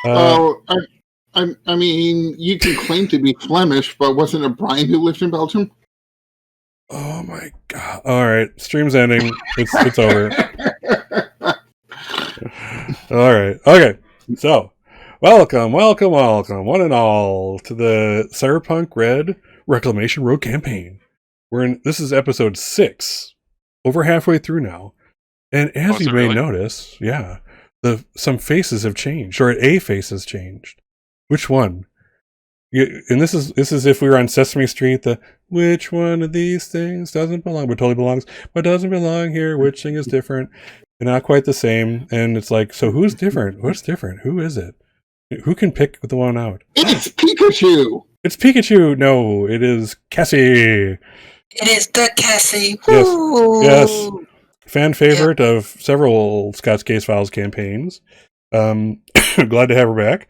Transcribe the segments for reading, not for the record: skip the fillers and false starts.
Uh, Oh, I mean, you can claim to be Flemish, but wasn't it Brian who lived in Belgium? oh my god! All right, stream's ending. It's over. All right. Okay. So, welcome, one and all, to the Cyberpunk Red Reclamation Road campaign. This is episode 6, over halfway through now, and as you may notice, some faces have changed, or a face has changed. Which one? And this is if we were on Sesame Street. Which one of these things doesn't belong, but totally belongs, but doesn't belong here? Which thing is different? They're not quite the same, and it's like, so who's different? What's different? Who is it? Who can pick the one out? It's Pikachu! It's Pikachu! No, it is Cassie! It is the Cassie! Woo! Yes. Fan favorite of several Scott's Case Files campaigns. Glad to have her back.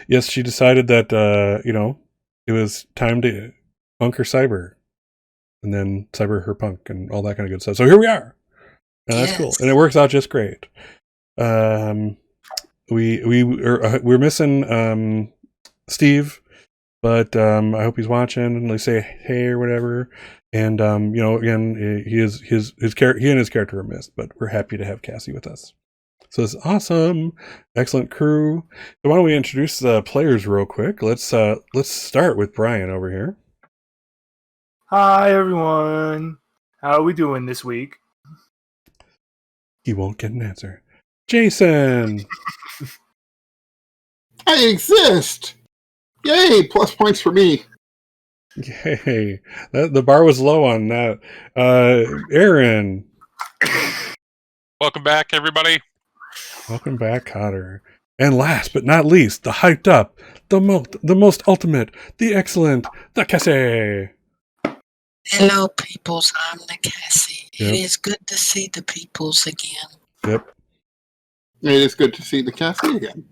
Yes, she decided that, it was time to punk her cyber. And then cyber her punk and all that kind of good stuff. So here we are. And that's cool. And it works out just great. We're missing Steve, but I hope he's watching and they say hey or whatever. And again, he and his character are missed, but we're happy to have Cassie with us. So it's awesome, excellent crew. So why don't we introduce the players real quick? Let's start with Brian over here. Hi everyone. How are we doing this week? He won't get an answer. Jason. I exist. Yay! Plus points for me. Yay! The bar was low on that. Aaron. Welcome back, everybody. Welcome back, Cotter. And last but not least, the hyped up, the most ultimate, the excellent, the Cassie. Hello, peoples. I'm the Cassie. Yep. It is good to see the peoples again. Yep. It is good to see the Cassie again.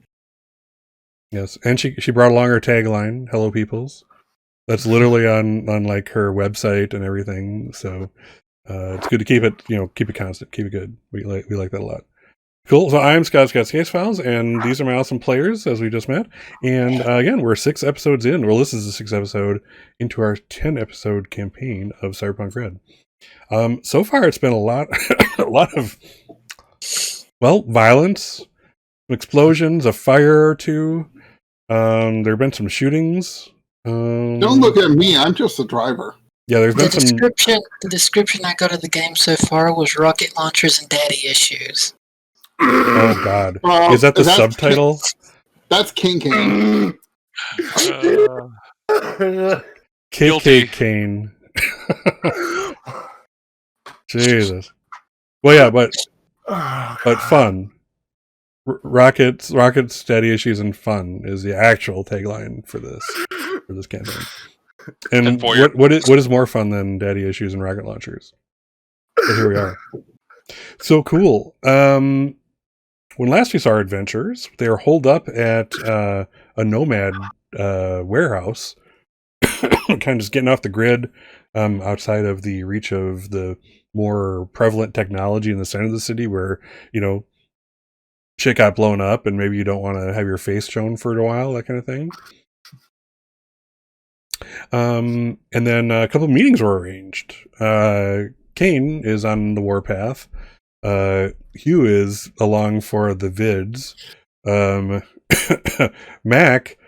Yes, and she brought along her tagline, "Hello, peoples." That's literally on like her website and everything. So it's good to keep it constant, keep it good. We like that a lot. Cool. So I'm Scott's Case Files, and these are my awesome players, as we just met. And again, we're 6 episodes in. Well, this is the 6th episode into our 10-episode campaign of Cyberpunk Red. So far, it's been a lot of, violence, explosions, a fire or two. There have been some shootings. Don't look at me. I'm just the driver. Yeah, there's been The description I got of the game so far was rocket launchers and daddy issues. Oh God! Is that the subtitle? That's King Kane. KK Kane. Jesus. Well, yeah, but fun. Rockets, daddy issues, and fun is the actual tagline for this campaign. And what is more fun than daddy issues and rocket launchers? But here we are. So cool. When last we saw our adventures, they were holed up at a nomad warehouse, kind of just getting off the grid, outside of the reach of the more prevalent technology in the center of the city, where shit got blown up, and maybe you don't want to have your face shown for a while, that kind of thing. And then a couple of meetings were arranged. Kane is on the warpath. Hugh is along for the vids. Mac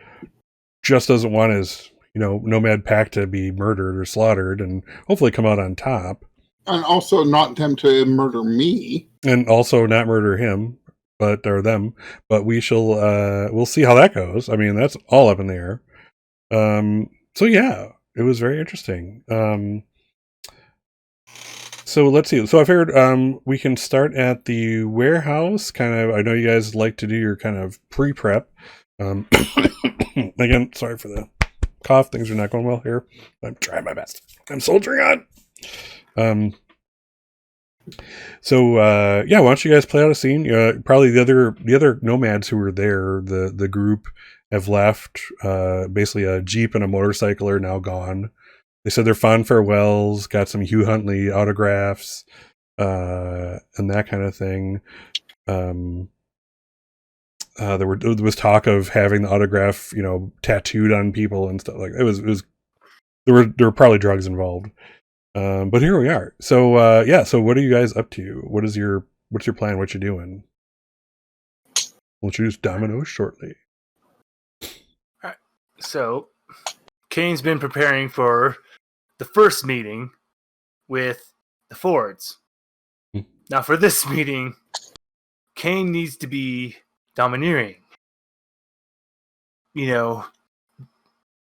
just doesn't want his, nomad pack to be murdered or slaughtered, and hopefully come out on top. And also not them to murder me. And also not murder him, or them. But we'll see how that goes. I mean, that's all up in the air. So yeah, it was very interesting. So let's see. So I figured we can start at the warehouse. I know you guys like to do your kind of pre-prep. Again, sorry for the cough. Things are not going well here. I'm trying my best. I'm soldiering on. So why don't you guys play out a scene? Probably the other nomads who were there, the group have left. Basically, a jeep and a motorcycle are now gone. They said their fond farewells, got some Hugh Huntley autographs, and that kind of thing. there was talk of having the autograph, tattooed on people and stuff. Like it was there were probably drugs involved. But here we are. So so what are you guys up to? What's your plan? What you doing? We'll introduce Domino shortly. So, Kane's been preparing for the first meeting with the Fords. Now, for this meeting, Kane needs to be domineering.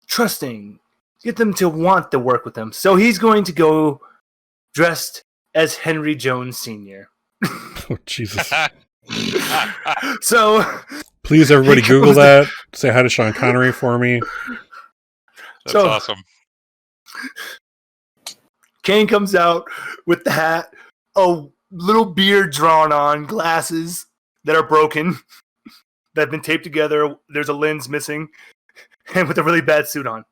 Trusting. Get them to want to work with him. So he's going to go dressed as Henry Jones Sr. Oh, Jesus. So... Please, everybody, Google that. Say hi to Sean Connery for me. That's awesome. Kane comes out with the hat, a little beard drawn on, glasses that are broken, that have been taped together. There's a lens missing, and with a really bad suit on.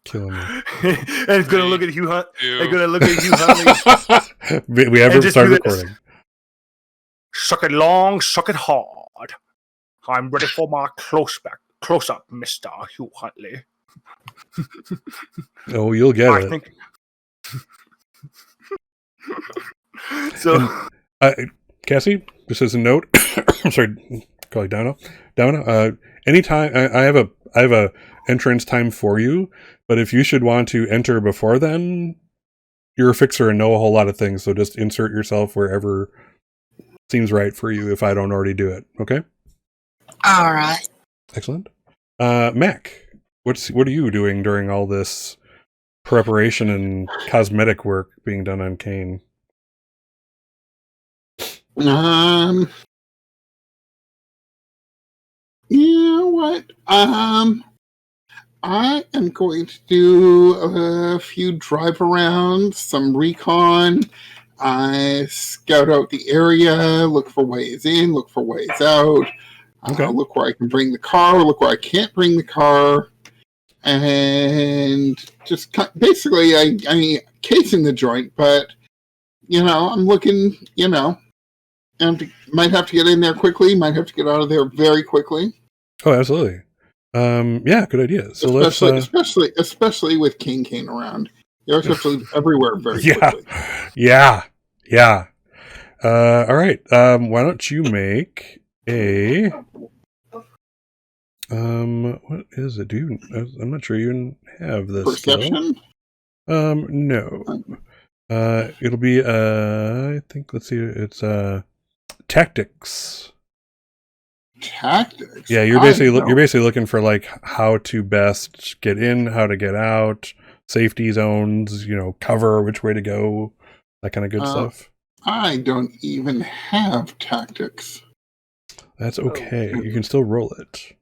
Killing me. And he's going to look at Hugh Hunt. He's going to look at Hugh Huntley. We haven't started recording. Suck it long, suck it hard. I'm ready for my close up, Mr. Hugh Huntley. Oh, you'll get it. Think... So, Cassie, just as a note, I'm sorry, call you Domino. Anytime I have a entrance time for you, but if you should want to enter before then, you're a fixer and know a whole lot of things. So just insert yourself wherever seems right for you if I don't already do it. Okay? All right. Excellent. Mac, what are you doing during all this preparation and cosmetic work being done on Kane? You know what? I am going to do a few drive arounds, some recon. I scout out the area, look for ways in, look for ways out. Okay. Look where I can bring the car, look where I can't bring the car. And just basically, I mean, casing the joint, but, I'm looking, and might have to get in there quickly, might have to get out of there very quickly. Oh, absolutely. Yeah, good idea. So especially with Kane around. You always have to leave everywhere very quickly. Yeah. All right. Why don't you make a what is it? I'm not sure you even have this. Perception? No. It'll be I think, let's see, it's tactics. Tactics. Yeah, you're basically looking for like how to best get in, how to get out, safety zones, cover, which way to go, that kind of good stuff. I don't even have tactics. That's okay. You can still roll it.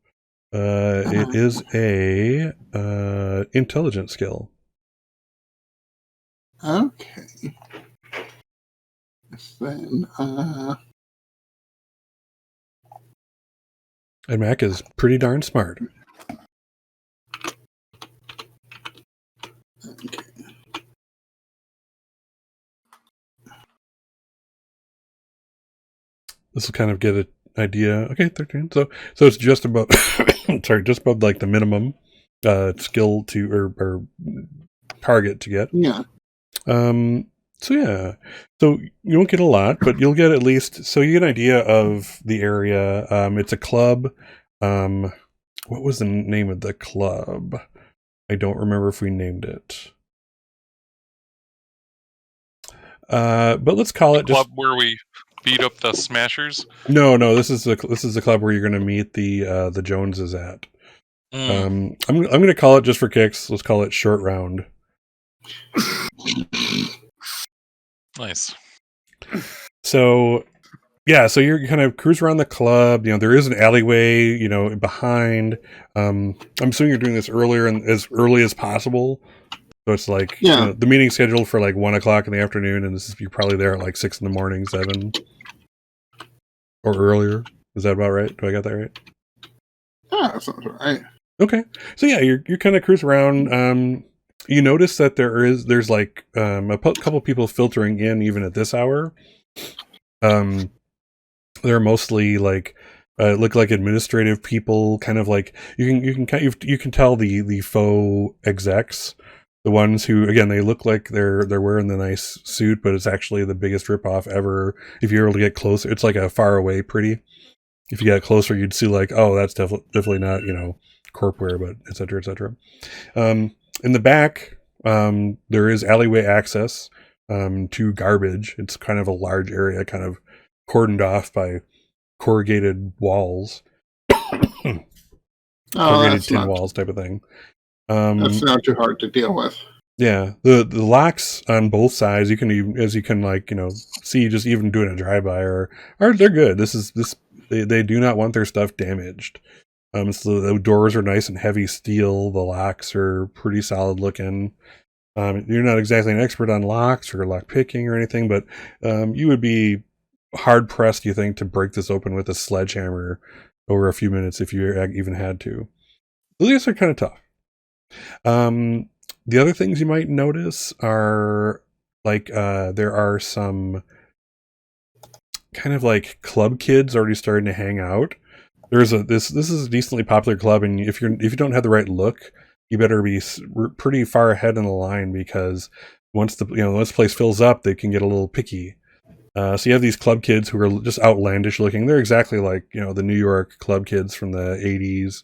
It is a intelligence skill. Okay. Then and Mac is pretty darn smart. Okay. This will kind of get an idea. Okay, 13. So it's just above just above like the minimum skill to or target to get. Yeah. So you won't get a lot, but you'll get at least, so you get an idea of the area. It's a club. What was the name of the club? I don't remember if we named it. But let's call it club where we beat up the Smashers. No. This is the club where you're going to meet the Joneses at. I'm going to call it, just for kicks, let's call it Short Round. Nice. So you're kind of cruise around the club. There is an alleyway, behind. I'm assuming you're doing this earlier and as early as possible. So it's like the meeting's scheduled for like 1:00 in the afternoon, and you're probably there at like 6 in the morning, 7 or earlier. Is that about right? Do I got that right? Yeah, that sounds right. Okay. So you're kind of cruise around. You notice that there's like a couple people filtering in even at this hour. They're mostly like look like administrative people, kind of like you can tell the faux execs, the ones who again they look like they're wearing the nice suit, but it's actually the biggest ripoff ever. If you're able to get closer, it's like a far away pretty. If you get closer, you'd see like, oh, that's definitely not corpware, but et cetera, et cetera. In the back, there is alleyway access to garbage. It's kind of a large area, kind of cordoned off by corrugated walls, corrugated tin walls type of thing. That's not too hard to deal with. Yeah, the locks on both sides, you can see just even doing a drive-by are they're good. They do not want their stuff damaged. So the doors are nice and heavy steel. The locks are pretty solid looking. You're not exactly an expert on locks or lock picking or anything, but you would be hard pressed, you think, to break this open with a sledgehammer over a few minutes if you even had to. These are kind of tough. The other things you might notice are like there are some kind of like club kids already starting to hang out. There's this is a decently popular club, and if you don't have the right look, you better be pretty far ahead in the line, because once the place fills up, they can get a little picky. So you have these club kids who are just outlandish looking. They're exactly like the New York club kids from the 80s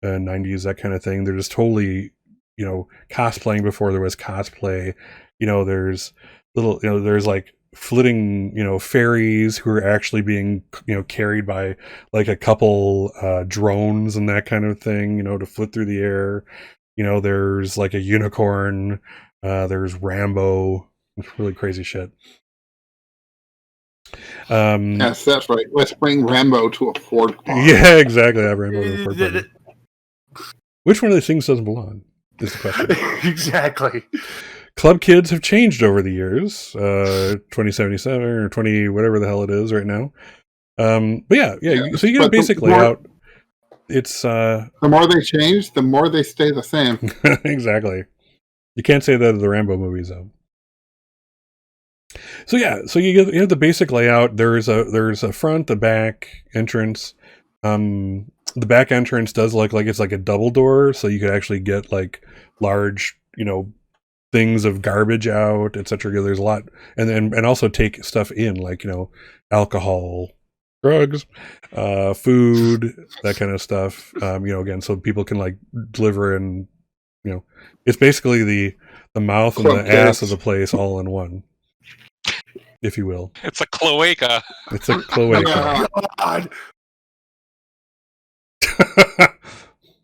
and 90s, that kind of thing. They're just totally cosplaying before there was cosplay. There's there's like flitting fairies who are actually being carried by like a couple drones and that kind of thing to flit through the air. There's like a unicorn, there's Rambo. It's really crazy shit. Yes, that's right. Let's bring Rambo to a Ford car. Yeah, exactly. Have Rambo to a Ford car. Which one of these things doesn't belong is the question. Exactly. Club kids have changed over the years, 2077 or 20 whatever the hell it is right now. But yeah. So you get a basic layout. It's the more they change, the more they stay the same. Exactly. You can't say that of the Rambo movies though. So yeah, so you have the basic layout. There's a front, the back entrance. The back entrance does look like it's like a double door, so you could actually get like large, things of garbage out, etc. There's a lot, and also take stuff in, like alcohol, drugs, food, that kind of stuff. Again, so people can like deliver, and it's basically the mouth and the ass of the place all in one, if you will. It's a cloaca. It's a cloaca. Oh, God.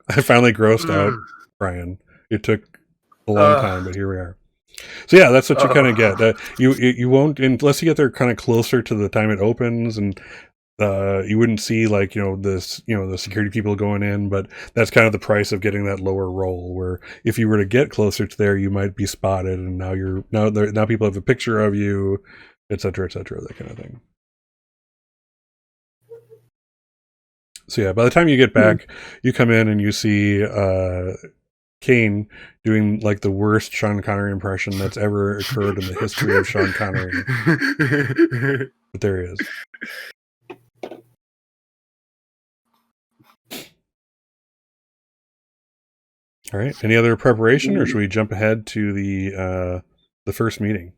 I finally grossed out, Brian. It took a long time, but here we are. So yeah, that's what you kind of get. You won't, unless you get there kind of closer to the time it opens, and you wouldn't see like the security people going in. But that's kind of the price of getting that lower roll. Where if you were to get closer to there, you might be spotted, and now people have a picture of you, etc., that kind of thing. So yeah, by the time you get back, you come in and you see Kane doing like the worst Sean Connery impression that's ever occurred in the history of Sean Connery. But there he is. All right. Any other preparation, or should we jump ahead to the first meeting?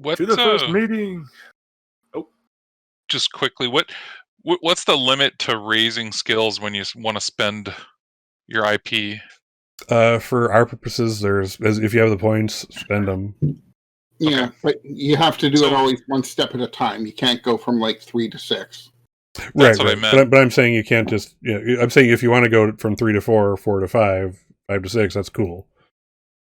To the first meeting. Oh, just quickly, what's the limit to raising skills when you want to spend your IP? For our purposes, if you have the points, spend them. Yeah, Okay. but you have to do it always one step at a time. You can't go from like 3 to 6. That's what I meant. But I'm saying you can't just. I'm saying if you want to go from 3 to 4, 4 to 5, 5 to 6, that's cool.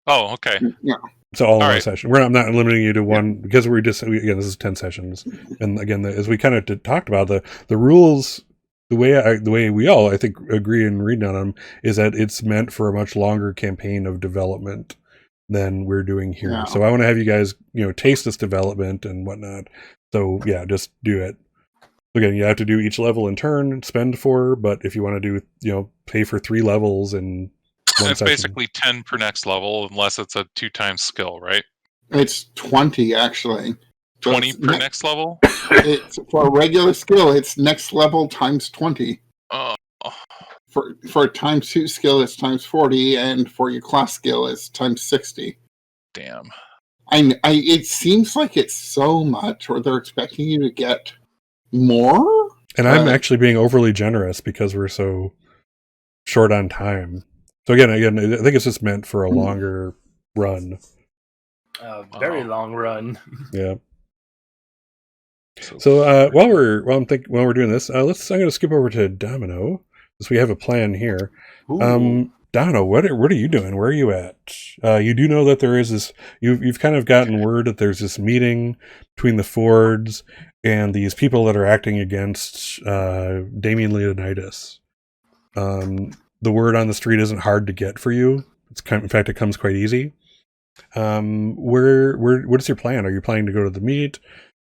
Oh, okay. Yeah. It's all in one right. session. I'm not limiting you to one, because again, this is 10 sessions, and again, as we kind of talked about, the rules, the way we all I think agree and read on them is that it's meant for a much longer campaign of development than we're doing here. Yeah. So I want to have you guys taste this development and whatnot. So yeah, just do it. Again, you have to do each level in turn, spend 4, but if you want to do pay for 3 levels in one It's session. basically 10 per next level, unless it's a 2 times skill, right? It's 20 actually. So 20 it's per next level? It's for a regular skill. It's next level times 20. Oh. For a times 2 skill, it's times 40, and for your class skill, it's times 60. Damn. It seems like it's so much, or they're expecting you to get more. And I'm actually being overly generous because we're so short on time. So again, I think it's just meant for a longer run. Very long run. Yeah. So while we're doing this, I'm going to skip over to Domino because we have a plan here. Domino, what are you doing? Where are you at? You do know that there is this. You've kind of gotten word that there's this meeting between the Fords and these people that are acting against Damien Leonidas. The word on the street isn't hard to get for you. In fact, it comes quite easy. What is your plan? Are you planning to go to the meet?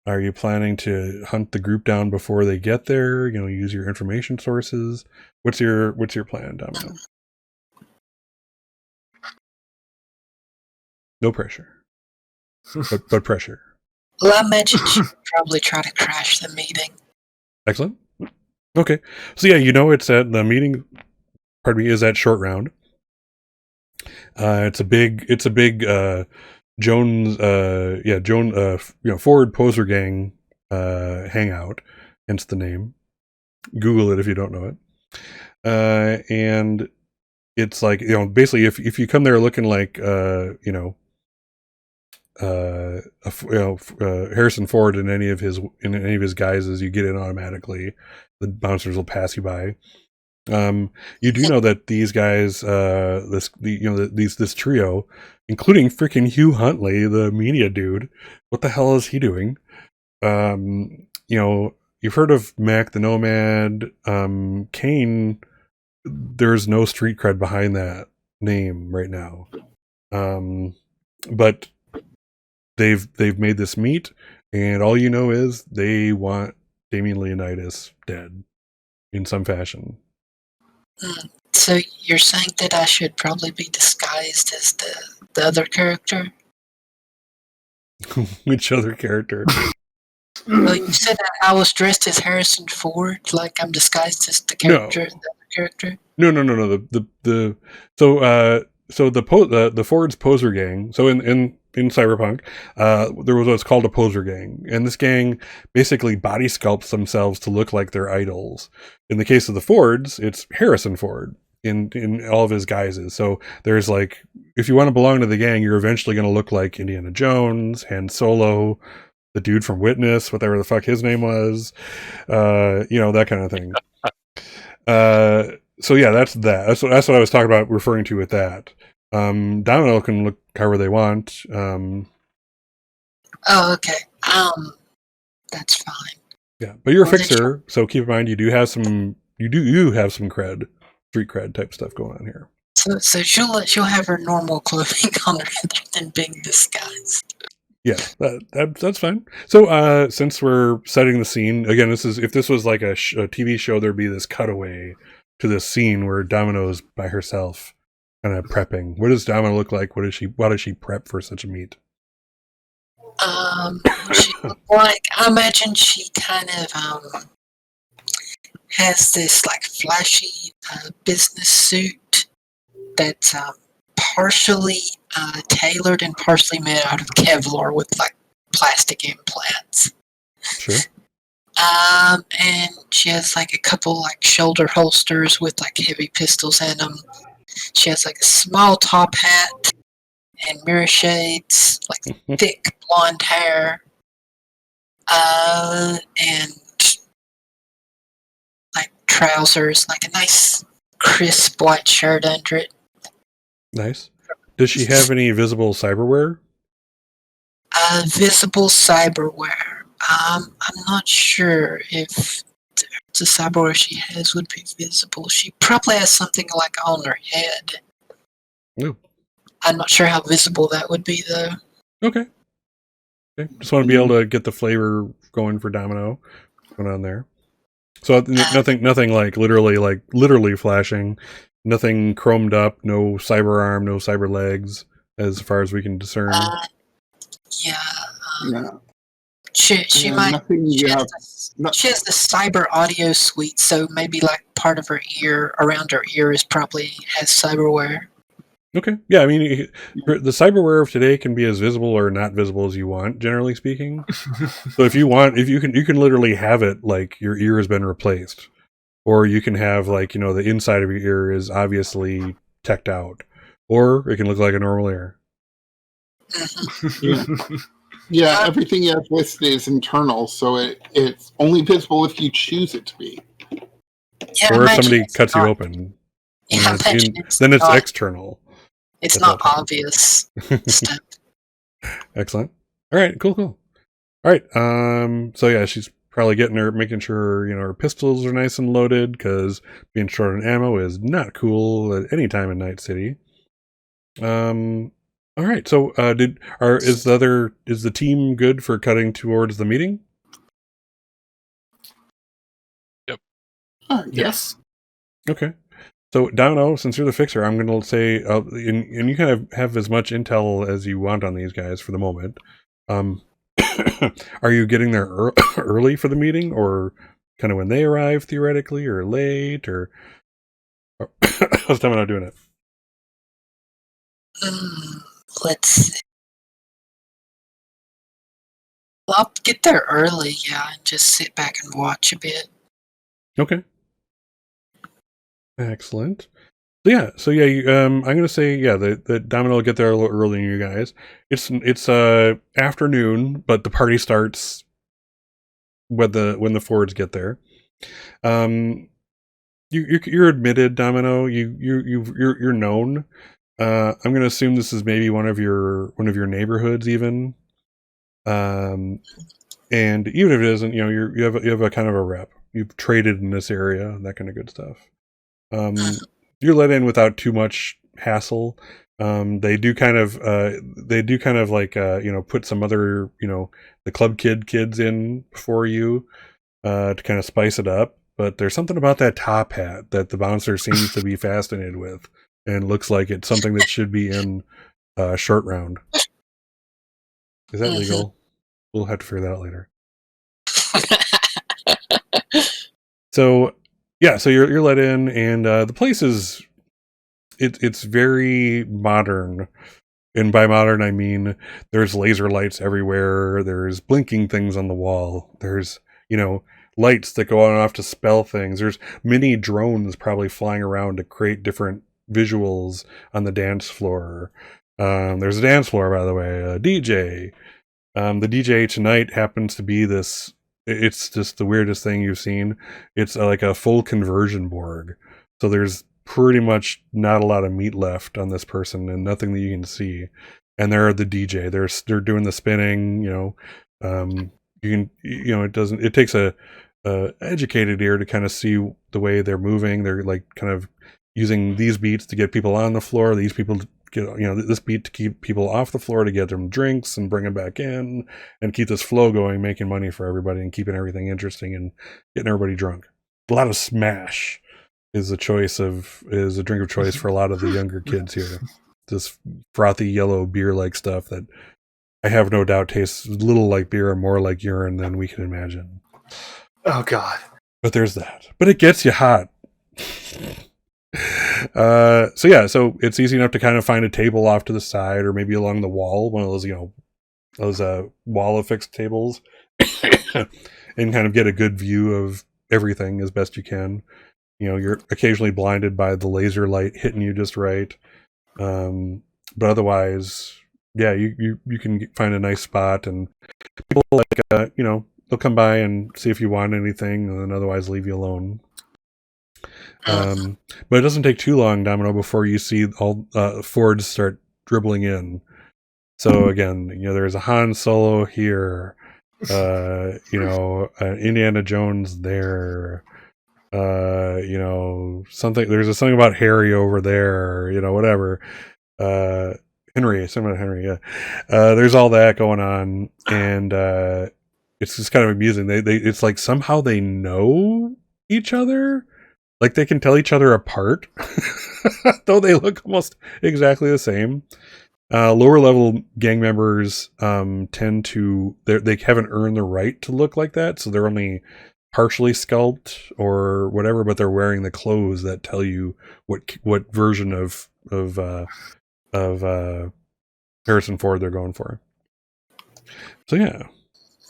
Are you planning to hunt the group down before they get there? Use your information sources. What's your plan, Domino? No pressure, but pressure. Well, I imagine she'd probably try to crash the meeting. Excellent. Okay, so yeah, it's at the meeting. Pardon me, is at Short Round. It's a big Jones, Ford Poser Gang hangout. Hence the name. Google it if you don't know it. And it's like basically if you come there looking like Harrison Ford in any of his guises, you get in automatically. The bouncers will pass you by. You do know that these guys, this trio, including freaking Hugh Huntley, the media dude. What the hell is he doing? You've heard of Mac the Nomad, Kane. There's no street cred behind that name right now, but they've made this meet, and all you know is they want Damien Leonidas dead in some fashion. So you're saying that I should probably be disguised as the other character? Which other character? Well, you said that I was dressed as Harrison Ford, like I'm disguised as the character, the other character. No. The Ford's Poser Gang. So in Cyberpunk, there was what's called a Poser Gang, and this gang basically body sculpts themselves to look like their idols. In the case of the Fords, it's Harrison Ford in all of his guises. So there's like, if you want to belong to the gang, you're eventually going to look like Indiana Jones, Han Solo, the dude from Witness, whatever the fuck his name was, that kind of thing. So yeah, that's that. That's what I was talking about, referring to with that. Domino can look however they want. Oh, okay. That's fine. Yeah, but you're a fixer, so keep in mind you have some cred, street cred type stuff going on here. So she'll have her normal clothing on rather than being disguised. Yeah, that's fine. So since we're setting the scene again, if this was like a TV show, there'd be this cutaway to this scene where Domino's by herself, kind of prepping. What does Domino look like? Why does she prep for such a meet? She looked like, I imagine she kind of has this like flashy business suit that's partially tailored and partially made out of Kevlar with like plastic implants. Sure. And she has like a couple like shoulder holsters with like heavy pistols in them. She has like a small top hat and mirror shades, like thick blonde hair, and like trousers, like a nice crisp white shirt under it. Nice. Does she have any visible cyberware? Visible cyberware. I'm not sure if the cyberware she has would be visible. She probably has something like on her head. No. I'm not sure how visible that would be, though. Okay. Just want to be able to get the flavor going for Domino going on there. So nothing like literally flashing, nothing chromed up, no cyber arm, no cyber legs, as far as we can discern. Yeah. Yeah. She Yeah, might. nothing She you has, have. she has the cyber audio suite, so maybe like part of her ear, around her ear, is probably has cyberware. Okay. Yeah, I mean, the cyberware of today can be as visible or not visible as you want, generally speaking. So if you want, if you can literally have it like your ear has been replaced, or you can have like the inside of your ear is obviously teched out, or it can look like a normal ear. Yeah. Yeah, everything you have listed is internal, so it's only visible if you choose it to be. Yeah, Or if imagine somebody it's cuts you not- open, Yeah, imagine then it's not, external. it's That's not all. obvious stuff. Excellent. All right, cool. All right. So yeah, she's probably making sure her pistols are nice and loaded, because being short on ammo is not cool at any time in Night City. All right. So is the team good for cutting towards the meeting? Yes. Okay. So Domino, since you're the fixer, I'm going to say, and you kind of have as much intel as you want on these guys for the moment. Are you getting there early for the meeting, or kind of when they arrive theoretically, or late, or how's Domino doing it? Let's see. Well, I'll get there early, yeah, and just sit back and watch a bit. Okay. Excellent. So yeah, I'm gonna say the Domino will get there a little earlier than you guys. It's afternoon, but the party starts when the Fords get there. You're admitted, Domino. You're known. I'm gonna assume this is maybe one of your neighborhoods, even. And even if it isn't, you have a kind of a rep. You've traded in this area and that kind of good stuff. You're let in without too much hassle. They do kind of like put some other the club kids in for you to kind of spice it up. But there's something about that top hat that the bouncer seems to be fascinated with, and looks like it's something that should be in short round. Is that legal? We'll have to figure that out later. So yeah, so you're let in, and the place is it's very modern. And by modern, I mean there's laser lights everywhere. There's blinking things on the wall. There's lights that go on and off to spell things. There's mini drones probably flying around to create different visuals on the dance floor. There's a dance floor, by the way, a DJ. The DJ tonight happens to be this. It's just the weirdest thing you've seen. It's like a full conversion board. So there's pretty much not a lot of meat left on this person, and nothing that you can see. And they're the DJ. They're doing the spinning. You can it takes a educated ear to kind of see the way they're moving. They're like kind of using these beats to get people on the floor. These people get this beat to keep people off the floor, to get them drinks and bring them back in, and keep this flow going, making money for everybody and keeping everything interesting and getting everybody drunk. A lot of Smash is a drink of choice for a lot of the younger kids here. This frothy yellow beer like stuff that I have no doubt tastes a little like beer and more like urine than we can imagine. Oh God. But there's that. But it gets you hot. So it's easy enough to kind of find a table off to the side, or maybe along the wall, one of those wall affixed tables, and kind of get a good view of everything as best you can. You're occasionally blinded by the laser light hitting you just right, but otherwise, yeah, you can find a nice spot, and people they'll come by and see if you want anything, and then otherwise leave you alone. But it doesn't take too long, Domino, before you see all Fords start dribbling in. So again, there's a Han Solo here, Indiana Jones there, something. There's something about Harry over there, whatever. Something about Henry, yeah. There's all that going on, and it's just kind of amusing. It's like somehow they know each other. Like they can tell each other apart, though they look almost exactly the same. Lower level gang members tend to they haven't earned the right to look like that, so they're only partially scalped or whatever, but they're wearing the clothes that tell you what version of Harrison Ford they're going for. So yeah,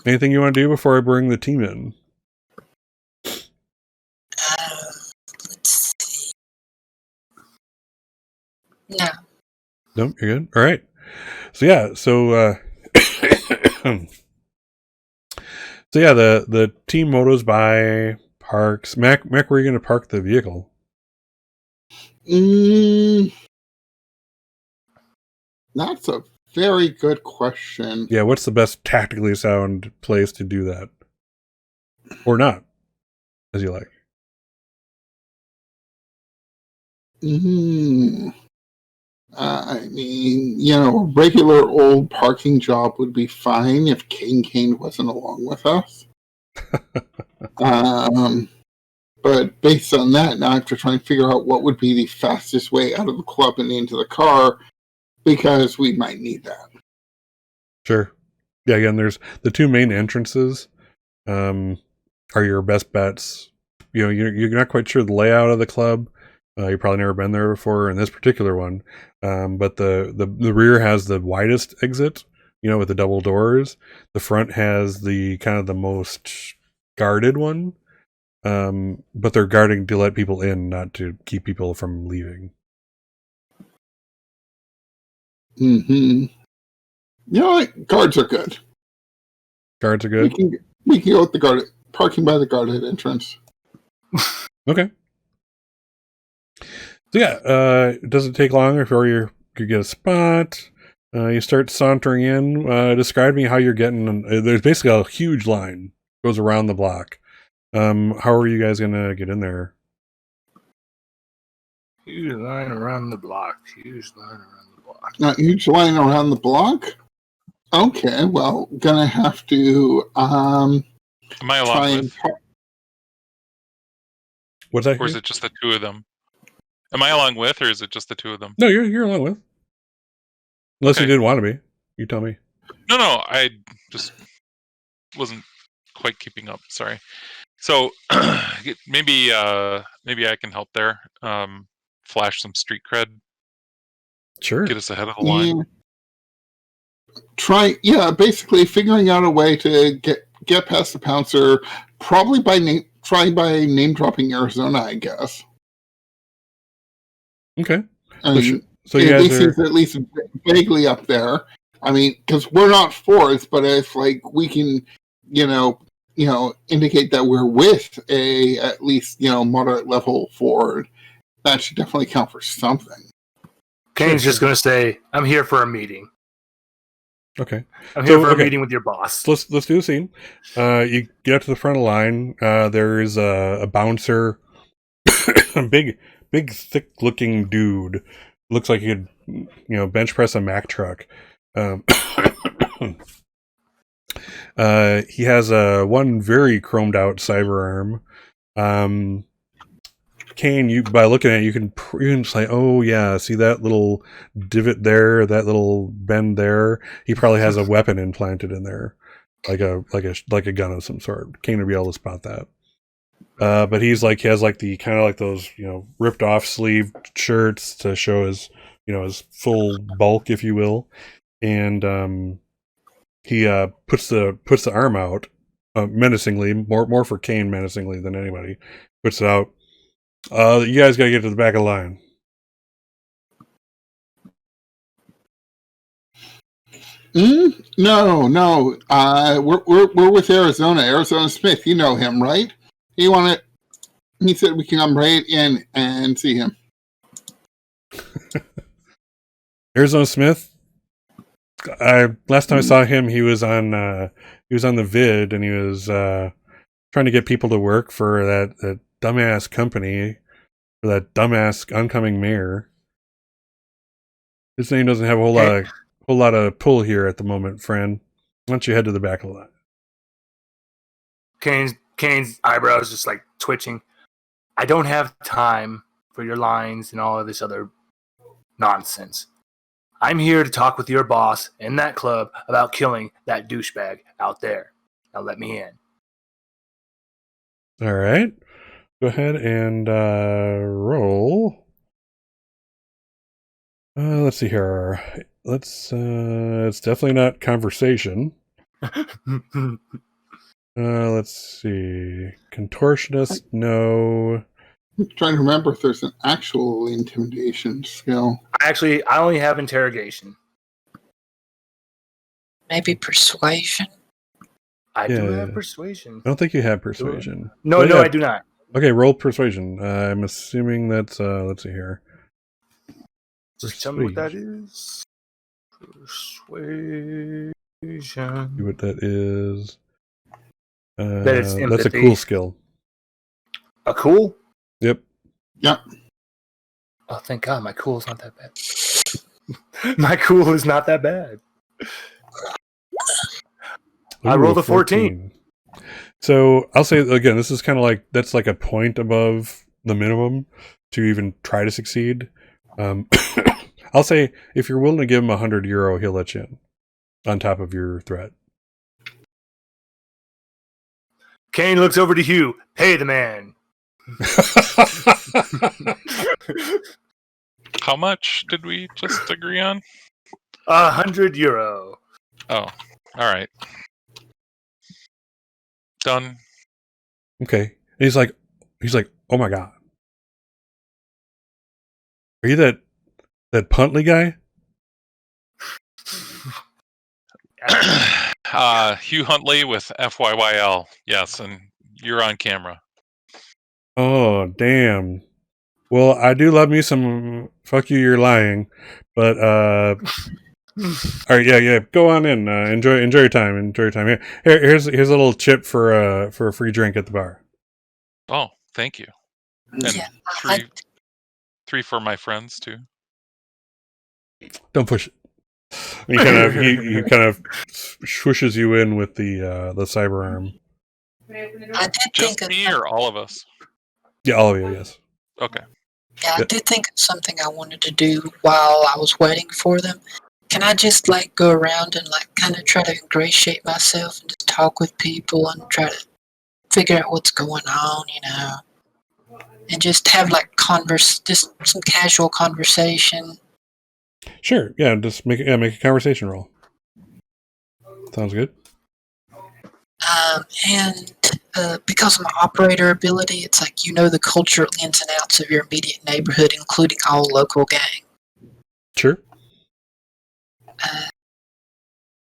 anything you want to do before I bring the team in? Let's see. No. Nope, you're good. All right. So yeah, so the team motos by parks. Mac, where are you going to park the vehicle? That's a very good question. Yeah, what's the best tactically sound place to do that, or not, as you like? I mean, a regular old parking job would be fine if Kane wasn't along with us. But based on that, now I have to try and figure out what would be the fastest way out of the club and into the car, because we might need that. Sure. Yeah, again, there's the two main entrances are your best bets. You're not quite sure the layout of the club. You've probably never been there before in this particular one. But the rear has the widest exit, with the double doors. The front has the kind of the most guarded one. But they're guarding to let people in, not to keep people from leaving. Guards are good. Guards are good? We can go with the parking by the guarded entrance. Okay. So yeah, it doesn't take long before you get a spot. You start sauntering in. Describe me how you're getting. There's basically a huge line goes around the block. How are you guys gonna get in there? Huge line around the block. Huge line around the block. Okay, well, gonna have to. Am I along with? What's that? Or is it just the two of them? Am I along with, or is it just the two of them? No, you're along with. Unless you didn't want to be, you tell me. No, I just wasn't quite keeping up. Sorry. So maybe I can help there. Flash some street cred. Sure. Get us ahead of the line. Basically figuring out a way to get past the pouncer, probably by name dropping Arizona, I guess. Okay. So you guys seems at least vaguely up there. I mean, because we're not fourth, but if we can, indicate that we're with a at least moderate level Ford, that should definitely count for something. Kane's just going to say, "I'm here for a meeting." Okay. I'm here for a meeting with your boss. Let's do the scene. You get up to the front of the line. There's a bouncer, a big, thick-looking dude. Looks like he could, bench press a Mack truck. He has one very chromed out cyber arm. Kane, by looking at it, you can say, "Oh yeah, see that little divot there, that little bend there? He probably has a weapon implanted in there, like a gun of some sort." Kane would be able to spot that. But he has the kind of like those ripped off sleeve shirts to show his his full bulk, if you will, and he puts the arm out menacingly, more for Kane menacingly than anybody. Puts it out. You guys gotta get to the back of the line. No. We're with Arizona. Arizona Smith. You know him, right? He said we can come right in and see him. Arizona Smith. Last time I saw him, he was on the vid, and he was trying to get people to work for that dumbass company, for that dumbass oncoming mayor. His name doesn't have a whole lot of pull here at the moment, friend. Why don't you head to the back of the line? Kane's eyebrows just twitching. I don't have time for your lines and all of this other nonsense. I'm here to talk with your boss in that club about killing that douchebag out there. Now let me in. All right. Go ahead and roll. Let's see here. It's definitely not conversation. Let's see. Contortionist, no. I'm trying to remember if there's an actual intimidation skill. Actually, I only have interrogation. Maybe persuasion. I do Yeah. have persuasion. I don't think you have persuasion. No, But no, yeah. I do not. Okay, roll persuasion. I'm assuming that's let's see here. Just tell me what that is. Persuasion. See what that is. That it's empathy. That's a cool skill. A cool? Yep. Yep. Oh, thank God, my cool's not that bad. My cool is not that bad. I rolled a 14. So I'll say again, this is kind of like that's like a point above the minimum to even try to succeed. I'll say if you're willing to give him €100, he'll let you in on top of your threat. Kane looks over to Hugh. Pay the man. How much did we just agree on? €100. Oh, all right. Done. Okay. And he's like, oh my God. Are you that Puntley guy? Hugh Huntley with FYYL. Yes, and you're on camera. Oh, damn. Well, I do love me some fuck you, you're lying. But all right, yeah. Go on in. Enjoy your time. Enjoy your time. Here's a little chip for a free drink at the bar. Oh, thank you. And Yeah, three for my friends too. Don't push it. He kind of swooshes you in with the cyber arm. I did Just think of me or all of us? Yeah, all of you, yes. Okay. Yeah, I did think of something I wanted to do while I was waiting for them. Can I just like go around and like kind of try to ingratiate myself and just talk with people and try to figure out what's going on, and just have like just some casual conversation. Sure. Yeah, just make a conversation roll. Sounds good. And because of my operator ability, it's like the cultural ins and outs of your immediate neighborhood, including all local gang. Sure.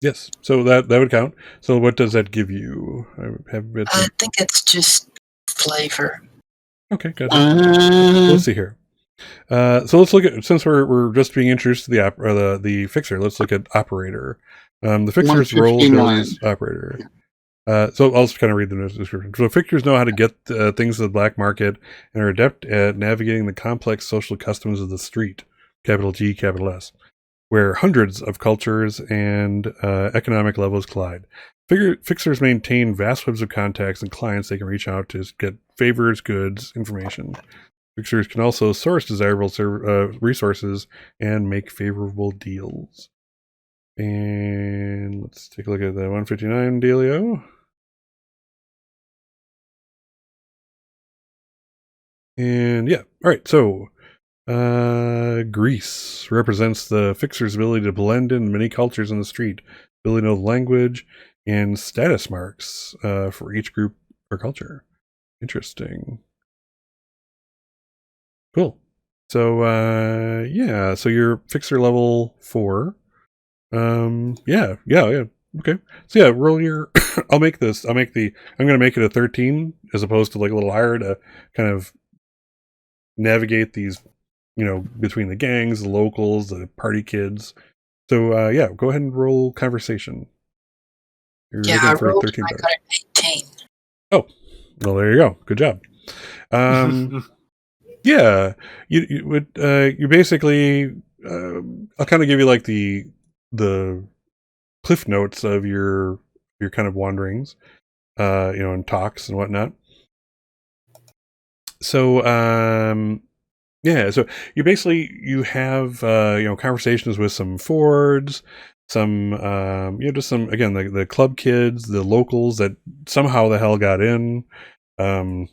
Yes. So that would count. So what does that give you? I think it's just flavor. Okay, gotcha. Let's see here. So let's look at, since we're just being introduced to the fixer, let's look at operator. The fixer's role is operator. So I'll just kind of read the description. So fixers know how to get things to the black market and are adept at navigating the complex social customs of the street, capital G, capital S, where hundreds of cultures and economic levels collide. Fixers maintain vast webs of contacts and clients they can reach out to get favors, goods, information. Fixers can also source desirable resources and make favorable deals. And let's take a look at the 159 dealio. And yeah, all right, so Greece represents the fixer's ability to blend in many cultures in the street, ability to know the language, and status marks for each group or culture. Interesting. Cool. So so you're fixer level 4. Yeah. Okay. So yeah, roll your I'm gonna make it a 13 as opposed to like a little higher to kind of navigate these, between the gangs, the locals, the party kids. So go ahead and roll conversation. You're I rolled. I $13. got an 18. Oh, well, there you go. Good job. Yeah, you basically. I'll kind of give you like the cliff notes of your kind of wanderings, and talks and whatnot. So, Yeah, so you have conversations with some Fords, some just some, again, the club kids, the locals that somehow the hell got in. Probably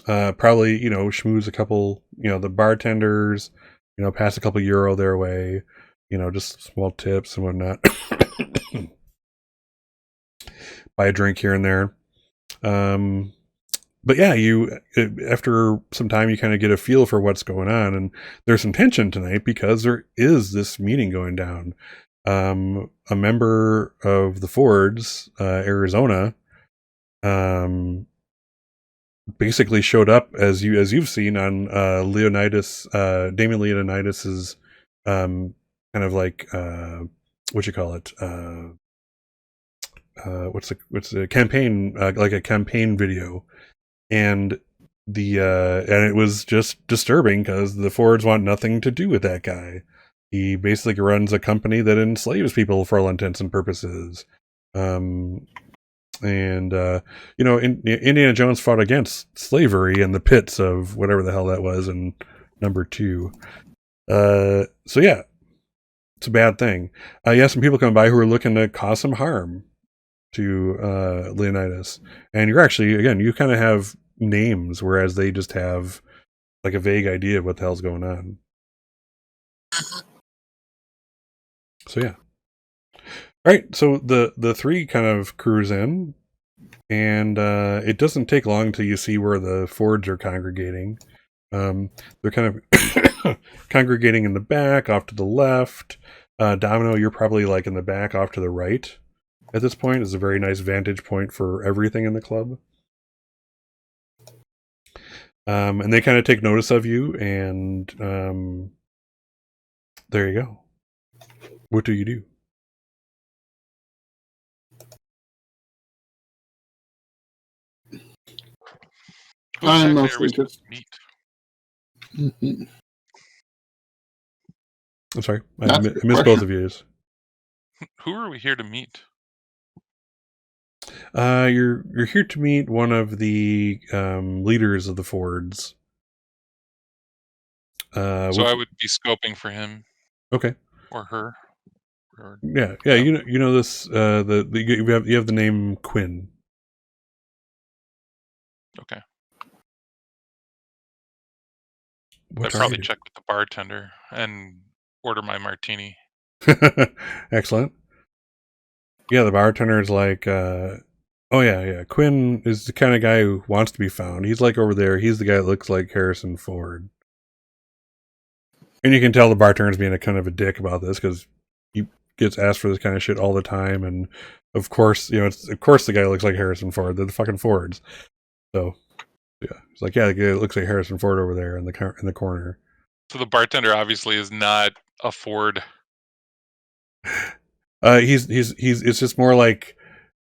schmooze a couple, the bartenders, pass a couple euro their way, just small tips and whatnot. Buy a drink here and there. But yeah, after some time, you kind of get a feel for what's going on, and there's some tension tonight because there is this meeting going down. A member of the Fords, Arizona, basically showed up as you've seen on Leonidas, Damon Leonidas's kind of like what you call it, what's the campaign, like a campaign video. And and it was just disturbing because the Fords want nothing to do with that guy. He basically runs a company that enslaves people for all intents and purposes. Indiana Jones fought against slavery in the pits of whatever the hell that was in number 2. So yeah, it's a bad thing. Some people come by who are looking to cause some harm to Leonidas, and you're actually, again, you kind of have names, whereas they just have like a vague idea of what the hell's going on. So yeah. All right, so the 3 kind of cruise in, and it doesn't take long till you see where the Fords are congregating. They're kind of congregating in the back, off to the left. Domino, you're probably like in the back, off to the right. At this point, is a very nice vantage point for everything in the club. And they kind of take notice of you, and there you go. What do you do? I'm mostly just meet. Mhm. I'm sorry, I That's a missed good question. both of you. Who are we here to meet? You're here to meet one of the leaders of the Fords. So I would be scoping for him. Okay. Or her. Or, Yeah. You know this. You have the name Quinn. okay. What I'd probably check with the bartender and order my martini. Excellent. Yeah, the bartender's like, oh yeah. Quinn is the kind of guy who wants to be found. He's like over there. He's the guy that looks like Harrison Ford. And you can tell the bartender's being a kind of a dick about this because he gets asked for this kind of shit all the time. And of course, the guy looks like Harrison Ford. They're the fucking Fords. So yeah, it's like, yeah, the guy looks like Harrison Ford over there in the corner. So the bartender obviously is not a Ford. He's it's just more like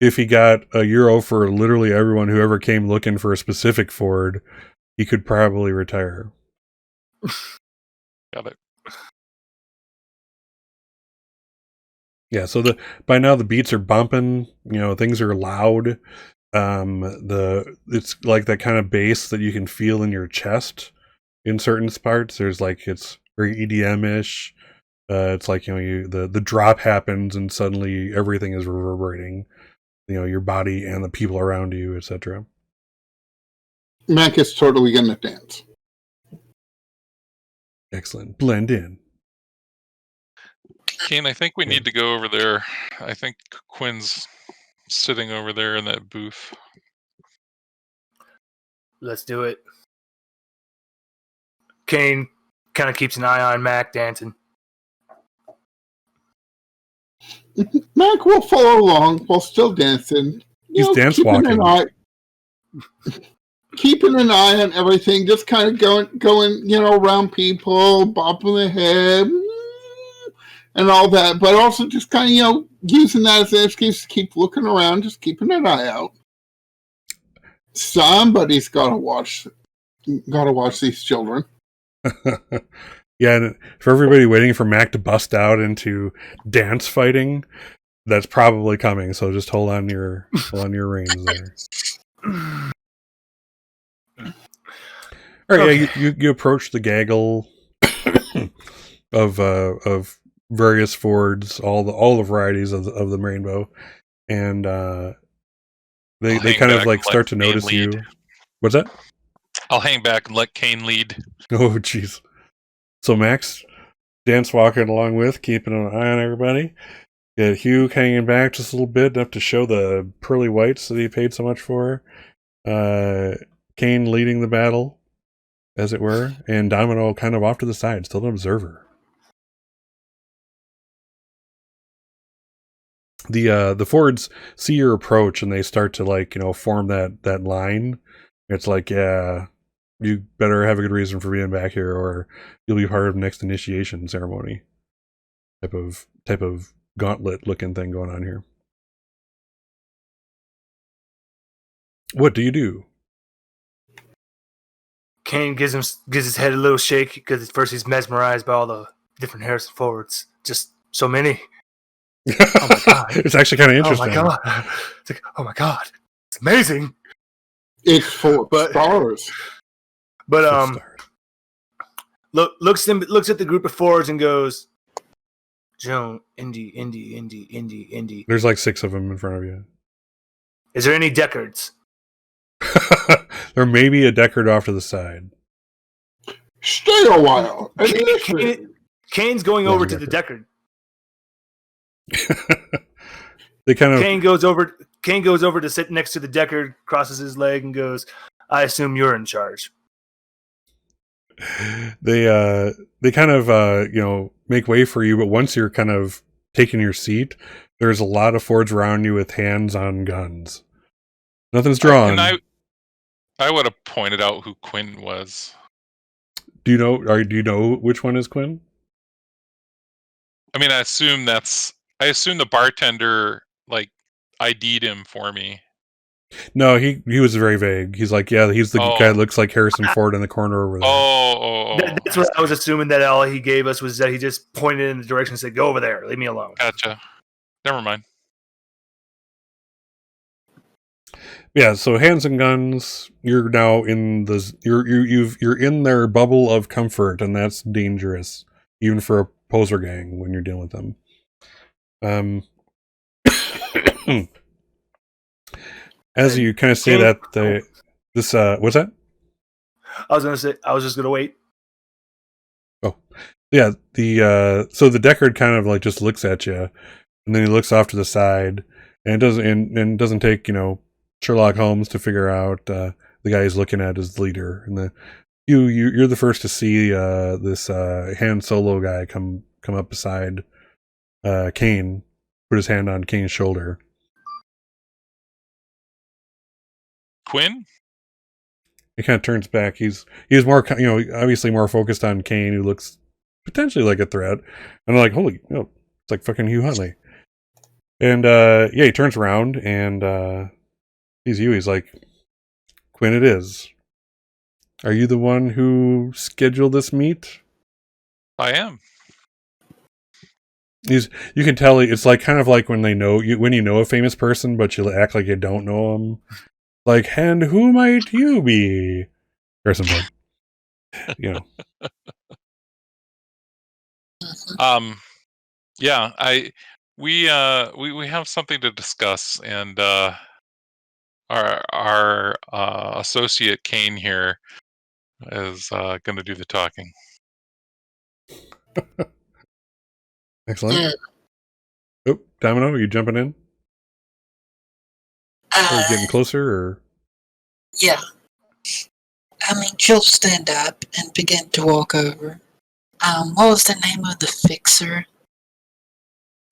if he got a euro for literally everyone who ever came looking for a specific Ford, he could probably retire. Got it. Yeah, so by now the beats are bumping, things are loud. It's like that kind of bass that you can feel in your chest in certain parts. There's like, it's very EDM-ish. It's like, the drop happens and suddenly everything is reverberating, your body and the people around you, etc. Mac is totally gonna dance. Excellent. Blend in. Kane, I think we need to go over there. I think Quinn's sitting over there in that booth. Let's do it. Kane kind of keeps an eye on Mac dancing. Mac will follow along while still dancing. He's dance walking. Keeping an eye on everything, just kind of going, around people, bopping the head, and all that, but also just kind of, using that as an excuse to keep looking around, just keeping an eye out. Somebody's gotta watch these children. Yeah, and for everybody waiting for Mac to bust out into dance fighting, that's probably coming. So just hold on your reins there. All right, Okay. yeah, you approach the gaggle of various Fords, all the varieties of the rainbow, and I'll they hang kind of back like and let start to Kane notice lead. you. What's that? I'll hang back and let Kane lead. Oh, jeez. So Max, Dan's walking along with, keeping an eye on everybody. Got Hugh hanging back just a little bit, enough to show the pearly whites that he paid so much for. Kane leading the battle, as it were, and Domino kind of off to the side, still an observer. The Fords see your approach and they start to form that line. It's like, yeah, you better have a good reason for being back here, or you'll be part of the next initiation ceremony. Type of gauntlet looking thing going on here. What do you do? Kane gives his head a little shake because at first he's mesmerized by all the different Harrison Fords. Just so many. Oh my god! It's actually kind of Oh my interesting. god! It's like, oh my god! It's amazing. It's full of But- stars. But Full stars. looks at the group of Fords and goes, Joan, Indy. There's like 6 of them in front of you. Is there any Deckards? Mm-hmm. There may be a Deckard off to the side. Stay a while. And listen. Kane's going One over to the Deckard. Deckard. They kind of Kane goes over to sit next to the Deckard, crosses his leg, and goes, I assume you're in charge. they kind of make way for you, but once you're kind of taking your seat, there's a lot of Fords around you with hands on guns. Nothing's drawn. And I would have pointed out who Quinn was. Do you know which one is Quinn? I mean, I assume the bartender like ID'd him for me. No, he was very vague. He's like, yeah, he's the guy that looks like Harrison Ford in the corner over there. That's what I was assuming, that all he gave us was that he just pointed in the direction and said, go over there, leave me alone. Gotcha. Never mind. Yeah, so hands and guns. You're now in you're in their bubble of comfort, and that's dangerous, even for a poser gang when you're dealing with them. As you kind of say that, what's that? I was just gonna wait. Oh, yeah. So the Deckard kind of like just looks at you, and then he looks off to the side, and it doesn't take Sherlock Holmes to figure out the guy he's looking at is the leader, and you're the first to see this Han Solo guy come up beside Kane, put his hand on Kane's shoulder. Quinn? He kind of turns back. He's more obviously more focused on Kane, who looks potentially like a threat, and like, holy, it's like fucking Hugh Huntley. And he turns around and sees you. He's like, Quinn, it is. Are you the one who scheduled this meet? I am. You can tell it's like kind of like when when you know a famous person, but you act like you don't know them. Like, and who might you be? Or something. Yeah, we have something to discuss, and our associate Kane here is going to do the talking. Excellent. Oh, Domino, are you jumping in? Or getting closer, or? Yeah. I mean, she'll stand up and begin to walk over. What was the name of the fixer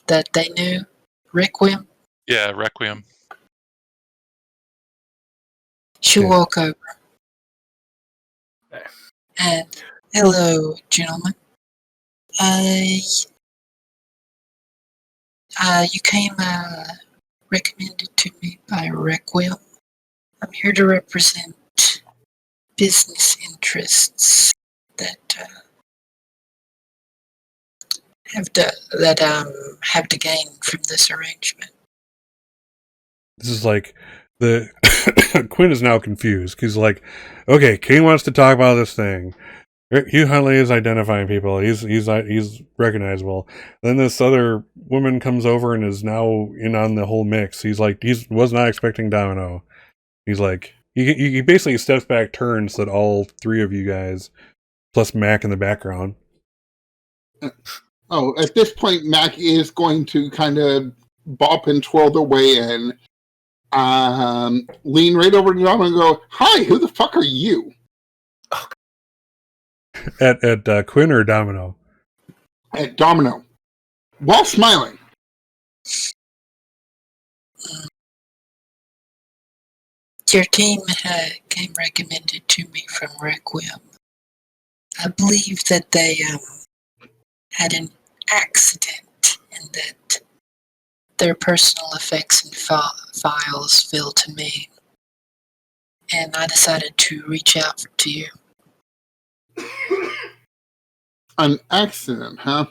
that they knew? Requiem? Yeah, Requiem. She'll walk over. And, hello, gentlemen. You came recommended to me by Requiem. I'm here to represent business interests that have to gain from this arrangement. This is like Quinn is now confused. He's like, okay, Kane wants to talk about this thing. Hugh Huntley is identifying people. He's recognizable. Then this other woman comes over and is now in on the whole mix. He's like, was not expecting Domino. He's like, he basically steps back, turns so that all three of you guys, plus Mac in the background. Oh, at this point, Mac is going to kind of bop and twirl their way in, lean right over to Domino and go, "Hi, who the fuck are you?" At Quinn or Domino? At Domino, while smiling. Your team came recommended to me from Requiem. I believe that they had an accident and that their personal effects and files fell to me. And I decided to reach out to you. An accident, huh?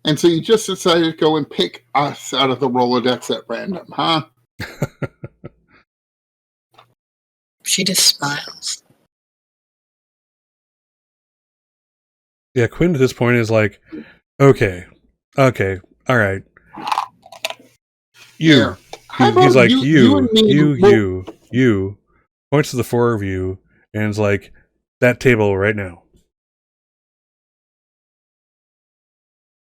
And so you just decided to go and pick us out of the Rolodex at random, huh? She just smiles. Yeah, Quinn at this point is like, okay, all right. You. He's like, you. Points to the four of you and is like, that table right now.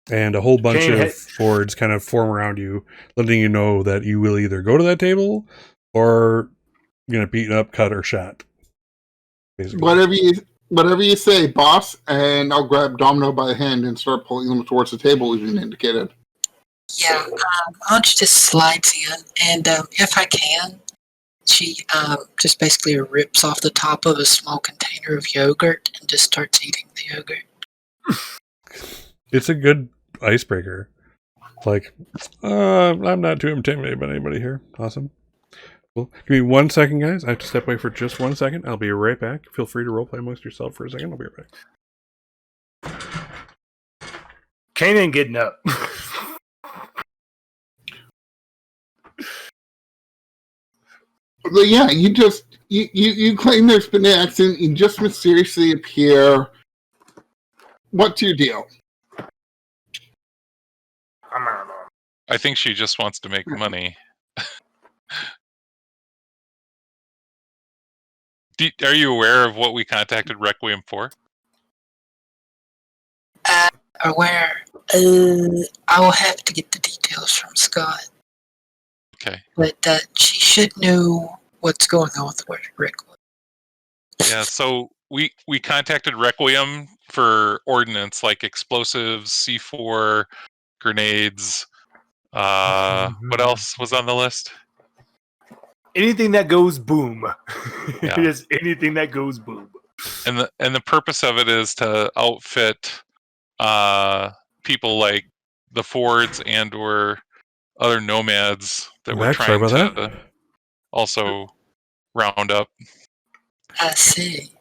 And a whole bunch of Fords kind of form around you, letting you know that you will either go to that table or you're going to beat up, cut, or shot. Basically. Whatever you say, boss, and I'll grab Domino by the hand and start pulling them towards the table as you indicated. Yeah, Ange just slides in, and if I can, she just basically rips off the top of a small container of yogurt and just starts eating the yogurt. It's a good icebreaker. Like, I'm not too intimidated by anybody here. Awesome. Well, give me 1 second, guys. I have to step away for just 1 second. I'll be right back. Feel free to roleplay amongst yourself for a second. I'll be right back. Kane ain't getting up. But yeah, you claim there's been an accident. You just mysteriously appear. What's your deal? I think she just wants to make money. Are you aware of what we contacted Requiem for? Aware. I will have to get the details from Scott. Okay. But she should know what's going on with Requiem. Yeah, so we contacted Requiem for ordnance, like explosives, C4, grenades. What else was on the list? Anything that goes boom. Yeah. Just anything that goes boom. And the purpose of it is to outfit people like the Fords and or other nomads that we're trying to also round up. I see.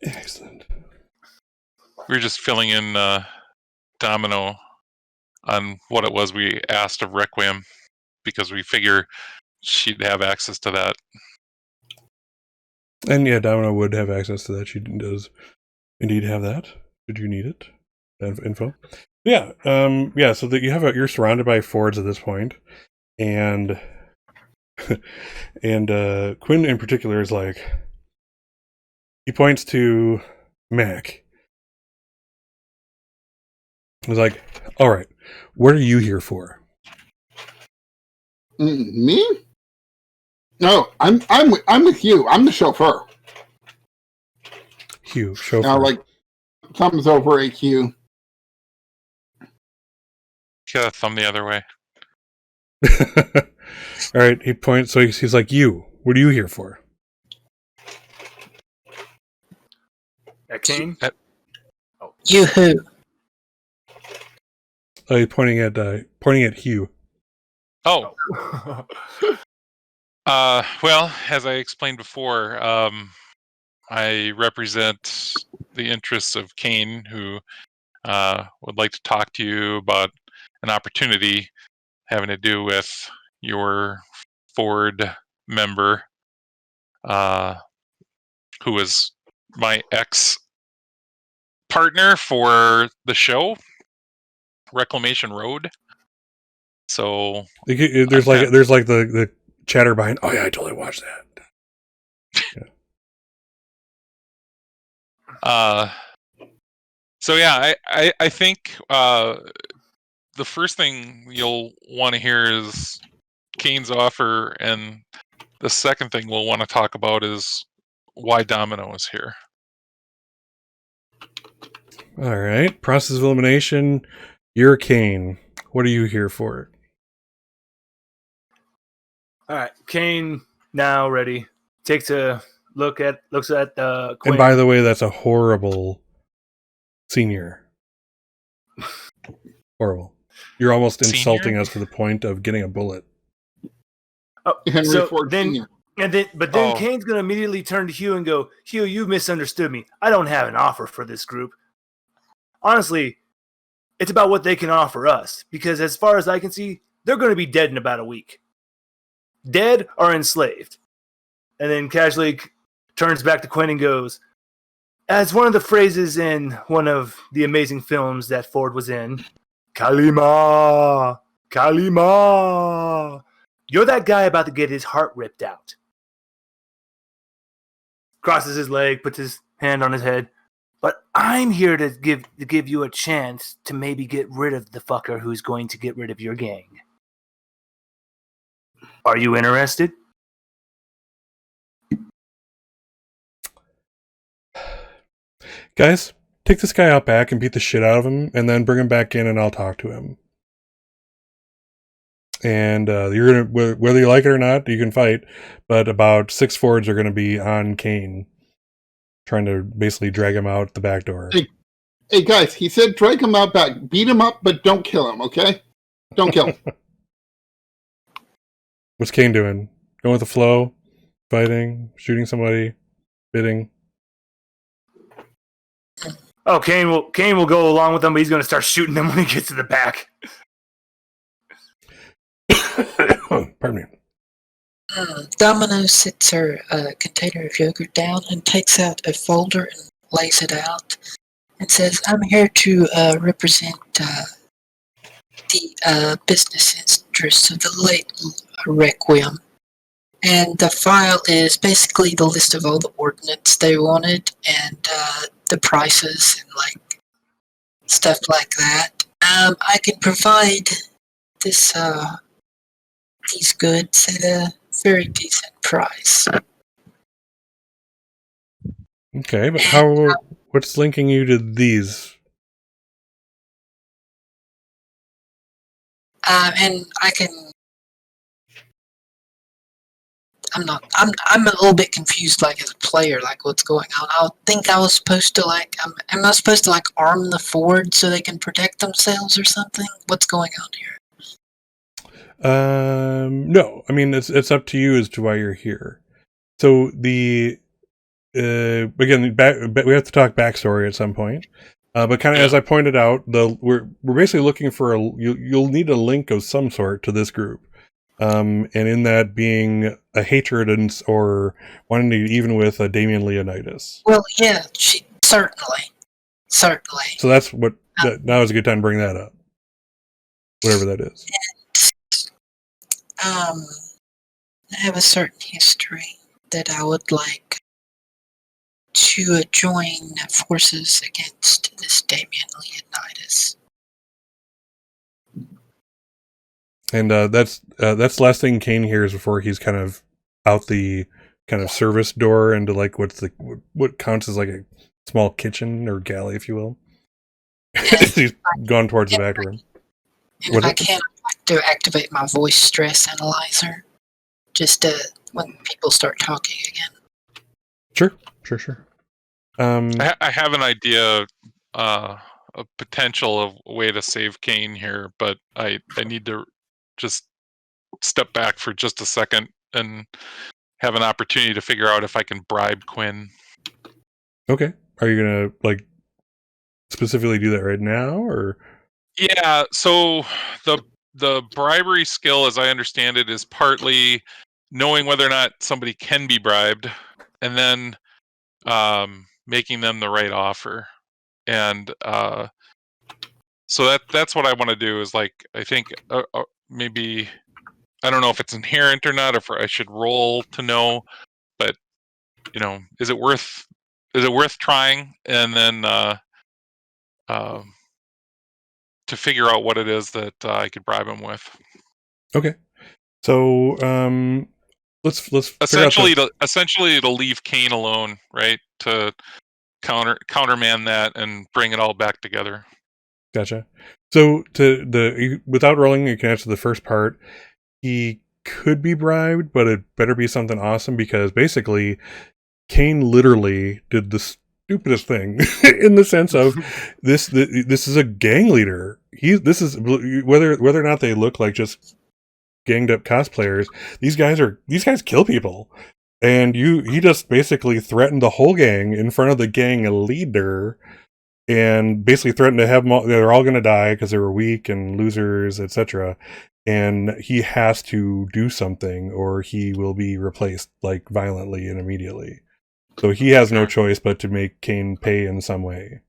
Excellent. We're just filling in Domino on what it was we asked of Requiem because we figure she'd have access to that. And yeah, Domino would have access to that. She does indeed have that. Did you need it? That info. Yeah. Yeah. So that you're surrounded by Fords at this point, and and Quinn in particular is like, he points to Mac. He's like, all right, what are you here for? Me? No, I'm with you. I'm the chauffeur. Hugh, chauffeur. Now, like, thumbs over at Hugh. Got a thumb the other way. All right, he points. So he's like, you. What are you here for? At Kane? You who? He's pointing at Hugh. Oh. Well, as I explained before, I represent the interests of Kane, who would like to talk to you about an opportunity having to do with your Ford member, who was my ex-partner for the show, Reclamation Road. So there's the chatter behind. Oh yeah, I totally watched that. So yeah, I think the first thing you'll want to hear is Kane's offer, and the second thing we'll want to talk about is why Domino is here. All right, process of elimination. You're Kane. What are you here for? All right, Kane now ready. Looks at the Quinn. And by the way, that's a horrible senior. Horrible. You're almost insulting us to the point of getting a bullet. Oh, Henry Ford Sr. But then Kane's going to immediately turn to Hugh and go, Hugh, you misunderstood me. I don't have an offer for this group. Honestly, it's about what they can offer us. Because as far as I can see, they're going to be dead in about a week. Dead or enslaved. And then casually turns back to Quinn and goes, as one of the phrases in one of the amazing films that Ford was in, Kalima, Kalima. You're that guy about to get his heart ripped out. Crosses his leg, puts his hand on his head. But I'm here to give you a chance to maybe get rid of the fucker who's going to get rid of your gang. Are you interested? Guys, take this guy out back and beat the shit out of him, and then bring him back in and I'll talk to him. And you're gonna, whether you like it or not, you can fight. But about 6 Fords are going to be on Kane, trying to basically drag him out the back door. Hey guys, he said drag him out back, beat him up, but don't kill him. Okay, don't kill him. What's Kane doing? Going with the flow, fighting, shooting somebody, bidding. Oh, Kane will go along with them, but he's going to start shooting them when he gets to the back. Pardon me. Domino sits her container of yogurt down and takes out a folder and lays it out and says, I'm here to represent the business interests of the late Requiem. And the file is basically the list of all the ordnance they wanted and the prices and like stuff like that. I can provide this these goods at a very decent price. Okay, but what's linking you to these? And I can. I'm a little bit confused, like as a player, like what's going on. I think I was supposed to am I supposed to arm the Ford so they can protect themselves or something? What's going on here? No. I mean, it's up to you as to why you're here. So the again, we have to talk backstory at some point. But kind of as I pointed out, we're basically looking for you'll need a link of some sort to this group. And in that being a hatred or wanting to even with Damian Leonidas. Well, yeah, certainly. So that's what now is a good time to bring that up. Whatever that is. I have a certain history that I would like to join forces against this Damian Leonidas. And that's the last thing Kane hears before he's kind of out the kind of service door into what counts as like a small kitchen or galley, if you will. He's gone towards the back room. And if I can, I'd like to activate my voice stress analyzer just when people start talking again. Sure. I have an idea, a potential of a way to save Kane here, but I need to just step back for just a second and have an opportunity to figure out if I can bribe Quinn. Okay. Are you gonna like specifically do that right now, or? Yeah. So the bribery skill, as I understand it, is partly knowing whether or not somebody can be bribed, and then making them the right offer. And so that's what I want to do. Is like I think maybe I don't know if it's inherent or not, or if I should roll to know. But is it worth trying? And then to figure out what it is that I could bribe him with. Okay. So let's figure out Essentially to leave Kane alone, right? To counterman that and bring it all back together. Gotcha. So without rolling, you can answer the first part. He could be bribed, but it better be something awesome, because basically Kane literally did the stupidest thing in the sense of this is a gang leader. This is whether or not they look like just ganged up cosplayers. These guys kill people, and he just basically threatened the whole gang in front of the gang leader, and basically threatened to have them all, they're all going to die because they were weak and losers, etc. And he has to do something, or he will be replaced like violently and immediately. So he has no choice but to make Kane pay in some way,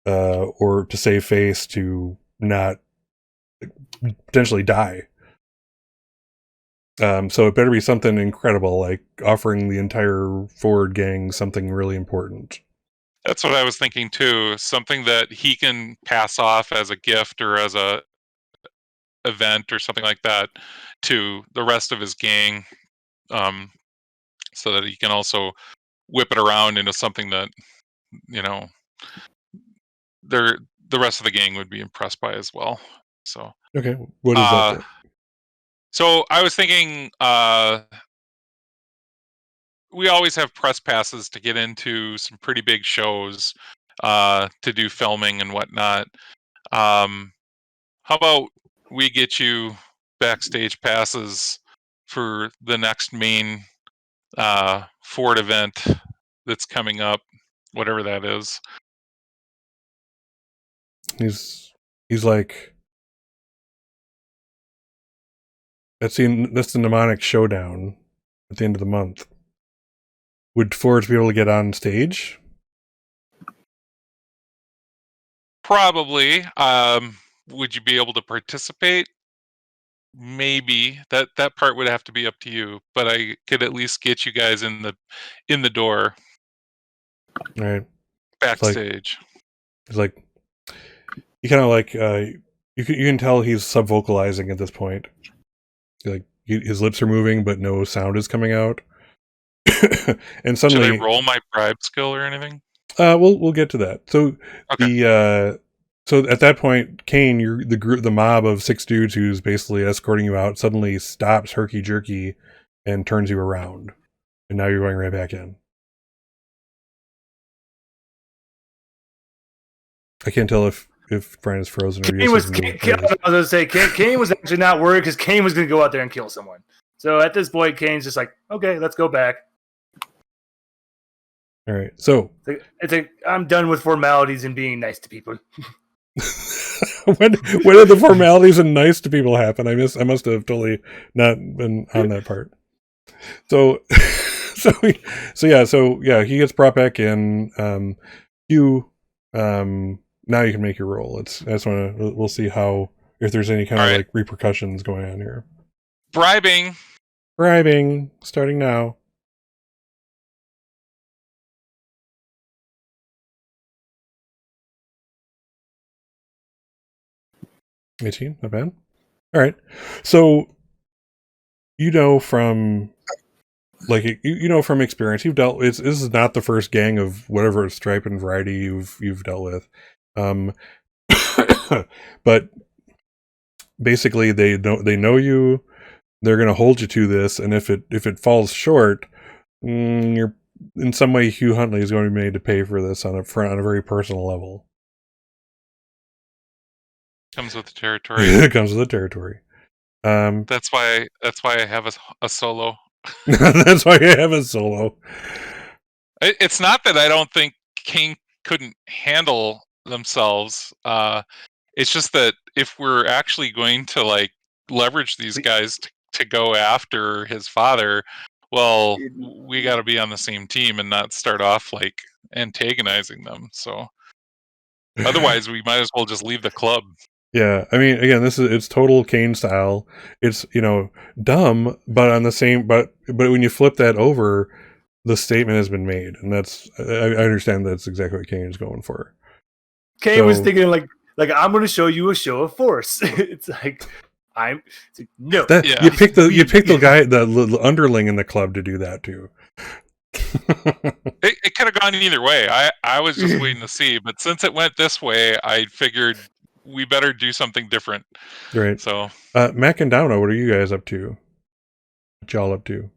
or to save face, to not potentially die. So it better be something incredible, like offering the entire Ford gang something really important. That's what I was thinking too. Something that he can pass off as a gift or as a event or something like that to the rest of his gang, so that he can also whip it around into something that the rest of the gang would be impressed by as well. So okay, what is that? So I was thinking, we always have press passes to get into some pretty big shows, to do filming and whatnot. How about we get you backstage passes for the next main Ford event that's coming up, whatever that is. He's like, that's the mnemonic showdown at the end of the month. Would Fords be able to get on stage? Probably. Would you be able to participate? Maybe. That part would have to be up to you, but I could at least get you guys in the door. Right. Backstage. It's like you kind of like you can tell he's sub-vocalizing at this point. Like his lips are moving, but no sound is coming out. And suddenly, should I roll my bribe skill or anything? We'll get to that. So okay. So at that point, Kane, the mob of 6 dudes who's basically escorting you out, suddenly stops herky jerky and turns you around, and now you're going right back in. I can't tell if Brian is frozen or Kane was. I was going to say Kane was actually not worried because Kane was going to go out there and kill someone. So at this point, Kane's just like, okay, let's go back. All right, so I'm done with formalities and being nice to people. when did the formalities and nice to people happen? I must have totally not been on that part. So yeah, he gets brought back in. Now you can make your roll. We'll see if there's any kind of like repercussions going on here. Bribing, starting now. $18, not bad. All right, so from from experience, you've dealt. This is not the first gang of whatever stripe and variety you've dealt with, but basically they know you. They're going to hold you to this, and if it falls short, you're in some way Hugh Huntley is going to be made to pay for this on a very personal level. Comes with the territory. It comes with the territory. That's why I have a solo. That's why I have a solo. It's not that I don't think Kane couldn't handle themselves. It's just that if we're actually going to like leverage these guys to go after his father, well, we got to be on the same team and not start off like antagonizing them. So otherwise, we might as well just leave the club. Yeah, I mean, again, it's total Kane style. It's dumb, but on the same, but when you flip that over, the statement has been made, and that's I understand that's exactly what Kane is going for. Kane was thinking like I'm going to show you a show of force. It's like no. You pick the guy, the underling in the club to do that too. It could have gone either way. I was just waiting to see, but since it went this way, I figured we better do something different. Right. So, Mac and Domino, what are you guys up to? What y'all up to?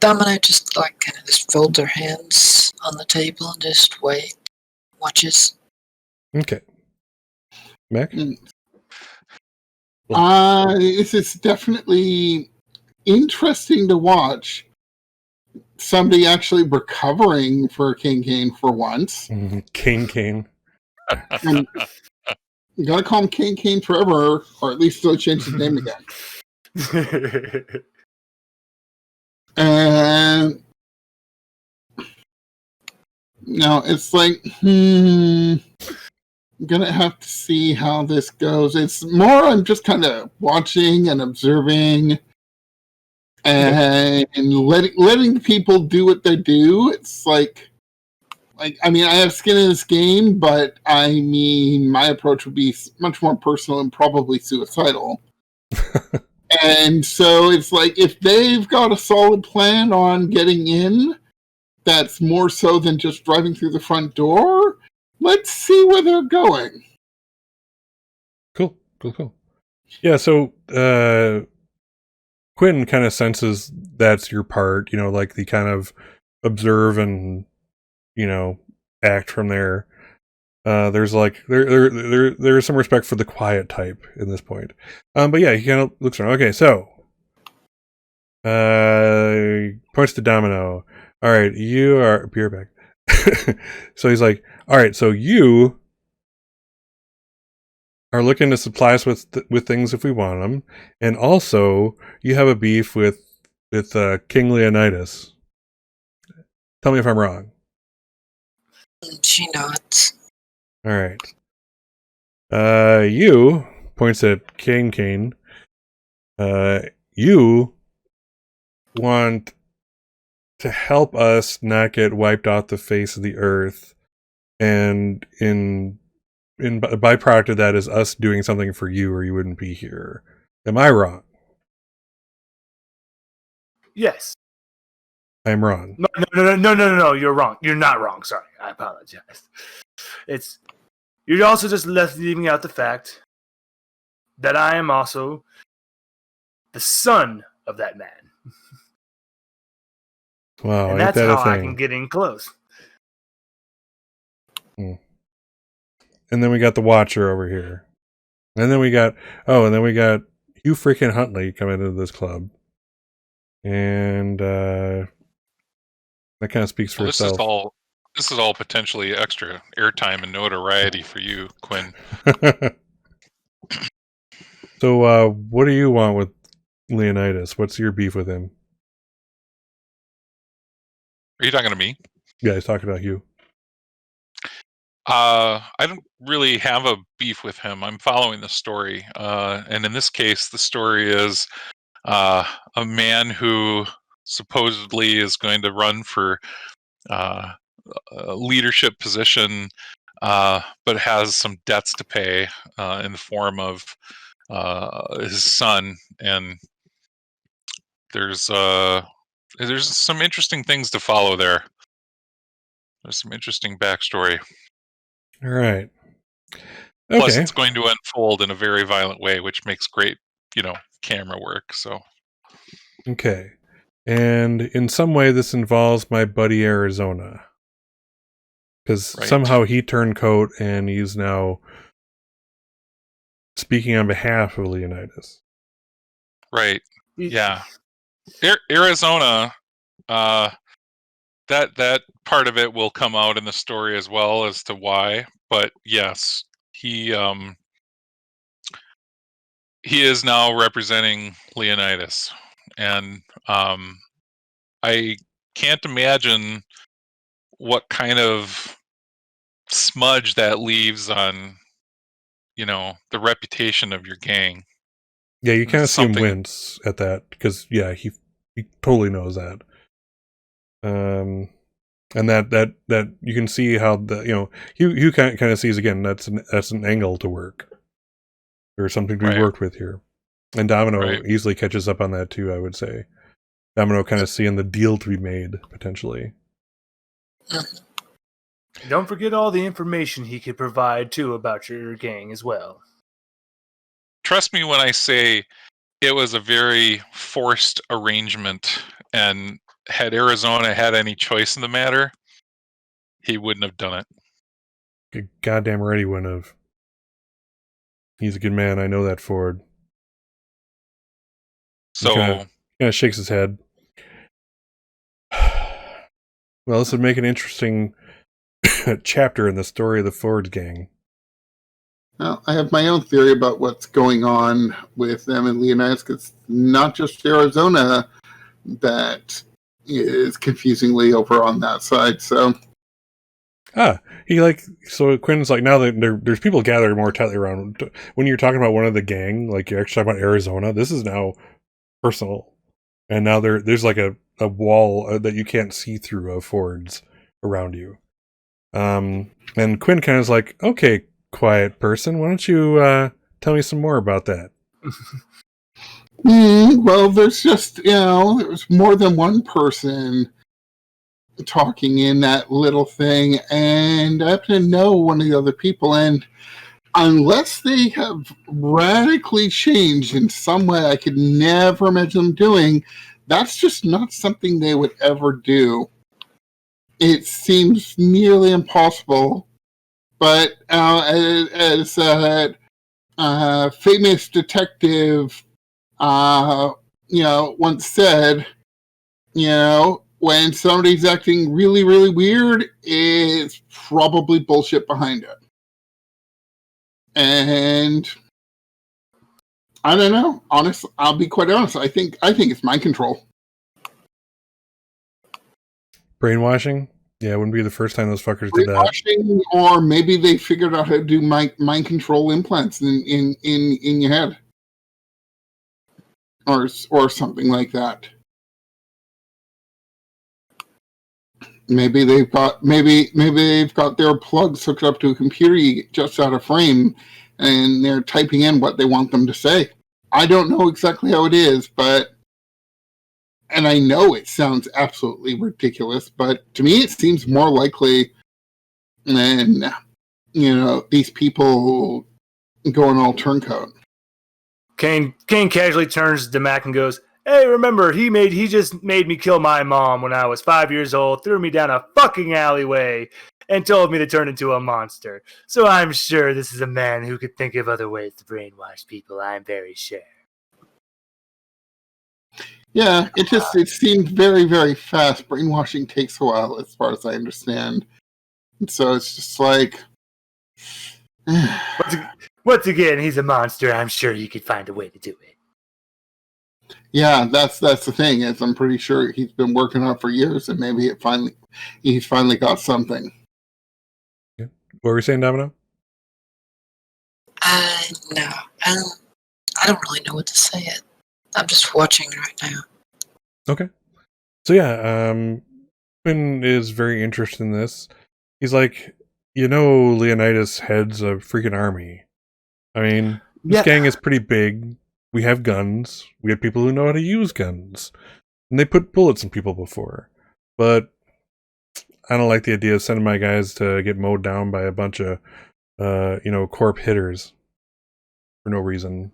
Domino just like kind of just fold their hands on the table and just wait, watches. Okay. Mac? This is definitely interesting to watch. Somebody actually recovering for King Kane for once. King. I'm gonna call him King Kane forever, or at least they'll change his name again. And no, it's like, I'm gonna have to see how this goes. It's more I'm just kind of watching and observing and letting people do what they do. It's like I mean, I have skin in this game, but I mean, my approach would be much more personal and probably suicidal. And so it's like, if they've got a solid plan on getting in, that's more so than just driving through the front door, let's see where they're going. Cool. Yeah, so Quinn kind of senses that's your part, like the kind of observe and, act from there. There's like there's some respect for the quiet type in this point. But yeah, he kind of looks around. Okay, so points to Domino. All right, you are beer back. So he's like, all right, so you are looking to supply us with things if we want them, and also you have a beef with King Leonidas. Tell me if I'm wrong. She nods. All right. You points at King Kane. You want to help us not get wiped off the face of the earth, and in byproduct of that is us doing something for you, or you wouldn't be here. Am I wrong? Yes. I'm wrong. No. You're wrong. You're not wrong. Sorry, I apologize. You're also just leaving out the fact that I am also the son of that man. Wow, and that's how I can get in close. And then we got the Watcher over here. And then we got Hugh freaking Huntley coming into this club. And that kind of speaks for itself. This is all potentially extra airtime and notoriety for you, Quinn. So what do you want with Leonidas? What's your beef with him? Are you talking to me? Yeah, he's talking about you. I don't really have a beef with him. I'm following the story. And in this case, the story is a man who supposedly is going to run for a leadership position, but has some debts to pay in the form of his son. And there's some interesting things to follow there. There's some interesting backstory. All right. Okay. Plus, it's going to unfold in a very violent way, which makes great, camera work. So. Okay. And in some way, this involves my buddy Arizona. Because somehow he turned coat and he's now speaking on behalf of Leonidas. Right. Yeah. Arizona that part of it will come out in the story as well as to why. But yes, he is now representing Leonidas, and I can't imagine what kind of smudge that leaves on, the reputation of your gang. Yeah, you kind of see him wince at that because he totally knows that. And that you can see how you kind of sees again that's an angle to work. There's something to be worked with here, and Domino easily catches up on that too. I would say Domino kind of seeing the deal to be made potentially. Don't forget all the information he could provide too about your gang as well. Trust me when I say it was a very forced arrangement, and had Arizona had any choice in the matter, he wouldn't have done it. Good goddamn right he wouldn't have. He's a good man. I know that, Ford. So he kind of shakes his head. Well, this would make an interesting chapter in the story of the Ford gang. Well, I have my own theory about what's going on with them and Leonidas, because not just Arizona that is confusingly over on that side. So, so Quinn's like, now that there's people gathered more tightly around. When you're talking about one of the gang, like you're actually talking about Arizona, this is now personal, and now there's like a wall that you can't see through of Fords around you. And Quinn kind of is like, okay, quiet person, why don't you tell me some more about that? Well, there's just, there's more than one person talking in that little thing, and I happen to know one of the other people, and unless they have radically changed in some way I could never imagine them doing, that's just not something they would ever do. It seems nearly impossible. But as a famous detective, once said, when somebody's acting really, really weird, it's probably bullshit behind it. And I don't know. Honestly, I'll be quite honest. I think it's mind control. Brainwashing? Yeah, it wouldn't be the first time those fuckers did that. Or maybe they figured out how to do mind control implants in your head, or something like that. Maybe they've got their plugs hooked up to a computer just out of frame, and they're typing in what they want them to say. I don't know exactly how it is, and I know it sounds absolutely ridiculous, but to me it seems more likely than, these people going all turncoat. Kane casually turns to Mac and goes, "Hey, remember, he just made me kill my mom when I was 5 years old, threw me down a fucking alleyway, and told me to turn into a monster. So I'm sure this is a man who could think of other ways to brainwash people, I'm very sure." Yeah, it seemed very, very fast. Brainwashing takes a while, as far as I understand. And so it's just like... Once again, he's a monster. I'm sure you could find a way to do it. Yeah, that's the thing, is I'm pretty sure he's been working on it for years, and maybe he's finally got something. Yeah. What were you saying, Domino? No. I don't really know what to say yet. I'm just watching right now. Okay. So yeah, Quinn is very interested in this. He's like, Leonidas heads a freaking army. I mean, this gang is pretty big. We have guns. We have people who know how to use guns. And they put bullets in people before. But I don't like the idea of sending my guys to get mowed down by a bunch of, corp hitters for no reason.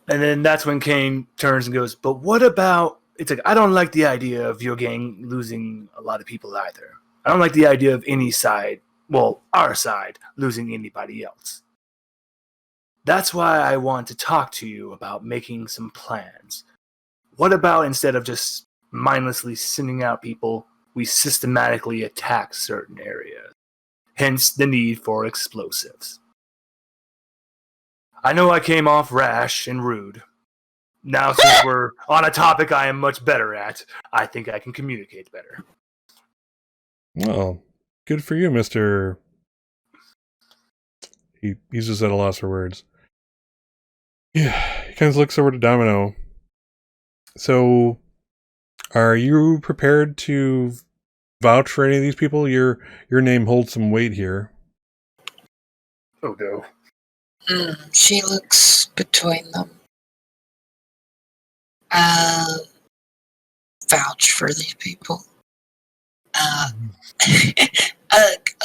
And then that's when Kane turns and goes, "But what about..." It's like, I don't like the idea of your gang losing a lot of people either. I don't like the idea of any side, well, our side, losing anybody else. That's why I want to talk to you about making some plans. What about, instead of just mindlessly sending out people, we systematically attack certain areas. Hence the need for explosives. I know I came off rash and rude. Now, since we're on a topic I am much better at, I think I can communicate better. Well, good for you, Mr. He's just at a loss for words. Yeah, he kind of looks over to Domino. So, are you prepared to vouch for any of these people? Your name holds some weight here. Oh no. She looks between them. Vouch for these people. A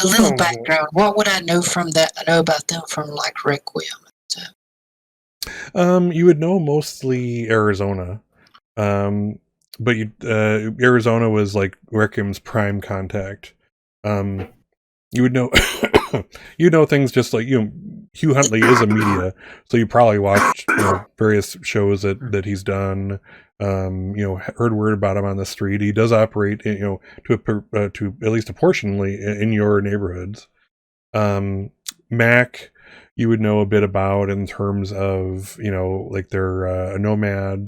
little background. What would I know from that? I know about them from like Requiem. So. You would know mostly Arizona, but Arizona was like Requiem's prime contact. You would know, you know things just like Hugh Huntley is a media, so you probably watched various shows that he's done. Heard word about him on the street. He does operate, to at least apportionately in your neighborhoods. Mac, you would know a bit about in terms of like they're a nomad.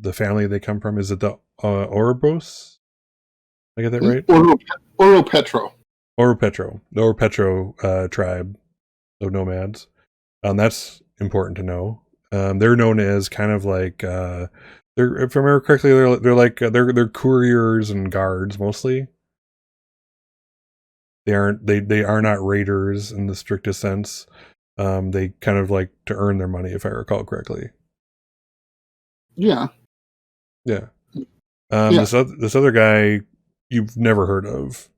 The family they come from, is it the Ouroboros? I get that right? Oropetro. The Oro Petro tribe of nomads. That's important to know. They're known as kind of like if I remember correctly, they're like they're couriers and guards mostly. They are not raiders in the strictest sense. They kind of like to earn their money, if I recall correctly. Yeah. This other guy you've never heard of.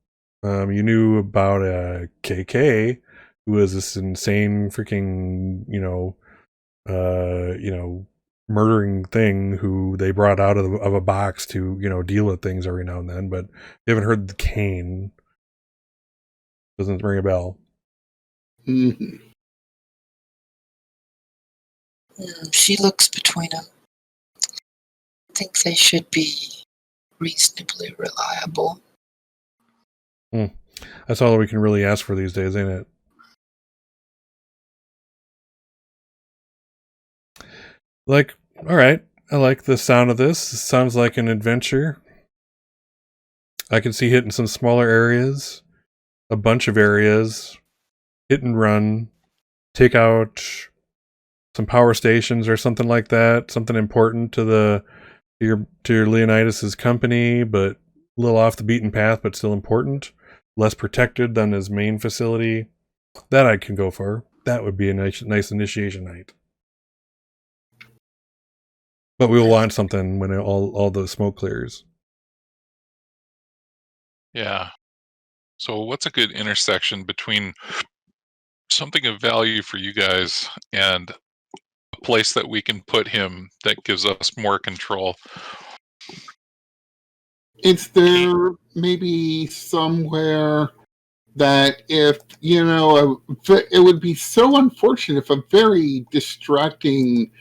You knew about a KK, who was this insane freaking murdering thing who they brought out of a box to deal with things every now and then. But you haven't heard the Kane. Doesn't ring a bell. Mm-hmm. She looks between them. I think they should be reasonably reliable. That's all we can really ask for these days, ain't it? Like, all right, I like the sound of this. It sounds like an adventure. I can see hitting some smaller areas, a bunch of areas, hit and run, take out some power stations or something like that, something important to your Leonidas's company, but a little off the beaten path, but still important. Less protected than his main facility. That I can go for. That would be a nice initiation night. But we'll want something when all the smoke clears. Yeah. So what's a good intersection between something of value for you guys and a place that we can put him that gives us more control? Is there maybe somewhere that if, it would be so unfortunate if a very distracting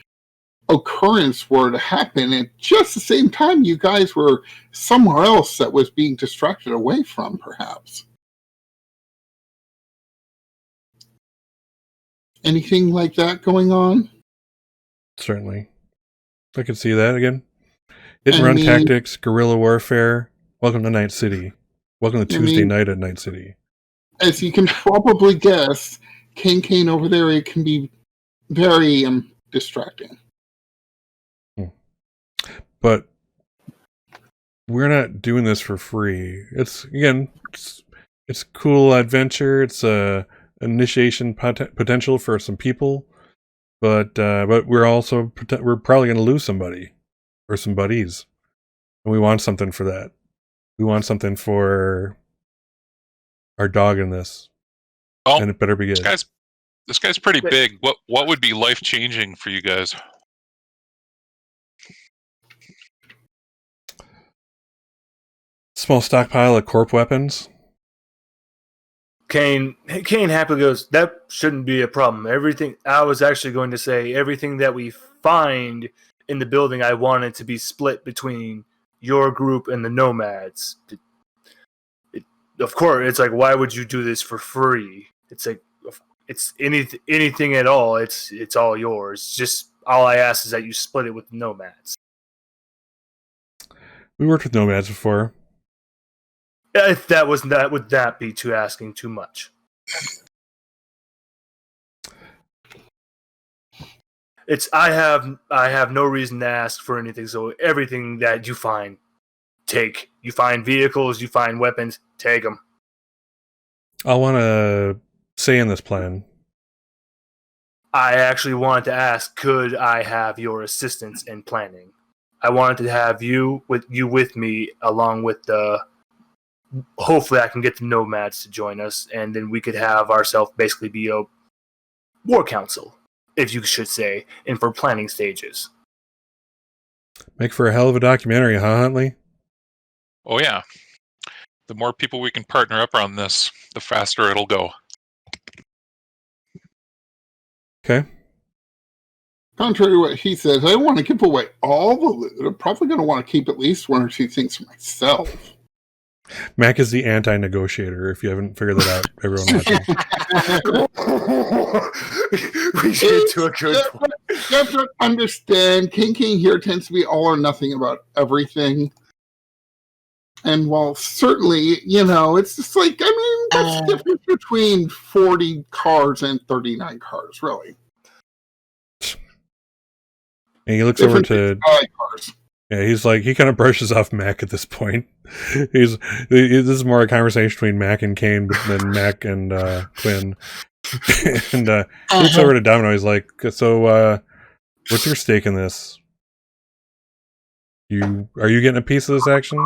occurrence were to happen at just the same time you guys were somewhere else that was being distracted away from, perhaps? Anything like that going on? Certainly. I could see that again. Hit and run tactics, guerrilla warfare. Welcome to Night City. Welcome to Tuesday night at Night City. As you can probably guess, Kane over there, it can be very distracting. But we're not doing this for free. It's cool adventure. It's a initiation potential for some people, but we're probably going to lose somebody or some buddies, and we want something for that. We want something for our dog in this, and it better be good. This guy's pretty big. What would be life changing for you guys? Small stockpile of corp weapons. Kane happily goes, that shouldn't be a problem. I was actually going to say everything that we find in the building, I wanted to be split between your group and the nomads. of course, it's like, why would you do this for free? It's like, it's anything at all. It's all yours. Just all I ask is that you split it with the nomads. We worked with nomads before. If that was that, would that be too asking too much? It's I have no reason to ask for anything. So everything that you find, take. You find vehicles, you find weapons, take them. I want to say in this plan. I actually wanted to ask, could I have your assistance in planning? I wanted to have you with me, along with the. Hopefully, I can get the nomads to join us, and then we could have ourselves basically be a war council, if you should say, and for planning stages. Make for a hell of a documentary, huh, Huntley? Oh yeah. The more people we can partner up on this, the faster it'll go. Okay. Contrary to what he says, I don't want to give away all the loot. I'm probably going to want to keep at least one or two things for myself. Mac is the anti-negotiator, if you haven't figured that out, everyone watching. We should do a good point. You have to understand, King here tends to be all or nothing about everything. And while certainly, it's just like, that's the difference between 40 cars and 39 cars, really. And he looks over to... Cars. Yeah, he's like, he kind of brushes off Mac at this point. This is more a conversation between Mac and Kane than Mac and Quinn. And he looks over to Domino. He's like, so what's your stake in this? Are you getting a piece of this action?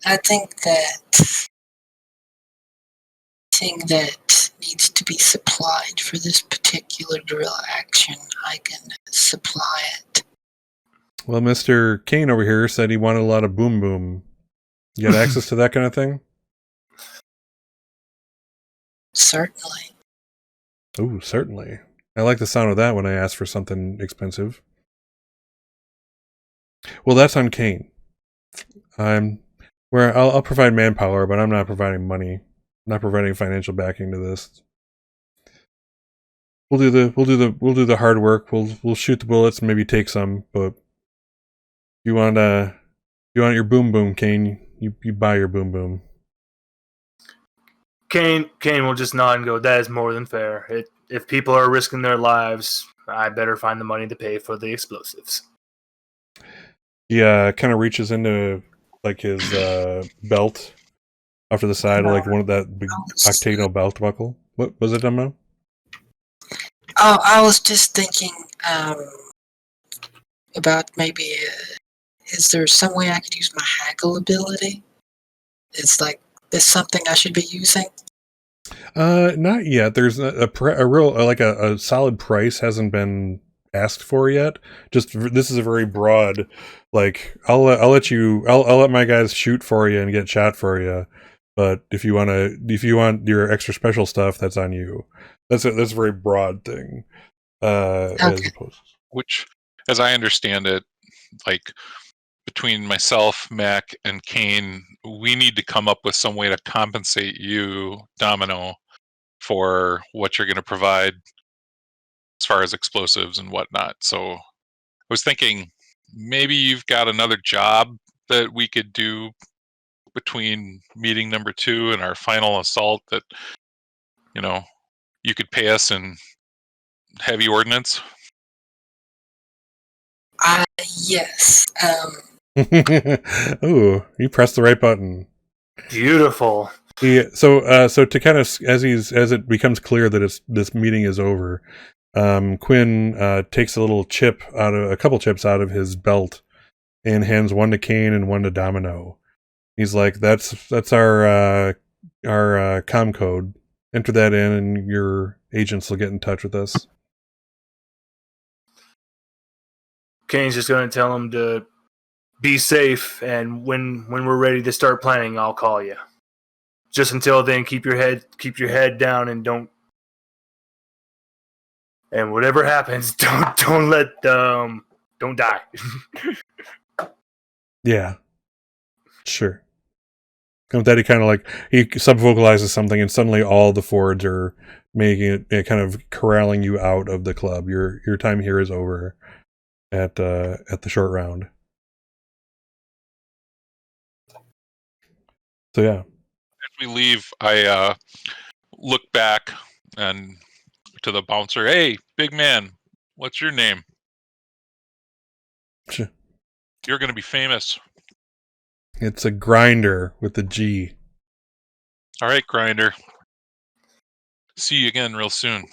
I think that thing that needs to be supplied for this particular drill action, I can supply it. Well, Mr. Kane over here said he wanted a lot of boom boom. You got access to that kind of thing? Certainly. Ooh, certainly. I like the sound of that when I ask for something expensive. Well, that's on Kane. I'll provide manpower, but I'm not providing money. I'm not providing financial backing to this. We'll do the hard work. We'll shoot the bullets and maybe take some, but you want your boom boom, Kane, you buy your boom boom. Kane will just nod and go, that is more than fair. If people are risking their lives, I better find the money to pay for the explosives. He kind of reaches into like his belt off to the side, like one of that big octagonal belt buckle. What was it, Dumbo? Oh, I was just thinking about maybe, is there some way I could use my haggle ability? It's like, this something I should be using? Not yet. There's a real, like a solid price hasn't been asked for yet. Just this is a very broad, like I'll let my guys shoot for you and get shot for you, but if you want your extra special stuff, that's on you. That's a very broad thing. Okay. As opposed, which, as I understand it, like between myself, Mac, and Kane, we need to come up with some way to compensate you, Domino, for what you're going to provide as far as explosives and whatnot. So I was thinking maybe you've got another job that we could do between meeting number 2 and our final assault that, you could pay us in heavy ordnance. Yes. Ooh, you pressed the right button. Beautiful. Yeah. So to kind of as it becomes clear that this meeting is over, Quinn takes a couple chips out of his belt and hands one to Kane and one to Domino. He's like, "That's our comm code. Enter that in, and your agents will get in touch with us." Kane's just going to tell him to be safe, and when we're ready to start planning, I'll call you. Just until then, keep your head down and don't. And whatever happens, don't die. Yeah, sure. And with that, he kind of like he subvocalizes something, and suddenly all the Fords are making it, kind of corralling you out of the club. Your time here is over at the short round. So yeah. As we leave, I look back and to the bouncer. Hey, big man, what's your name? Sure. You're going to be famous. It's a Grinder with the G. All right, Grinder. See you again real soon.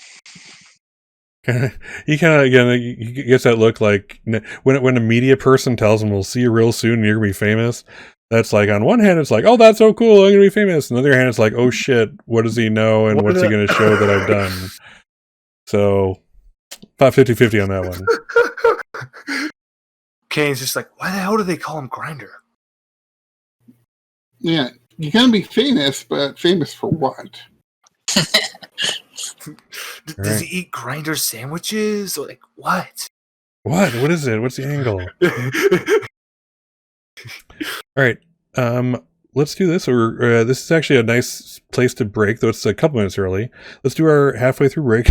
He kind of again he gets that look like when a media person tells him we'll see you real soon and you're gonna be famous. That's like on one hand it's like, oh, that's so cool, I'm gonna be famous. On the other hand it's like, oh shit, what does he know and what's he gonna show that I've done? So about 50-50 on that one. Kane's just like, why the hell do they call him Grinder? Yeah, you're gonna be famous, but famous for what? Does he eat Grinder sandwiches? Or like what? What is it? What's the angle? All right, let's do this. Or this is actually a nice place to break, though it's a couple minutes early. Let's do our halfway through break.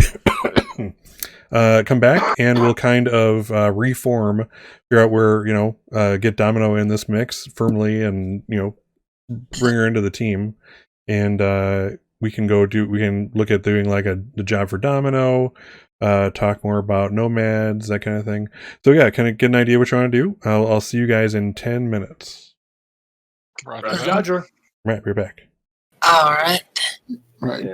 Come back and we'll kind of reform, figure out where get Domino in this mix firmly, and bring her into the team, and we can look at doing like the job for Domino, talk more about nomads, that kind of thing. So yeah, kind of get an idea what you want to do. I'll see you guys in 10 minutes. Roger. Right, we're back. All right. Right.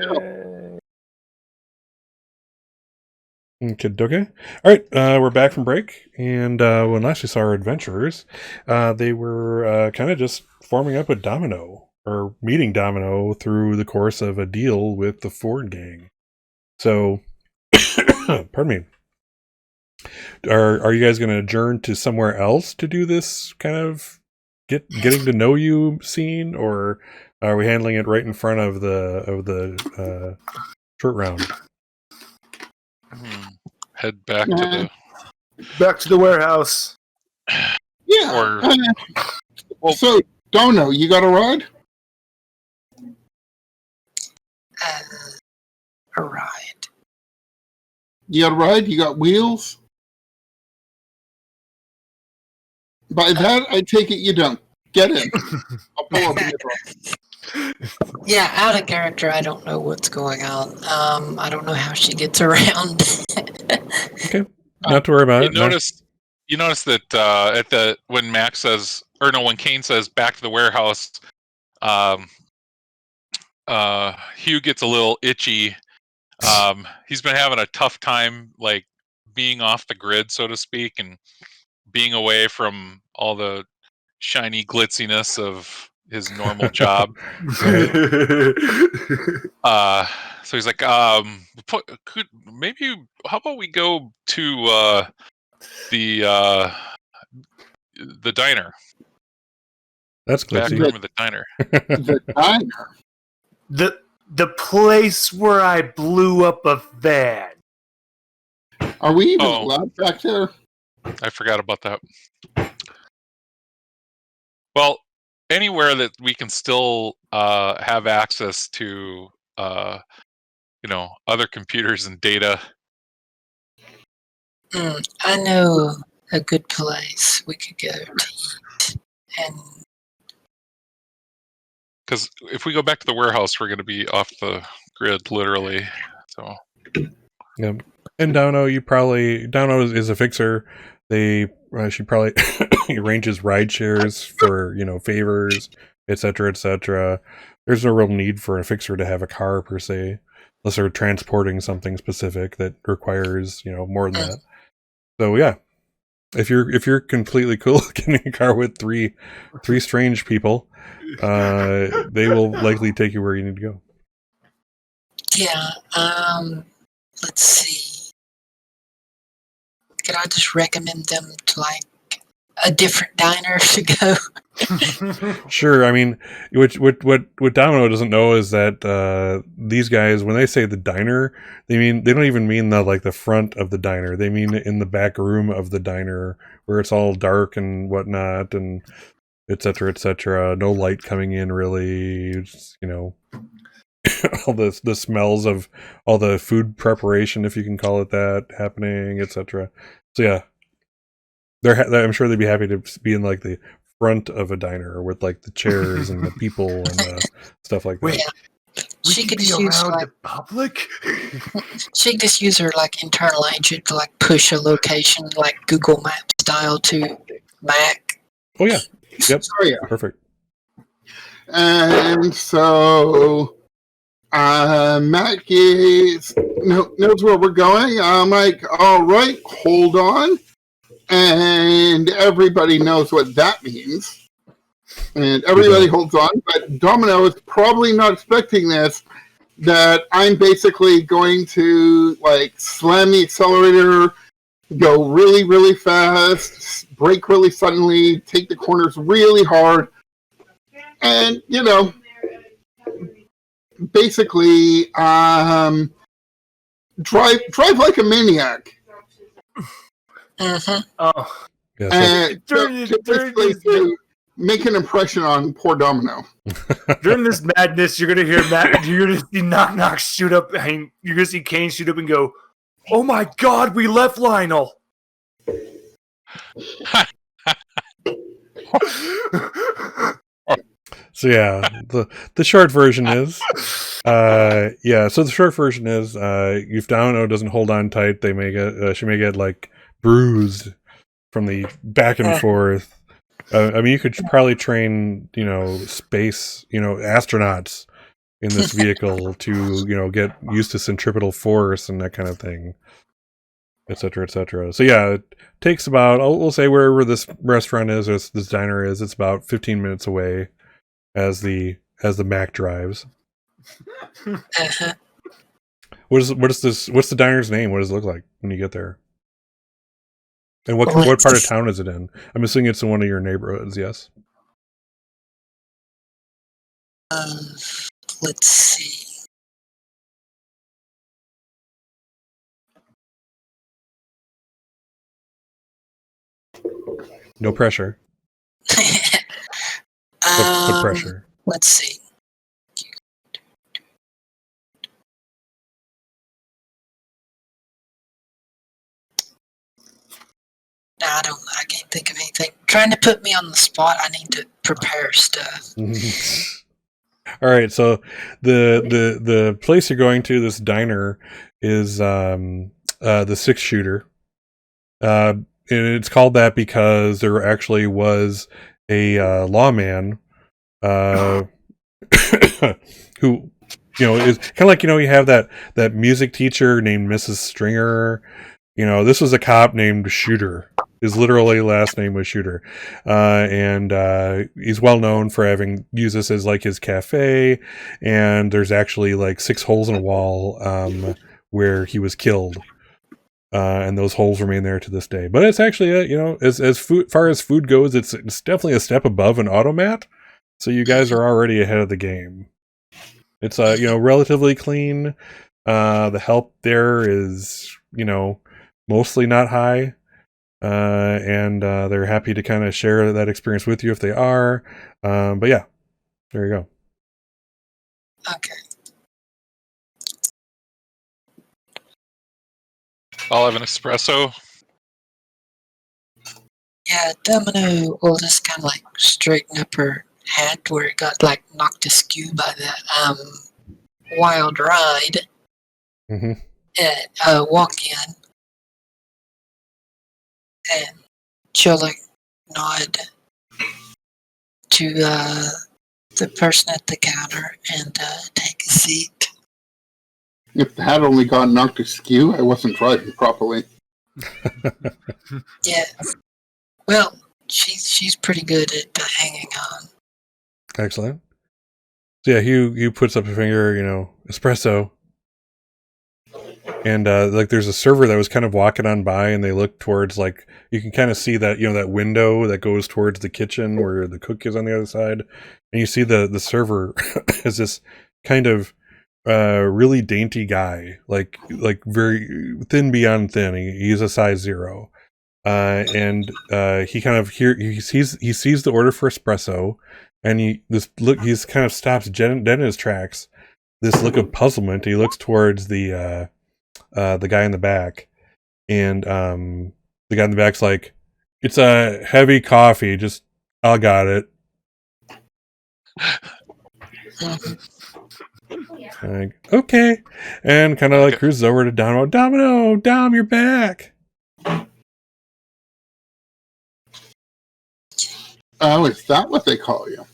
Okay. All right, we're back from break, and when last we saw our adventurers, they were kind of just forming up with Domino, or meeting Domino through the course of a deal with the Ford gang. So, pardon me. Are you guys going to adjourn to somewhere else to do this kind of getting to know you scene, or are we handling it right in front of the short round? Head back to the warehouse. Yeah. Well, So, Dono, you got a ride? A ride. You got a ride? You got wheels? By that, I take it you don't. Get in. I'll pull up in your Yeah, out of character, I don't know what's going on. I don't know how she gets around. Okay, not to worry about it. You notice that when Max says, or no, when Kane says back to the warehouse, Hugh gets a little itchy. He's been having a tough time, like being off the grid, so to speak, and being away from all the shiny glitziness of his normal job. So he's like, how about we go to the diner? That's Back glitzy. room of the diner. The diner. The place where I blew up a van. Are we even allowed back there? I forgot about that. Well, anywhere that we can still have access to, other computers and data. I know a good place we could go to eat. And because if we go back to the warehouse, we're going to be off the grid, literally. So. Yep. And Domino is a fixer. She probably arranges ride shares for favors, etc., etc. There's no real need for a fixer to have a car per se, unless they're transporting something specific that requires more than that. So yeah, if you're completely cool getting a car with three strange people, they will likely take you where you need to go. yeah, let's see. Could I just recommend them to like a different diner to go? Sure. I mean, what Domino doesn't know is that these guys, when they say the diner, they don't even mean the front of the diner. They mean in the back room of the diner where it's all dark and whatnot, and etc., etc. No light coming in, really. Just, all the smells of all the food preparation, if you can call it that, happening, etc. So yeah, I'm sure they'd be happy to be in like the front of a diner with like the chairs and the people and the stuff like that. Wait, She could be just use around like the public. she could just use her like internal agent to like push a location like Google Map style to Mac. Oh yeah, yep, Oh yeah. perfect. And so Matt knows where we're going. I'm like, all right, hold on. And everybody knows what that means. And everybody holds on. But Domino is probably not expecting this, that I'm basically going to like slam the accelerator, go really, really fast, brake really suddenly, take the corners really hard. And, basically drive like a maniac. Mm-hmm. Oh, Yeah, And during basically this- to make an impression on poor Domino. during this madness, you're gonna hear you're gonna see Knock shoot up, and you're gonna see Kane shoot up and go, "Oh my God, we left Lionel." So yeah, the short version is, So the short version is, if Domino doesn't hold on tight, she may get like bruised from the back and forth. I mean, you could probably train, space, astronauts in this vehicle to, get used to centripetal force and that kind of thing, etc., etc. So yeah, it takes about, we'll say wherever this restaurant is, or this diner is, it's about 15 minutes away as the Mac drives. Uh-huh. What's the diner's name? What does it look like when you get there? And what part of town is it in? I'm assuming it's in one of your neighborhoods, yes? Let's see. No pressure. But pressure. Let's see. I can't think of anything. Trying to put me on the spot, I need to prepare stuff. All right, so the place you're going to, this diner, is the 6-shooter. And it's called that because there actually was a lawman who, is kind of like, you have that music teacher named Mrs. Stringer. This was a cop named Shooter. His literally last name was Shooter. And he's well known for having used this as like his cafe. And there's actually like 6 holes in a wall where he was killed. And those holes remain there to this day. But it's actually, as far as food goes, it's definitely a step above an automat. So you guys are already ahead of the game. It's relatively clean. The help there is mostly not high, and they're happy to kind of share that experience with you if they are. But yeah, there you go. Okay. I'll have an espresso. Yeah, Domino will just kind of like straighten up her hat where it got like knocked askew by that wild ride. Mm-hmm. And walk in, and she'll like nod to the person at the counter and take a seat. If the hat only got knocked askew, I wasn't driving properly. Yeah. Well, she's pretty good at hanging on. Excellent. So yeah, Hugh puts up a finger, espresso. And like there's a server that was kind of walking on by, and they look towards, like, you can kind of see that, that window that goes towards the kitchen where the cook is on the other side. And you see the server as this kind of really dainty guy, like very thin beyond thin. He's a size 0. and he kind of he sees the order for espresso, and he's kind of stops dead in his tracks. This look of puzzlement. He looks towards the guy in the back, and the guy in the back's like, "It's a heavy coffee. Just I got it." Like, okay, and kind of like cruises over to Domino. Domino, Dom, you're back. Oh, is that what they call you?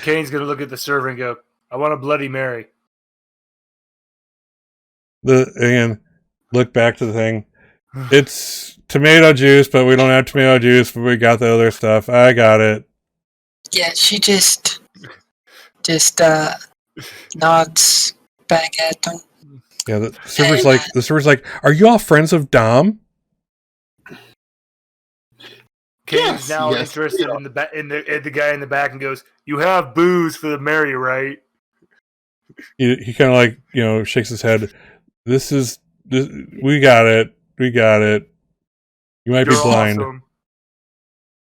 Kane's gonna look at the server and go, "I want a Bloody Mary." Again, look back to the thing. It's tomato juice, but we don't have tomato juice, but we got the other stuff. I got it. Yeah, she just nods back at them. Yeah, the server's like, are you all friends of Dom? Kane's now interested in the guy in the back and goes, "You have booze for the Mary, right?" He kind of like, shakes his head. We got it. You might be blind. Awesome.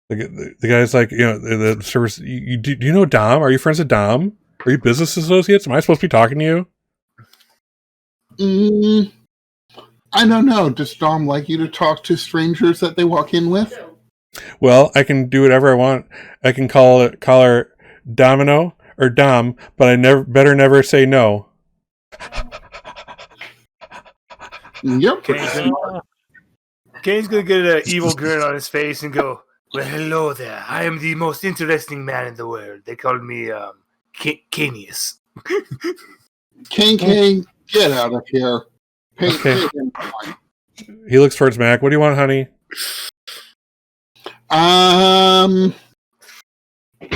The guy's like, the server's, do you know Dom? Are you friends with Dom? Are you business associates? Am I supposed to be talking to you? I don't know. Does Dom like you to talk to strangers that they walk in with? Well, I can do whatever I want. I can call her Domino or Dom, but I better never say no. Yep. Kane's gonna get an evil grin on his face and go, "Well, hello there. I am the most interesting man in the world. They call me Canius." Kane, get out of here. Okay. He looks towards Mac. What do you want, honey?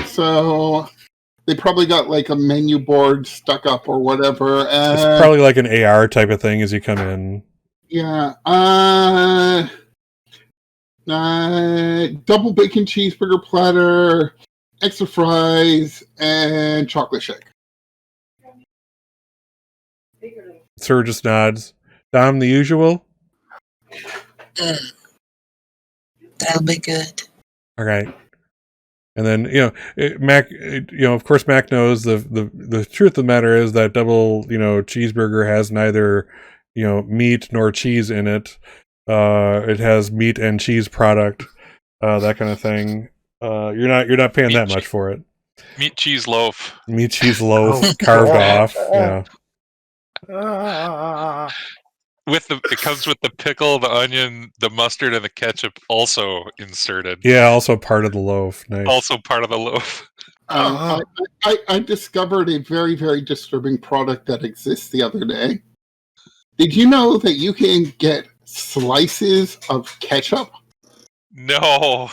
So they probably got like a menu board stuck up or whatever. It's probably like an AR type of thing as you come in. Yeah. Double bacon cheeseburger platter, extra fries, and chocolate shake. Sir just nods. Dom, the usual? That'll be good. All right. And then, Mac, of course, Mac knows the truth of the matter is that double, cheeseburger has neither, meat nor cheese in it. It has meat and cheese product, that kind of thing. You're not paying that much for it. Meat cheese loaf. Meat cheese loaf carved off. Yeah. It comes with the pickle, the onion, the mustard, and the ketchup also inserted. Yeah, also part of the loaf. Nice. Also part of the loaf. I discovered a very, very disturbing product that exists the other day. Did you know that you can get slices of ketchup? No.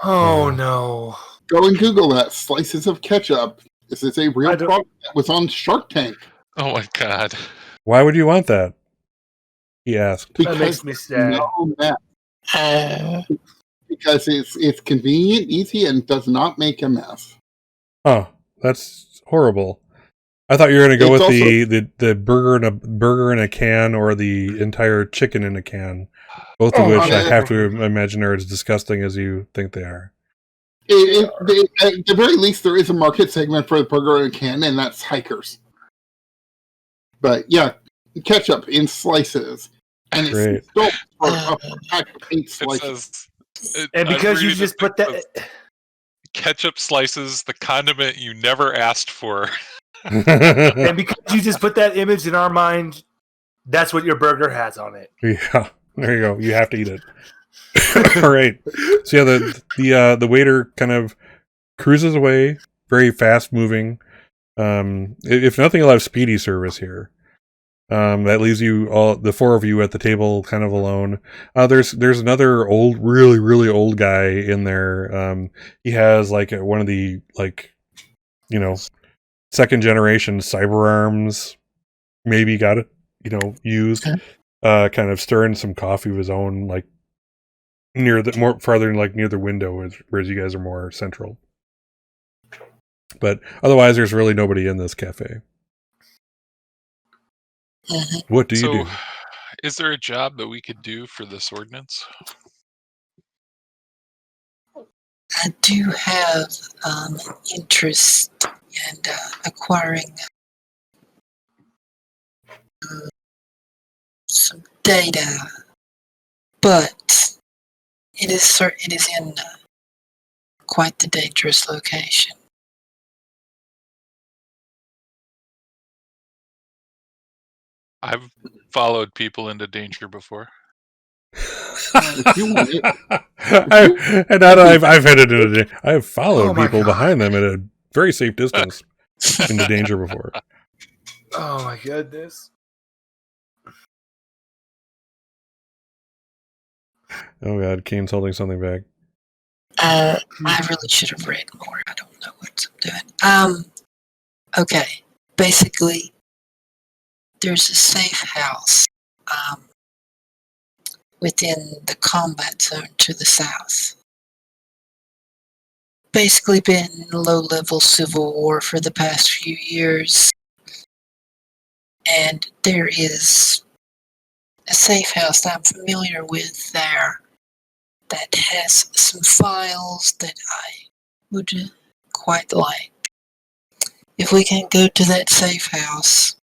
Oh, no. Go and Google that. Slices of ketchup. This is a real product that was on Shark Tank. Oh, my God. Why would you want that? He asked. That makes me sad. Because it's convenient, easy, and does not make a mess. Oh, that's horrible. I thought you were going to go with the burger in a can or the entire chicken in a can. Both of which I have to imagine are as disgusting as you think they are. At the very least, there is a market segment for the burger in a can, and that's hikers. But yeah, ketchup in slices. And it's still for a pack of 8 slices. And because you just put that... Ketchup slices, the condiment you never asked for. And because you just put that image in our mind, that's what your burger has on it. Yeah, there you go. You have to eat it. All right. So yeah, the waiter kind of cruises away, very fast moving. If nothing, he'll have speedy service here. That leaves you all, the 4 of you at the table, kind of alone. There's another really, really old guy in there. He has like one of the second generation cyber arms. Maybe got it, used. Kind of stirring some coffee of his own, like near the window, whereas you guys are more central. But otherwise, there's really nobody in this cafe. What do you do? Is there a job that we could do for this ordinance? I do have interest in acquiring some data, but it is in quite the dangerous location. I've followed people into danger before. If you want it. I've headed into. I have followed Oh my people God. behind them at a very safe distance into danger before. Oh my goodness. Oh God, Kane's holding something back. I really should have read more. I don't know what I'm doing. Okay. Basically, there's a safe house within the combat zone to the south. Basically been low-level civil war for the past few years. And there is a safe house that I'm familiar with there that has some files that I would quite like. If we can go to that safe house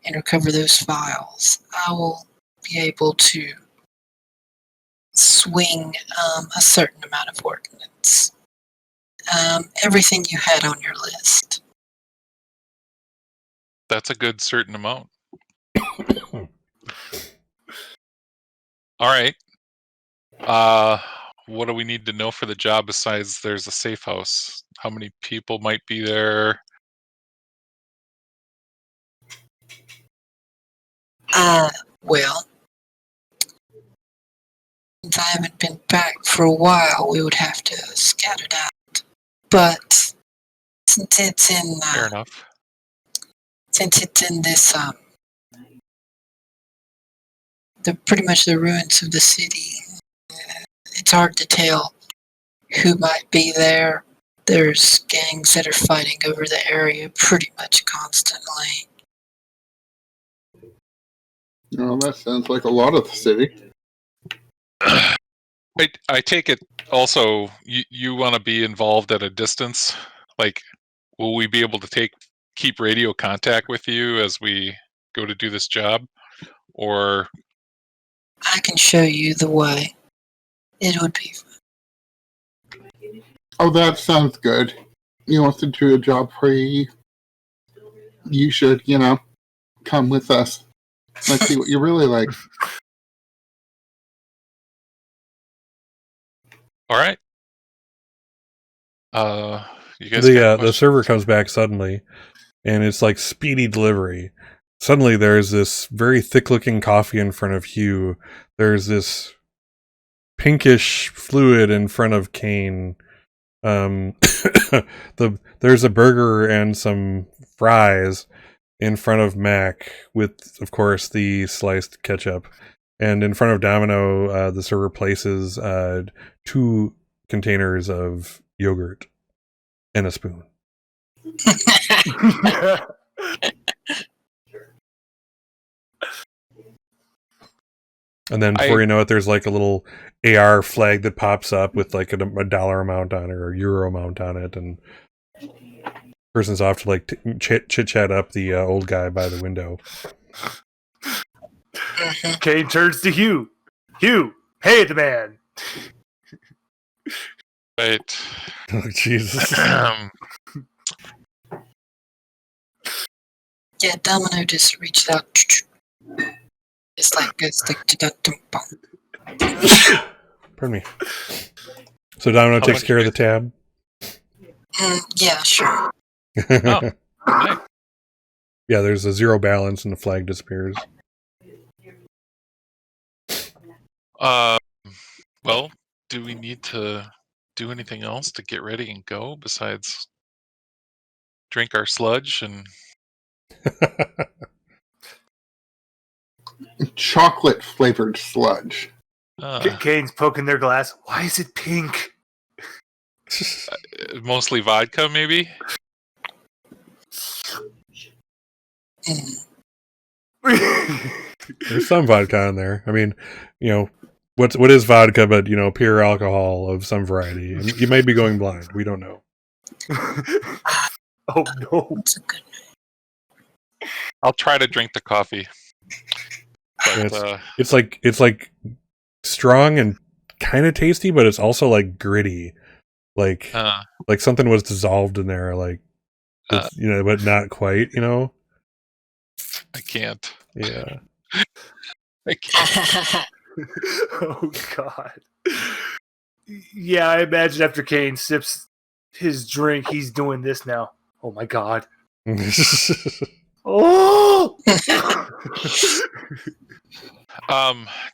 and recover those files, I will be able to swing a certain amount of ordnance. Everything you had on your list. That's a good certain amount. All right. What do we need to know for the job besides there's a safe house? How many people might be there? Well, since I haven't been back for a while, we would have to scout it out. But since it's in Fair enough. since it's in this pretty much the ruins of the city, it's hard to tell who might be there. There's gangs that are fighting over the area pretty much constantly. No, that sounds like a lot of the city. I take it also you want to be involved at a distance. Like, will we be able to keep radio contact with you as we go to do this job? Or I can show you the way. It would be fun. Oh, that sounds good. You want to do a job for you? You should, come with us. Let's see what you really like. all right. You guys got The server comes back suddenly, and it's like speedy delivery. Suddenly, there's this very thick-looking coffee in front of Hugh. There's this pinkish fluid in front of Kane. There's a burger and some fries in front of Mac with, of course, the sliced ketchup. And in front of Domino, the server places 2 containers of yogurt and a spoon. And then before you know it, there's like a little AR flag that pops up with like a dollar amount on it or a euro amount on it, and person's off to like chit chat up the old guy by the window. Kane turns to Hugh. Hugh, pay the man. right. Oh, Jesus. Yeah, Domino just reached out. It's like Pardon me. So Domino takes much care of the tab. yeah, sure. Oh, nice. Yeah, there's a 0 balance and the flag disappears. Well, do we need to do anything else to get ready and go besides drink our sludge and Chocolate flavored sludge. Kane's poking their glass. Why is it pink? Mostly vodka, maybe? There's some vodka in there. I mean, what is vodka but pure alcohol of some variety. And you may be going blind. We don't know. Oh no! That's a good. I'll try to drink the coffee. But It's like strong and kind of tasty, but it's also like gritty, like something was dissolved in there, like but not quite. I can't. Yeah. I can't. Oh god. Yeah, I imagine after Kane sips his drink, he's doing this now. Oh my god. Oh.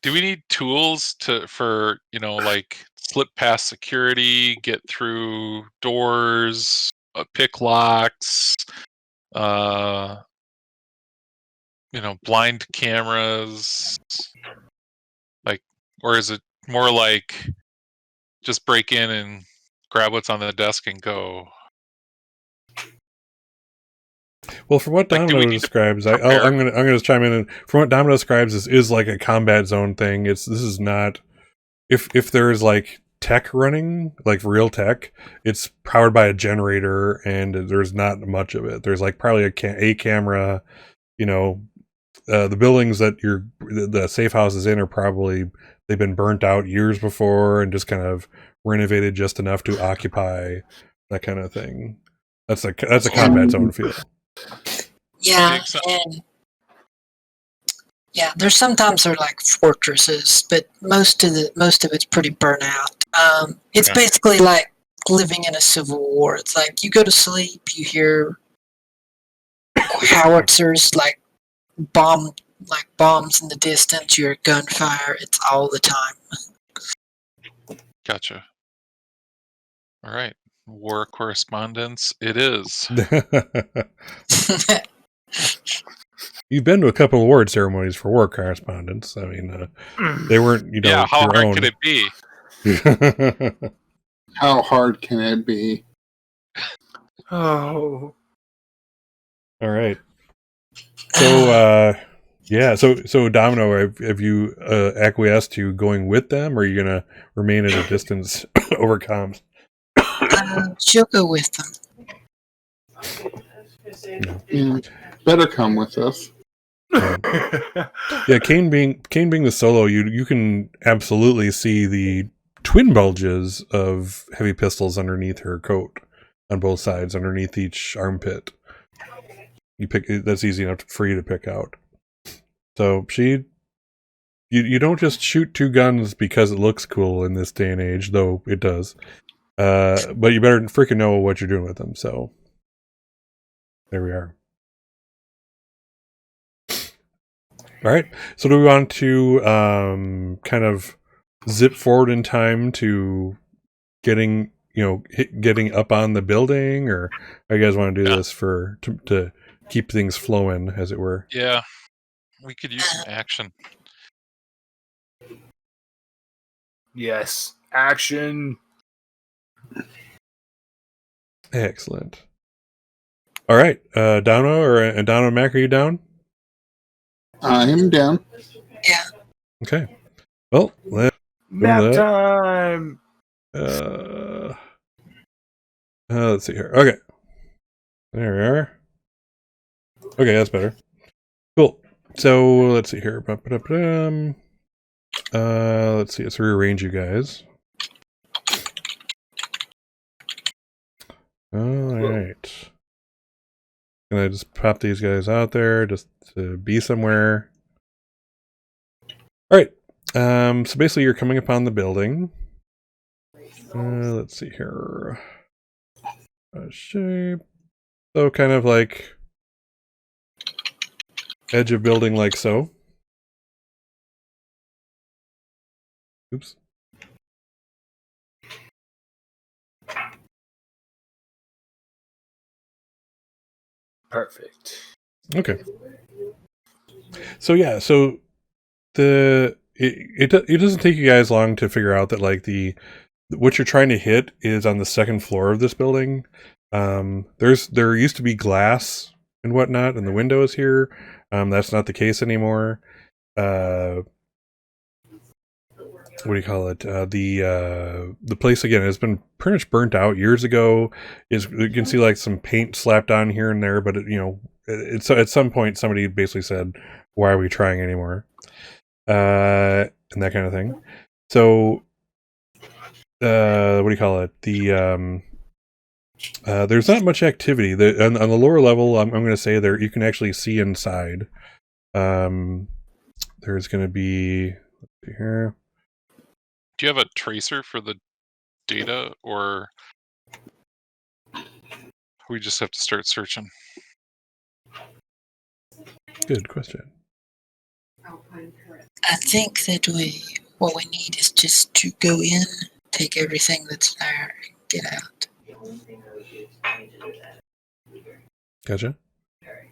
Do we need tools for like slip past security, get through doors, pick locks, blind cameras, or is it more like just break in and grab what's on the desk and go? Well, from what Domino describes, I'm gonna chime in. And from what Domino describes, this is like a combat zone thing. This is not. If there's like tech running, like real tech, it's powered by a generator, and there's not much of it. There's like probably a camera. The buildings that the safe house is in are probably they've been burnt out years before and just kind of renovated just enough to occupy that kind of thing. That's a combat zone feel. Yeah, and there's sometimes they're like fortresses, but most of it's pretty burnt out. It's basically like living in a civil war. It's like you go to sleep, you hear howitzers like bombs in the distance. You hear gunfire. It's all the time. Gotcha. All right, war correspondence. It is. You've been to a couple of award ceremonies for war correspondence. I mean, they weren't, Yeah, how hard could it be? How hard can it be? Oh. All right. So, So Domino, have you acquiesced to going with them, or are you gonna remain at a distance over comms? She'll go with them. Yeah, better come with us. Yeah, Kane being the solo, you can absolutely see the twin bulges of heavy pistols underneath her coat on both sides, underneath each armpit. That's easy enough for you to pick out. So you don't just shoot two guns because it looks cool in this day and age, though it does. But you better freaking know what you're doing with them. So there we are. All right. So do we want to kind of zip forward in time to getting up on the building, or how you guys want to do this to keep things flowing, as it were? Yeah, we could use some action. Yes, action. Excellent. All right, Dono and Mac, are you down? I'm down. Yeah. Okay. Well, Nap time. Let's see here. Okay. There we are. Okay, that's better. Cool. So let's see here. Let's see. Let's rearrange you guys. All right. Gonna just pop these guys out there just to be somewhere. All right. So basically, you're coming upon the building. Let's see here. Shape. So kind of like edge of building, like so. Oops. Perfect. Okay. So yeah, so it doesn't take you guys long to figure out that like what you're trying to hit is on the second floor of this building. There used to be glass and whatnot in the windows here. That's not the case anymore. what do you call it? The place again has been pretty much burnt out years ago. You can see like some paint slapped on here and there, but it's at some point somebody basically said, "Why are we trying anymore?" And that kind of thing. So, what do you call it? There's not much activity. On the lower level, I'm going to say there you can actually see inside. There's going to be, let's see here. Do you have a tracer for the data, or we just have to start searching? Good question. I think that what we need is just to go in, take everything that's there, and get out. Gotcha.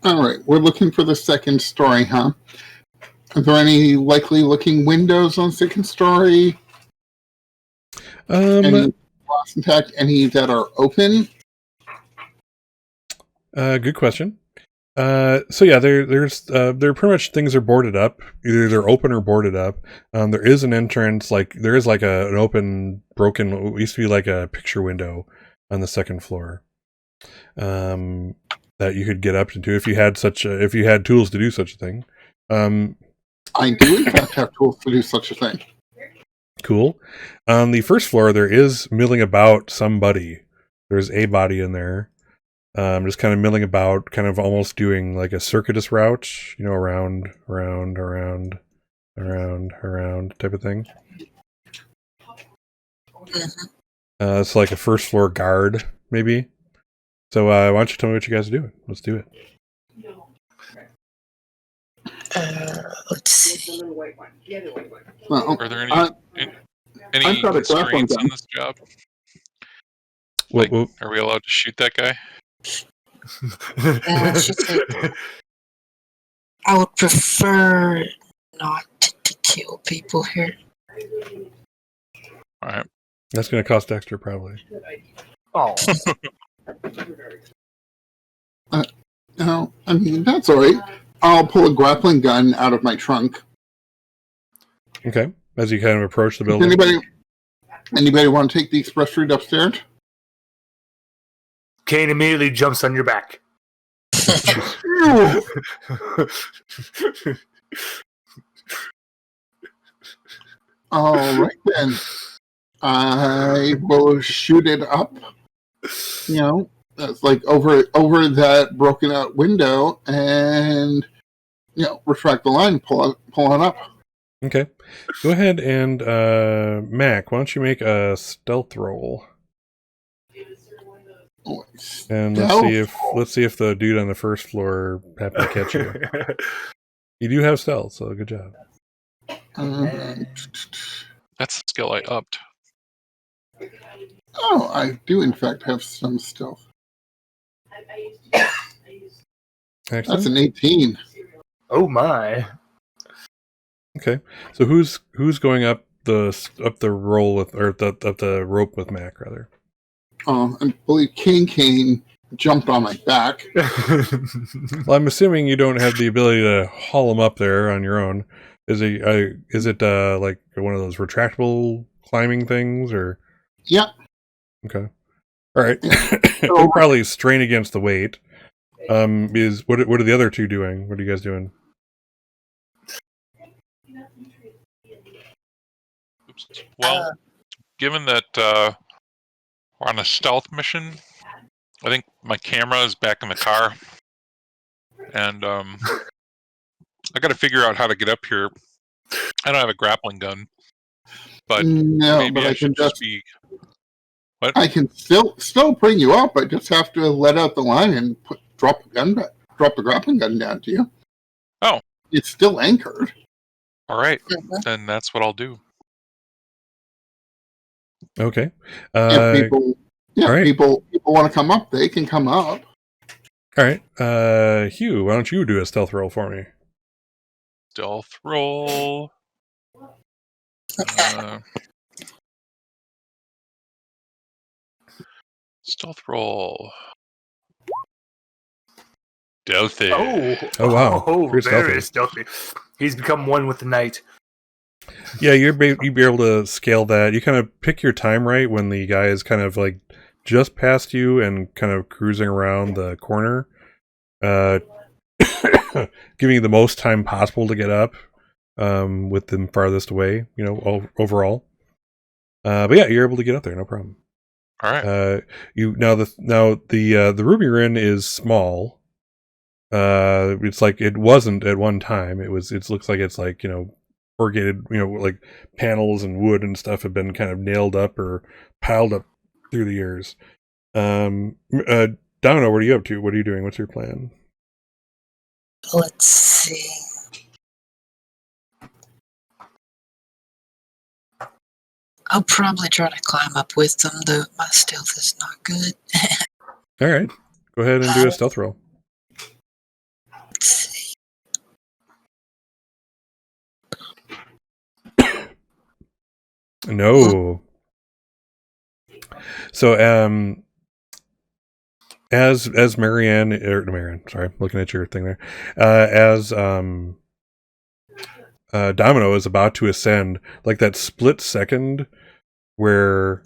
All right, we're looking for the second story, huh? Are there any likely looking windows on second story? Any glass intact? Any that are open? Good question. So yeah, there's pretty much things are boarded up. Either they're open or boarded up. There is an entrance, there is like an open, broken. It used to be like a picture window on the second floor. That you could get up into if you had tools to do such a thing. I do in fact have tools to do such a thing. Cool. On the first floor, there is milling about somebody. There's a body in there. Just kind of milling about, kind of almost doing like a circuitous route, around type of thing. It's like a first floor guard, maybe. So why don't you tell me what you guys are doing? Let's do it. Let's see. Well, Are there any I've got a grappling constraints gun. on this job? Are we allowed to shoot that guy? She said, I would prefer not to kill people here. All right. That's going to cost extra, probably. Oh. No, I mean, that's all right. I'll pull a grappling gun out of my trunk. Okay. As you kind of approach the building. Anybody want to take the express route upstairs? Kane immediately jumps on your back. All right, then. I will shoot it up. That's like over that broken out window, and retract the line, pull it up. Okay. Go ahead and Mac, why don't you make a stealth roll? And let's see if the dude on the first floor happened to catch you. You do have stealth, so good job. That's a skill I upped. Oh, I do in fact have some stealth. Excellent. That's an 18. Oh my. Okay. So who's going up the roll with, or up the rope with Mac rather? I believe Kane jumped on my back. Well, I'm assuming you don't have the ability to haul him up there on your own. Is it like one of those retractable climbing things, or? Yeah. Okay. All right. He'll probably strain against the weight. What are the other two doing? What are you guys doing? Oops. Well, given that we're on a stealth mission, I think my camera is back in the car, and I got to figure out how to get up here. I don't have a grappling gun, but maybe I should just be. What? I can still bring you up. I just have to let out the line and drop the grappling gun down to you. Oh, it's still anchored. All right, then that's what I'll do. Okay. If people want to come up, they can come up. All right. Hugh, why don't you do a stealth roll for me? Stealth roll. Stealth roll. Stealthy. Oh wow. Oh, very stealthy. He's become one with the night. Yeah, you'd be able to scale that. You kind of pick your time right when the guy is kind of like just past you and kind of cruising around the corner, giving you the most time possible to get up with them farthest away, overall. But yeah, you're able to get up there, no problem. All right. The room you're in is small. It's like it wasn't at one time. It looks like it's like, corrugated, like panels and wood and stuff have been kind of nailed up or piled up through the years. Domino, what are you up to? What are you doing? What's your plan? Let's see. I'll probably try to climb up with them, though my stealth is not good. All right. Go ahead and do a stealth roll. Let's see. No. So, as Marianne, sorry, looking at your thing there. As Domino is about to ascend, like that split second where,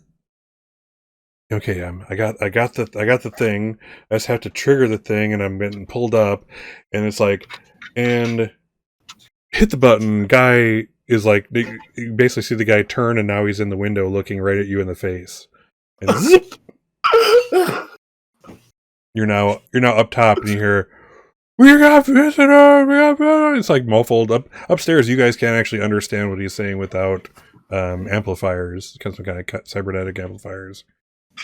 okay, I got the thing. I just have to trigger the thing, and I'm getting pulled up, and it's like, and hit the button. Guy is like, you basically see the guy turn, and now he's in the window looking right at you in the face, and zip. You're now up top, and you hear, "We got visitors! We got visitors!" It's like muffled upstairs. You guys can't actually understand what he's saying without amplifiers, some kind of cybernetic amplifiers.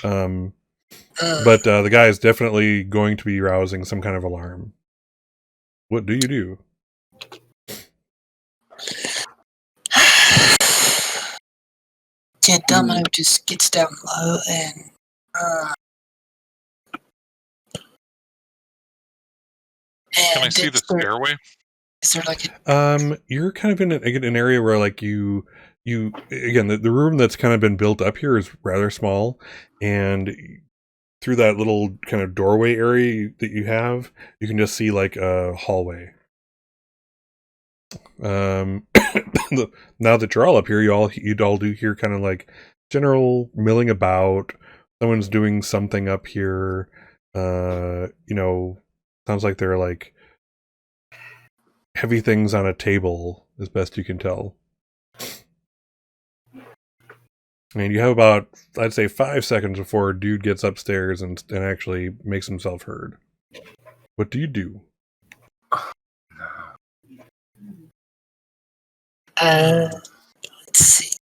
But the guy is definitely going to be rousing some kind of alarm. What do you do? Yeah, Domino just gets down low and Can I see the stairway? Is there like a... You're kind of in an area where like you again, the room that's kind of been built up here is rather small, and through that little kind of doorway area that you have, you can just see like a hallway. Now that you're all up here, you'd all do hear kind of like general milling about. Someone's doing something up here. Sounds like they're like heavy things on a table, as best you can tell. And you have about, I'd say, 5 seconds before a dude gets upstairs and actually makes himself heard. What do you do? Let's see.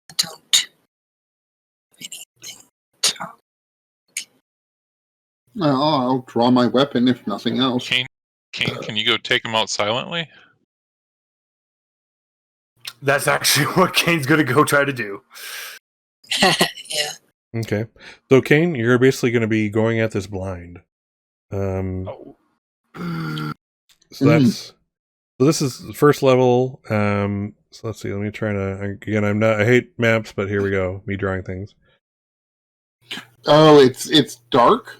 I don't have anything to talk. Well, I'll draw my weapon if nothing else. Kane, can you go take him out silently? That's actually what Kane's going to go try to do. Yeah. Okay. So, Kane, you're basically going to be going at this blind. So this is the first level. So let's see. Let me try to, again, I hate maps, but here we go. Me drawing things. Oh, it's dark?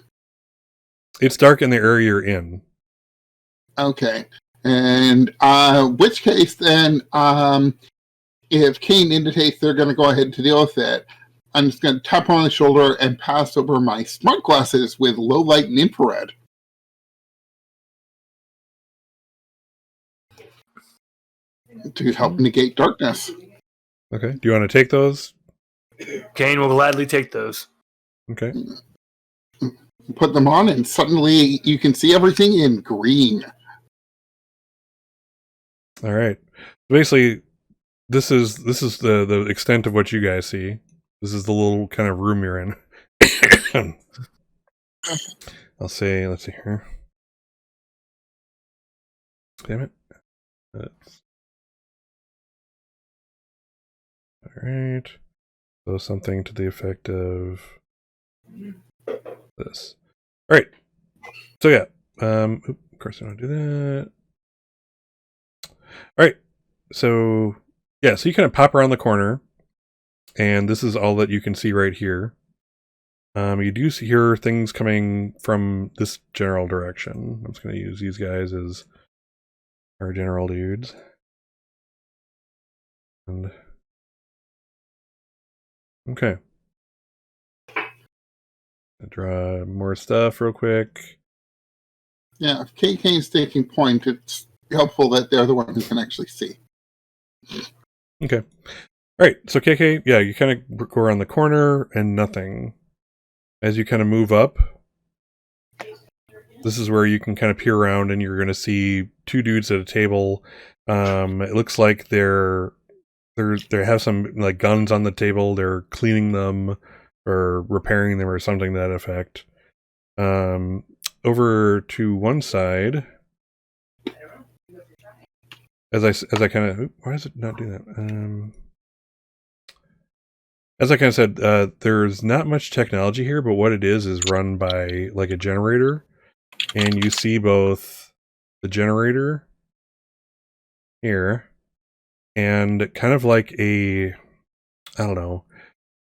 It's dark in the area you're in. Okay. And which case then, if Kane indicates they're going to go ahead to deal with it, I'm just going to tap on the shoulder and pass over my smart glasses with low light and infrared. To help negate darkness. Okay. Do you want to take those? Kane will gladly take those. Okay. Put them on, and suddenly you can see everything in green. All right. Basically, this is the extent of what you guys see. This is the little kind of room you're in. I'll say, let's see here. Damn it. All right. So something to the effect of this. All right. So yeah. Of course I don't do that. All right. So yeah. So you kind of pop around the corner, and this is all that you can see right here. You do hear things coming from this general direction. I'm just going to use these guys as our general dudes. And okay. I'll draw more stuff real quick. Yeah, if KK's taking point, it's helpful that they're the one who can actually see. Okay. All right. So KK, yeah, you kind of go around the corner and nothing. As you kind of move up, this is where you can kind of peer around and you're going to see two dudes at a table. It looks like they have some like guns on the table. They're cleaning them or repairing them or something to that effect. Over to one side, as I kind of, why does it not do that? As I kind of said, there's not much technology here, but what it is run by like a generator, and you see both the generator here and kind of like I don't know,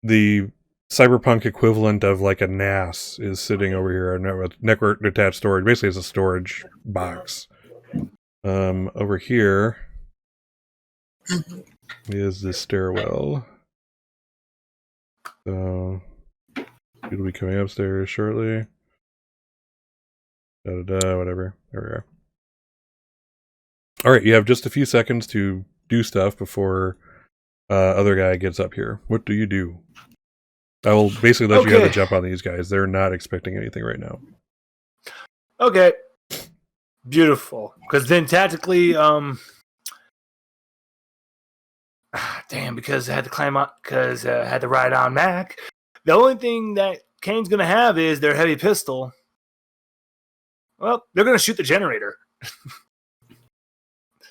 the Cyberpunk equivalent of like a NAS is sitting over here, a network attached storage. Basically, it's a storage box. Over here is the stairwell. So it'll be coming upstairs shortly. Whatever. There we are. All right, you have just a few seconds to do stuff before other guy gets up here. What do you do? I will basically let you have a jump on these guys. They're not expecting anything right now. Okay. Beautiful. Because then tactically, because I had to climb up, because I had to ride on Mac. The only thing that Kane's going to have is their heavy pistol. Well, they're going to shoot the generator.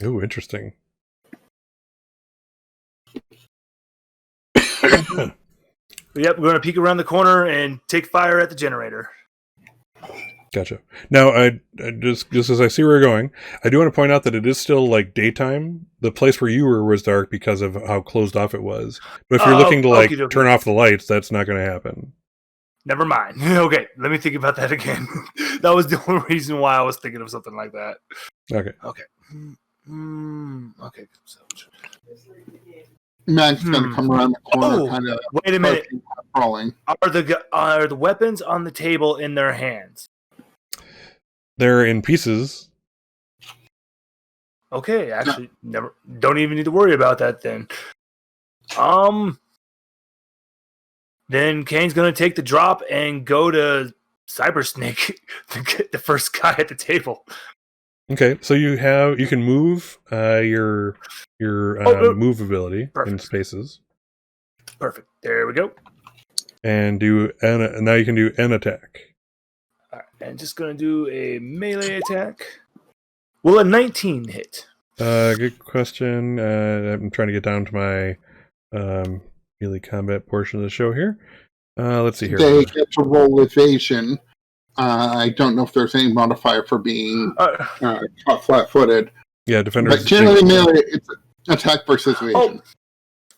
Oh, interesting. Yep, we're going to peek around the corner and take fire at the generator. Gotcha. Now, I just as I see where you're going, I do want to point out that it is still like daytime. The place where you were was dark because of how closed off it was. But if you're looking to turn off the lights, that's not going to happen. Never mind. Okay, let me think about that again. That was the only reason why I was thinking of something like that. Okay. Okay. Okay. So, Mac's going to come around the corner, kind of. Wait a minute. Crawling. Are the weapons on the table in their hands? They're in pieces. Okay, actually, don't even need to worry about that then. Then Kane's gonna take the drop and go to Cybersnake to get the first guy at the table. Okay, so you can move your move ability in spaces. Perfect. There we go. And now you can do an attack. All right, and just gonna do a melee attack. Will a 19 hit? Good question. I'm trying to get down to my melee combat portion of the show here. Let's see here. They get to roll evasion. I don't know if there's any modifier for being caught flat-footed. Yeah, defenders. But generally, melee, it's attack versus evasion.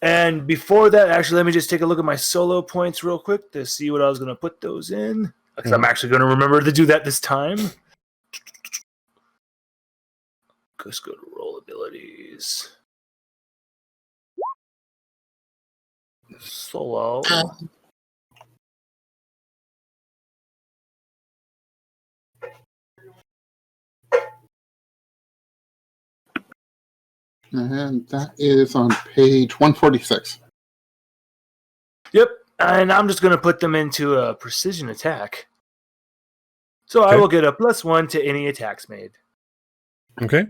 And before that, actually, let me just take a look at my solo points real quick to see what I was going to put those in. Because I'm actually going to remember to do that this time. Let's go to roll abilities. Solo. And that is on page 146. Yep, and I'm just going to put them into a precision attack. So I will get a +1 to any attacks made. Okay.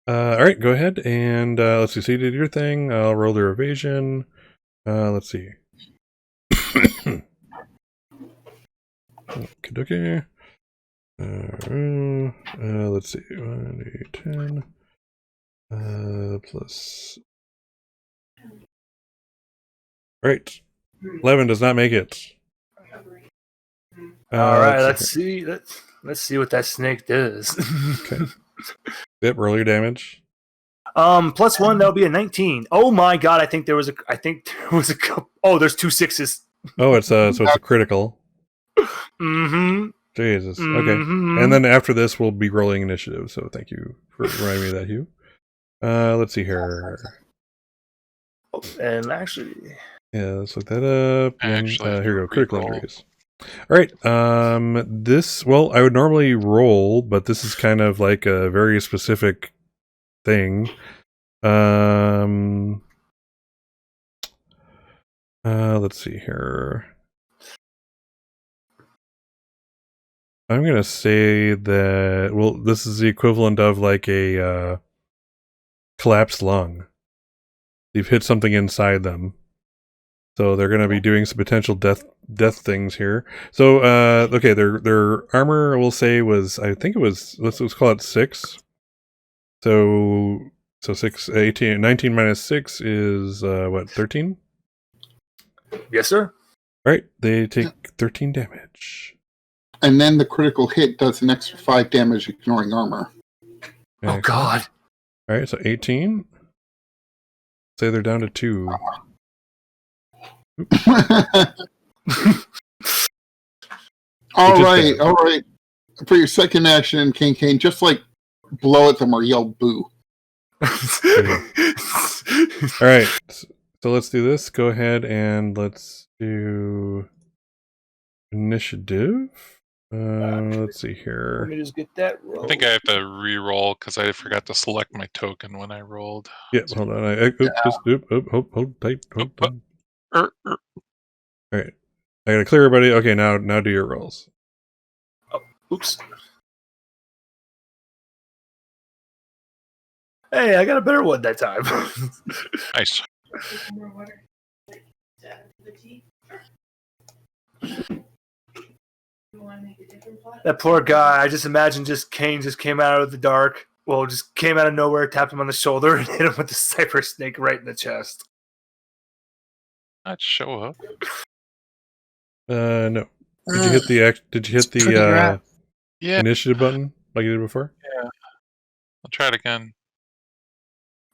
All right, go ahead and let's see. So you did your thing. I'll roll their evasion. Let's see. Okay. Let's see. 1, 8, 10. Plus. Right. 11 does not make it. All right, let's see. Let's see what that snake does. Okay. Yep, roll your damage. +1, that'll be a 19. Oh my god, I think there was a couple. Oh, there's 2 6s. Oh, it's a critical. Mm-hmm. Jesus. Okay. Mm-hmm. And then after this, we'll be rolling initiative. So thank you for reminding me of that, Hugh. Let's see here. And actually, Yeah, let's look that up. And then, Actually, here we go. Critical re-roll. injuries. All right. This, well, I would normally roll, but this is kind of like a very specific thing. Let's see here. I'm gonna say that, well, this is the equivalent of like a collapsed lung. You've hit something inside them, so they're gonna be doing some potential death things here. So okay, their armor, we'll say, was, I think it was, let's call it 6. So 6, 18, 19 minus 6 is what, 13? yes, sir. All right, they take 13 damage. And then the critical hit does an extra 5 damage, ignoring armor. Oh God! All right, so 18. Say they're down to 2. All right. For your second action, Kane, just like blow at them or yell boo. All right, so let's do this. Go ahead and let's do initiative. Let's see Let here. me just get that roll. I think I have to re-roll because I forgot to select my token when I rolled. Yeah, hold on. Hold tight. Hold tight. All right, I gotta clear everybody. Okay, now do your rolls. Oops. Hey, I got a better one that time. Nice. That poor guy. I just imagine Kane just came out of the dark. Well, just came out of nowhere, tapped him on the shoulder, and hit him with the cyber snake right in the chest. Not show up. No. Did you hit the Yeah, initiative button like you did before? I'll try it again.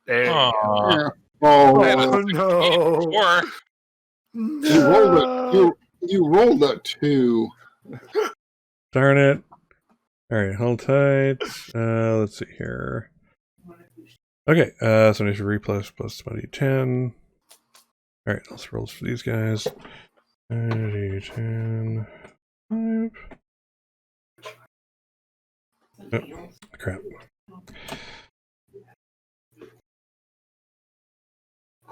There. Yeah. I had a Oh, 16 no. before. you rolled a 2. Darn it. All right, hold tight. Let's see here. Okay, so initiative plus 2010. All right, let's roll for these guys. 10, 5. Oh, crap.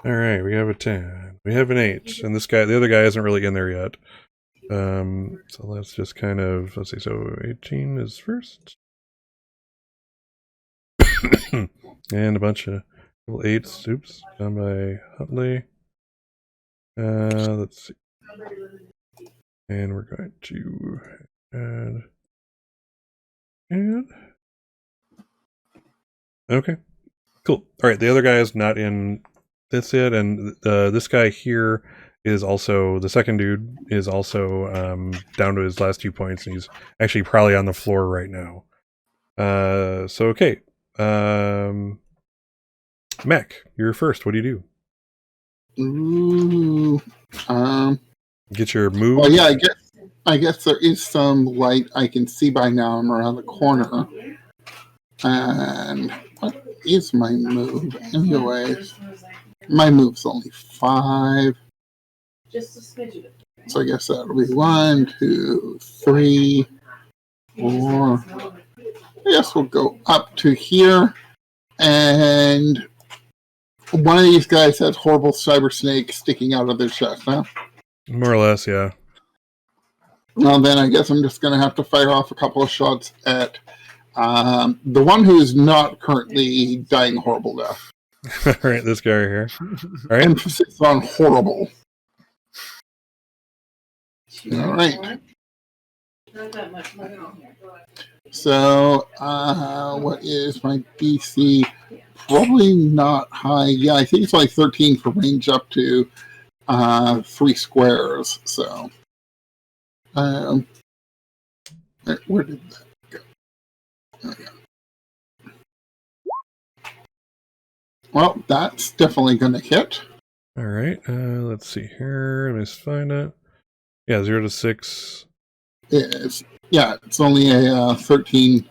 All right, we have a 10. We have an 8, and the other guy isn't really in there yet. So let's just kind of, let's see. So 18 is first, and a bunch of little 8s. Oops, done by Huntley. Let's see, and we're going to add. Okay, cool. All right, the other guy is not in this yet, and this guy here is also, the second dude is also down to his last 2 points, and he's actually probably on the floor right now. So okay, Mac, you're first. What do you do? Ooh. Get your move. Well, yeah, I guess there is some light I can see by now. I'm around the corner. And what is my move? Anyways, my move's only 5. So I guess that'll be 1, 2, 3, 4. I guess we'll go up to here. And one of these guys has horrible cyber snake sticking out of their chest, huh? More or less, yeah. Well, then I guess I'm just going to have to fire off a couple of shots at the one who is not currently dying a horrible death. All right, this guy right here. All right. Emphasis on horrible. All right. So, what is my DC? Probably not high. Yeah, I think it's like 13 for range up to 3 squares. So, where did that go? Okay. Well, that's definitely going to hit. All right. Let's see here. Let me just find it. Yeah, 0 to 6. It's only a 13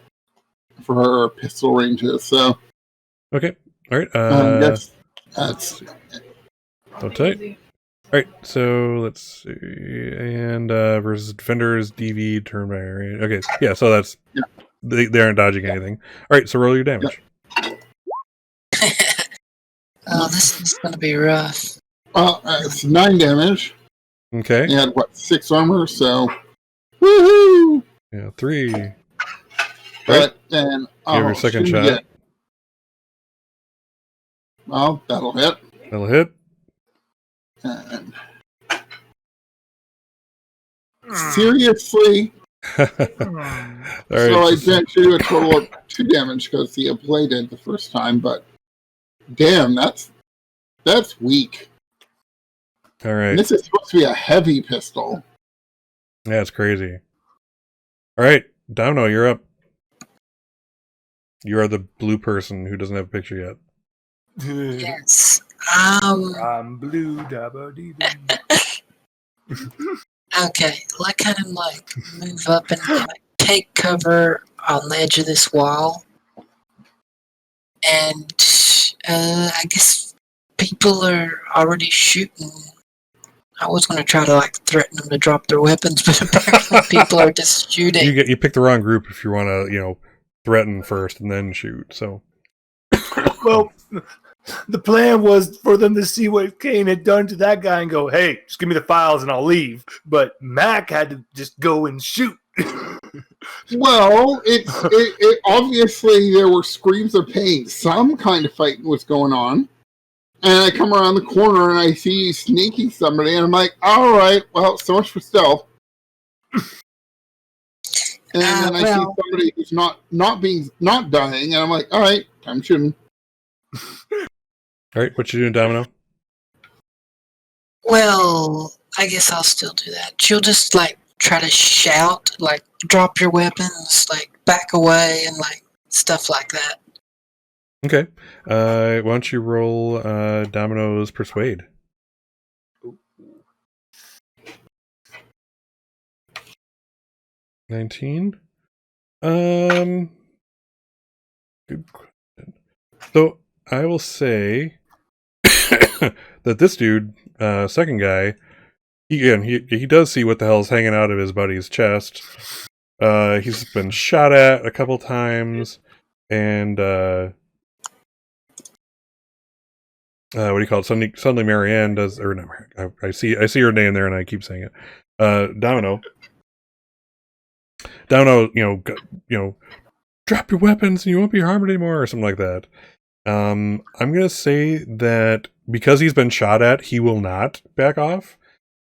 for her pistol ranges. So Okay. All right. I guess that's okay. All right. So let's see. And versus defenders, DV, turn by area. Okay. Yeah. So that's they aren't dodging anything. All right. So roll your damage. Oh, this is going to be rough. Well, it's 9 damage. Okay. He had 6 armor, so woohoo! Yeah, 3. But then You have your second shot. Get... Well, that'll hit. That'll hit. And... Seriously? All right, So I did do a total of 2 damage because the blade did the first time, but damn, that's weak. All right. And this is supposed to be a heavy pistol. Yeah, it's crazy. All right, Domino, you're up. You are the blue person who doesn't have a picture yet. Yes. I'm blue. Okay. Well, I kind of move up and take cover on the edge of this wall, and I guess people are already shooting. I was going to try to threaten them to drop their weapons, but apparently people are just shooting. You pick the wrong group if you want to, threaten first and then shoot. So, well, the plan was for them to see what Kane had done to that guy and go, "Hey, just give me the files and I'll leave." But Mac had to just go and shoot. Well, it obviously there were screams of pain. Some kind of fighting was going on. And I come around the corner and I see you sneaking somebody, and I'm like, all right, well, so much for stealth. And then I see somebody who's not dying, and I'm like, all right, time shooting. all right, what you doing, Domino? Well, I guess I'll still do that. She'll just try to shout, drop your weapons, back away, and stuff like that. Okay. Why don't you roll Domino's Persuade? 19. Good question. So I will say that this dude, second guy, he does see what the hell's hanging out of his buddy's chest. He's been shot at a couple times, and what do you call it? Suddenly Marianne does, or no, I see her name there, and I keep saying it. Domino, drop your weapons, and you won't be harmed anymore, or something like that. I'm gonna say that because he's been shot at, he will not back off.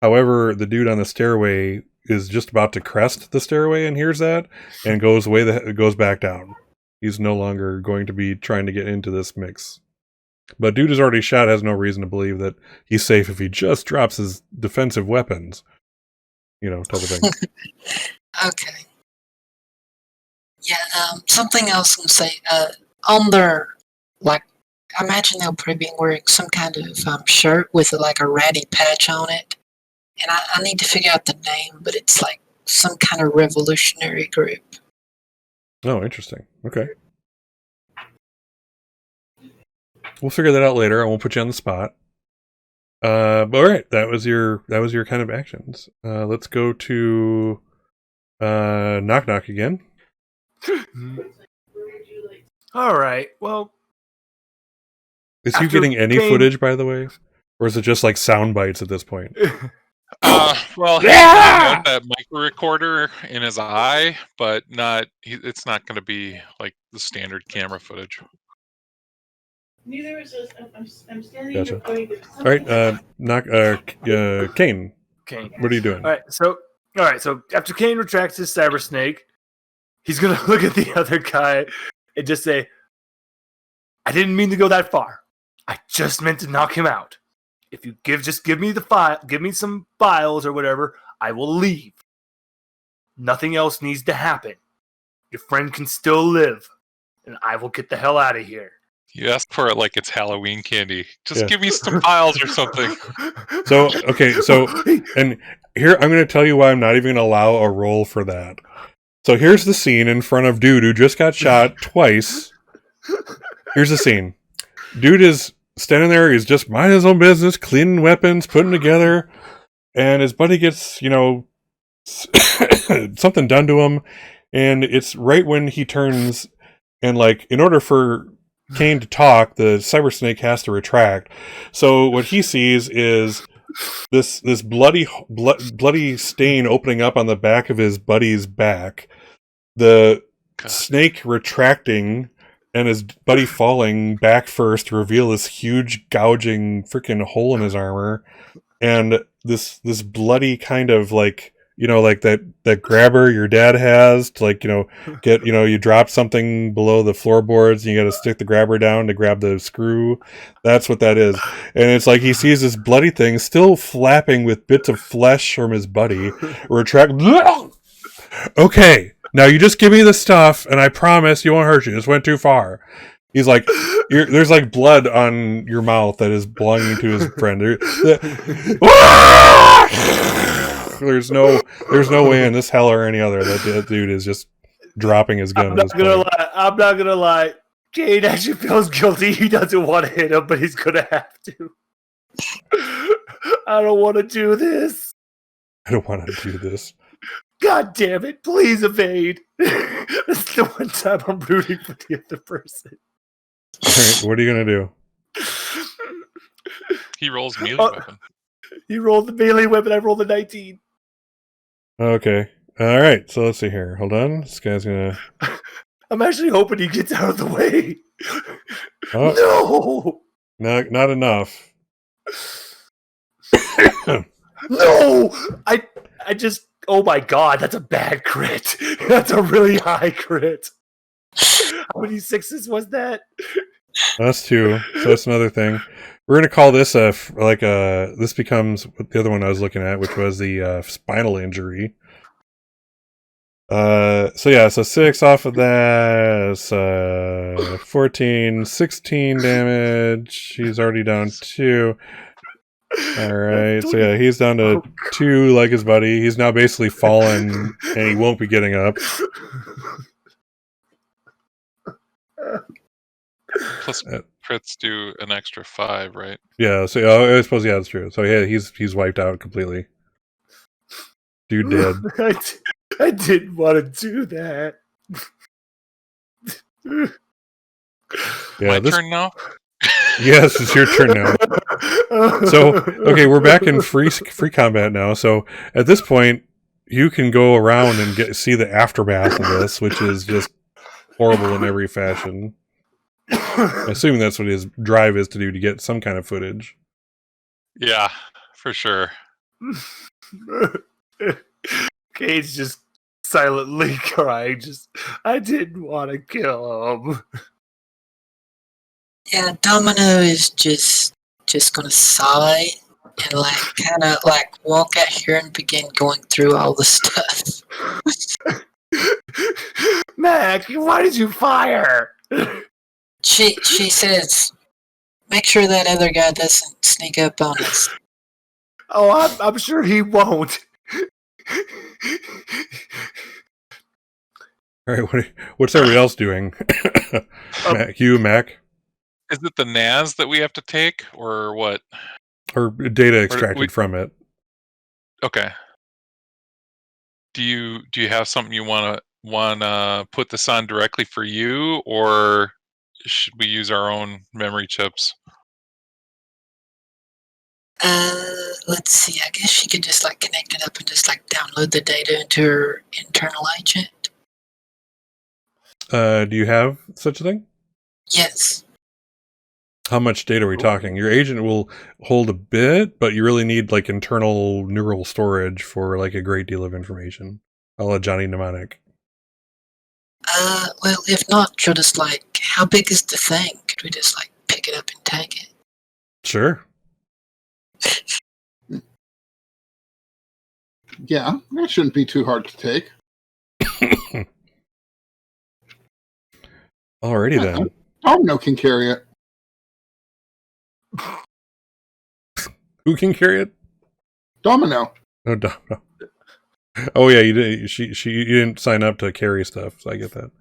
However, the dude on the stairway is just about to crest the stairway and hears that, and goes back down. He's no longer going to be trying to get into this mix. But dude is already shot, has no reason to believe that he's safe if he just drops his defensive weapons. Type of thing. Okay. Yeah, something else I'm going to say. On their, I imagine they'll probably be wearing some kind of shirt with a ratty patch on it. And I need to figure out the name, but it's some kind of revolutionary group. Oh, interesting. Okay. We'll figure that out later. I won't put you on the spot. But all right, that was your kind of actions. Let's go to knock knock again. All right. Well, is you getting any footage, by the way, or is it just sound bites at this point? Well, he's got that micro recorder in his eye, but it's not going to be the standard camera footage. Neither is this. I'm standing Gotcha. here. All right, Kane. Kane. What are you doing? All right. So after Kane retracts his cyber snake, he's gonna look at the other guy and just say, "I didn't mean to go that far. I just meant to knock him out. If you give me the file, give me some files or whatever, I will leave. Nothing else needs to happen. Your friend can still live, and I will get the hell out of here." You ask for it like it's Halloween candy. Just give me some piles or something. So, okay, and here, I'm going to tell you why I'm not even going to allow a roll for that. So here's the scene in front of Dude, who just got shot twice. Here's the scene. Dude is standing there, he's just minding his own business, cleaning weapons, putting together, and his buddy gets, something done to him, and it's right when he turns, and in order for Kane to talk, the cyber snake has to retract. So what he sees is this bloody stain opening up on the back of his buddy's back, the snake retracting, and his buddy falling back first to reveal this huge gouging freaking hole in his armor, and this bloody kind of that grabber your dad has to get, you drop something below the floorboards and you got to stick the grabber down to grab the screw. That's what that is. And it's like he sees this bloody thing still flapping with bits of flesh from his buddy. Retract. Okay, now you just give me the stuff and I promise you won't hurt you. This went too far. He's like, there's blood on your mouth that is belonging to his friend. There's no way in this hell or any other that dude is just dropping his gun. I'm not gonna lie. Kane actually feels guilty. He doesn't want to hit him, but he's gonna have to. I don't want to do this. God damn it! Please evade. That's the one time I'm rooting for the other person. All right, what are you gonna do? He rolls melee weapon. He rolled the melee weapon. I rolled the 19. Okay. All right. So let's see here. Hold on. This guy's gonna. I'm actually hoping he gets out of the way. Oh. No. Not enough. No. I just. Oh my god, that's a bad crit. That's a really high crit. How many sixes was that? That's 2. So that's another thing. We're gonna call this this becomes the other one I was looking at, which was the spinal injury. So 6 off of that, 14, 16 damage. He's already down 2. All right, so he's down to 2 like his buddy. He's now basically fallen, and he won't be getting up. Plus crits do an extra 5, right? Yeah, so I suppose that's true. So he's wiped out completely. Dude dead. I didn't want to do that. My turn now? Yes, it's your turn now. So, okay, we're back in free combat now. So at this point, you can go around and see the aftermath of this, which is just horrible in every fashion. Assuming that's what his drive is to do, to get some kind of footage. Yeah, for sure. Kate's just silently crying. I didn't want to kill him. Yeah, Domino is just gonna sigh and kind of walk out here and begin going through all the stuff. Mac, why did you fire? She says, make sure that other guy doesn't sneak up on us. Oh, I'm sure he won't. All right, what's everybody else doing? Mac? Is it the NAS that we have to take, or what? Or data extracted from it. Okay. Do you have something you want to put this on directly for you, or should we use our own memory chips? Let's see. I guess she could just connect it up and just download the data into her internal agent. Do you have such a thing? Yes. How much data are we talking? Your agent will hold a bit, but you really need internal neural storage for a great deal of information. I'll let Johnny Mnemonic. Well, if not, she'll just how big is the thing? Could we just pick it up and take it? Sure. Yeah, that shouldn't be too hard to take. Alrighty then. Domino can carry it. Who can carry it? Domino. No, Domino. Oh yeah, you did. You didn't sign up to carry stuff, so I get that.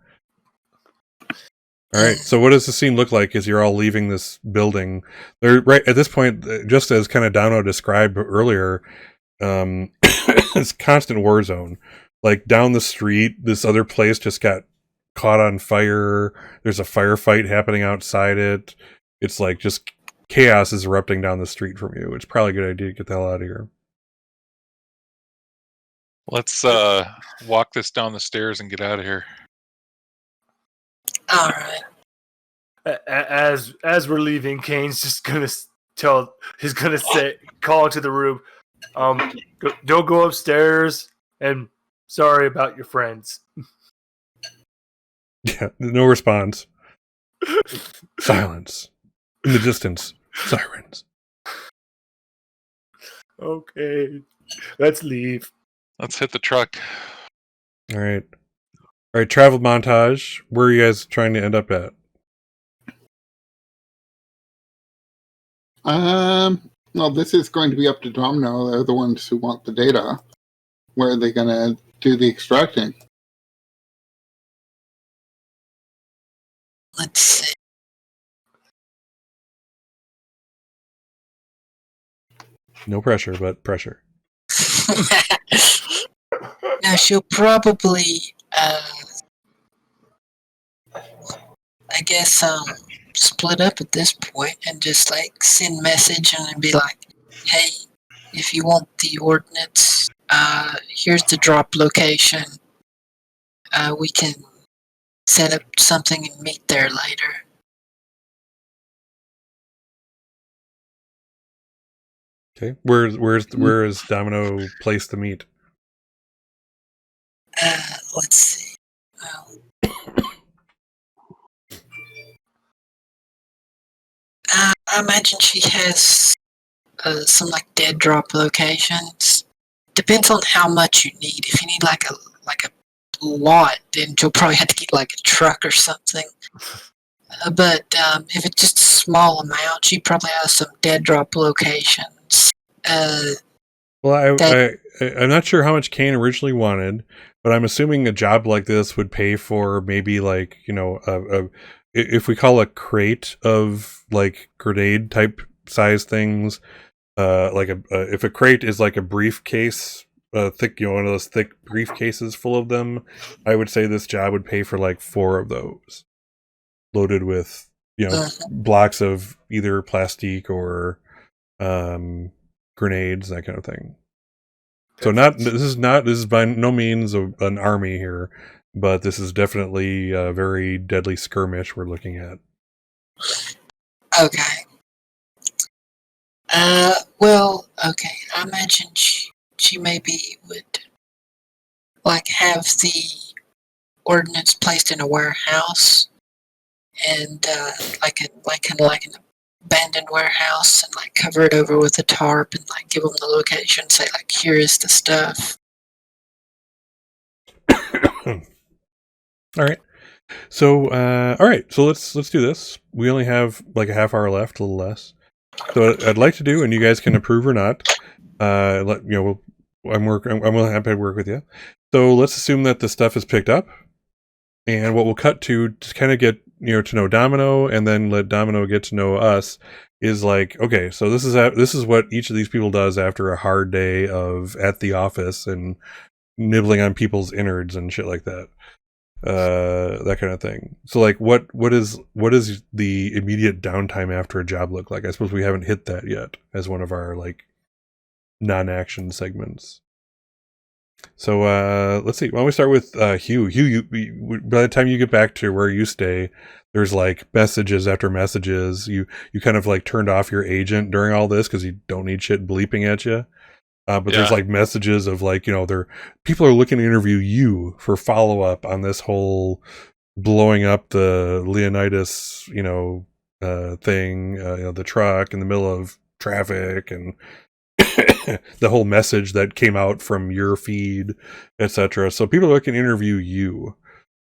All right. So what does the scene look like as you're all leaving this building? They're right at this point, just as kind of Dano described earlier. It's constant war zone. Like down the street, this other place just got caught on fire. There's a firefight happening outside it. It's like just chaos is erupting down the street from you. It's probably a good idea to get the hell out of here. Let's walk this down the stairs and get out of here. All right. As we're leaving, Kane's just gonna call into the room. Don't go upstairs, and sorry about your friends. Yeah, no response. Silence. In the distance, sirens. Okay, let's leave. Let's hit the truck. All right. Travel montage. Where are you guys trying to end up at? Well, this is going to be up to Domino. They're the ones who want the data. Where are they going to do the extracting? Let's see. No pressure, but pressure. Now she'll probably, I guess, split up at this point and just like send message and be like, "Hey, if you want the ordnance, here's the drop location. We can set up something and meet there later." Okay. Where is Domino placed to meet? Let's see. I imagine she has some like dead drop locations. Depends on how much you need. If you need like a lot, then you'll probably have to get like a truck or something. But if it's just a small amount, she probably has some dead drop locations. Well, I'm not sure how much Kane originally wanted, but I'm assuming a job like this would pay for maybe like, if we call a crate of like grenade type size things, if a crate is like a briefcase, thick, one of those thick briefcases full of them, I would say this job would pay for like 4 of those, loaded with blocks of either plastic or grenades, that kind of thing. So this is by no means an army here, but this is definitely a very deadly skirmish we're looking at. Okay. Well, okay. I imagine she maybe would like have the ordnance placed in a warehouse, and like an abandoned warehouse, and like cover it over with a tarp and like give them the location, say like, here is the stuff. All right. So let's do this. We only have like a half hour left, a little less. So what I'd like to do, and you guys can approve or not. I'm happy to work with you. So let's assume that the stuff is picked up, and what we'll cut to kind of get to know Domino, and then let Domino get to know us, is like, okay, so this is what each of these people does after a hard day at the office and nibbling on people's innards and shit like that. That kind of thing. So like what is the immediate downtime after a job look like? I suppose we haven't hit that yet as one of our like non-action segments. So let's see. Why don't we start with Hugh? Hugh, by the time you get back to where you stay, there's like messages after messages. You kind of like turned off your agent during all this because you don't need shit bleeping at you. But there's like messages of like, people are looking to interview you for follow up on this whole blowing up the Leonidas, thing, the truck in the middle of traffic, and the whole message that came out from your feed, etc. So people are looking to interview you.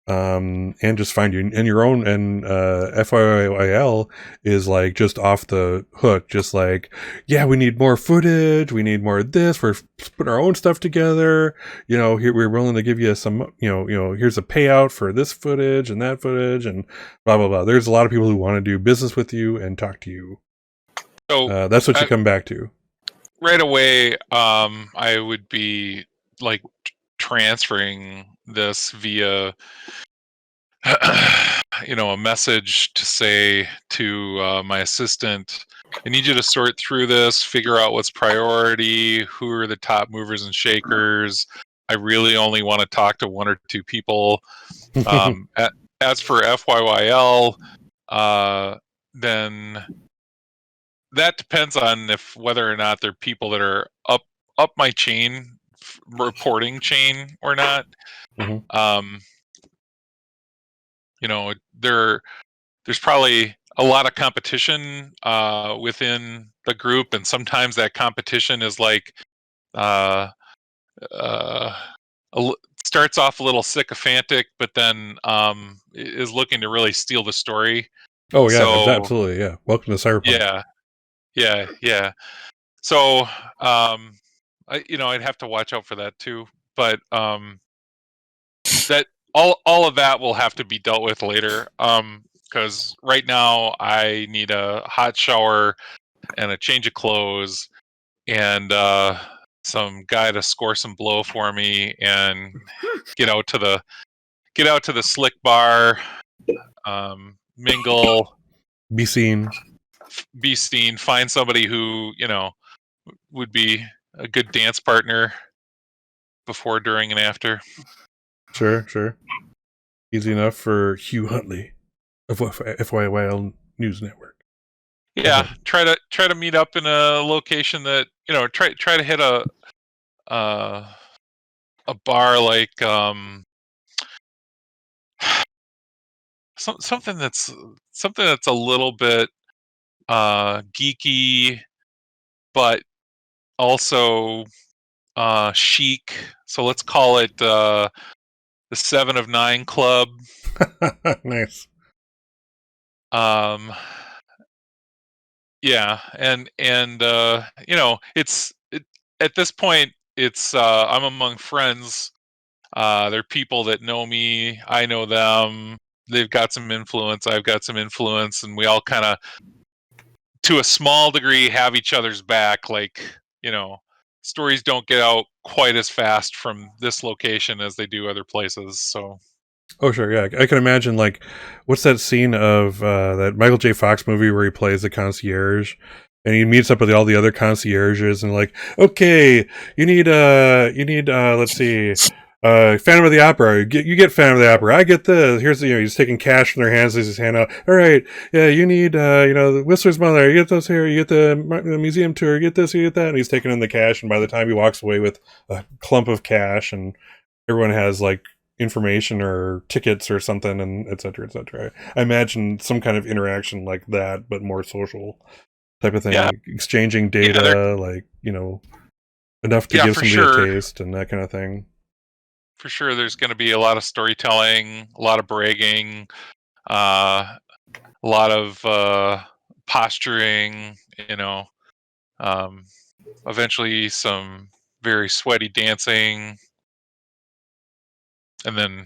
and just find you in your own. And FYIL is like just off the hook, just like, yeah, we need more footage, we need more of this, we're putting our own stuff together, here we're willing to give you some, here's a payout for this footage and that footage and blah blah blah. There's a lot of people who want to do business with you and talk to you. So that's what you come back to. Right away, I would be like transferring this via a message to say to my assistant, I need you to sort through this, figure out what's priority, who are the top movers and shakers. I really only want to talk to 1 or 2 people. As for FYYL, then that depends on whether or not they're people that are up my chain, reporting chain or not. Mm-hmm. There's probably a lot of competition within the group, and sometimes that competition is like starts off a little sycophantic, but then is looking to really steal the story. Oh yeah, absolutely, yeah. Welcome to Cyberpunk. Yeah. So I'd have to watch out for that too, but that all of that will have to be dealt with later. Because right now I need a hot shower and a change of clothes and some guy to score some blow for me and get out to the slick bar, mingle, be seen, find somebody who would be a good dance partner before, during, and after. Sure. Easy enough for Hugh Huntley of FYYL News Network. Yeah, okay. Try to meet up in a location that try to hit a bar like something that's a little bit geeky, but also chic. So let's call it the 7 of 9 Club. Nice. Yeah, and it's at this point it's I'm among friends. They're people that know me, I know them. They've got some influence, I've got some influence, and we all kind of, to a small degree, have each other's back. Like, stories don't get out quite as fast from this location as they do other places. So. Oh sure, yeah. I can imagine, like, what's that scene of that Michael J. Fox movie where he plays the concierge, and he meets up with all the other concierges, and like, okay, you need let's see, Phantom of the Opera. You get Phantom of the Opera. I get this. Here's he's taking cash from their hands. He's his hand out. All right, yeah, you need the Whistler's Mother. You get those here. You get the museum tour. You get this. You get that. And he's taking in the cash, and by the time he walks away with a clump of cash, and everyone has like information or tickets or something, and et cetera, et cetera. I imagine some kind of interaction like that, but more social type of thing. Yeah. Exchanging data, like, enough to give somebody a taste and that kind of thing. For sure, there's going to be a lot of storytelling, a lot of bragging, a lot of posturing, eventually some very sweaty dancing, and then,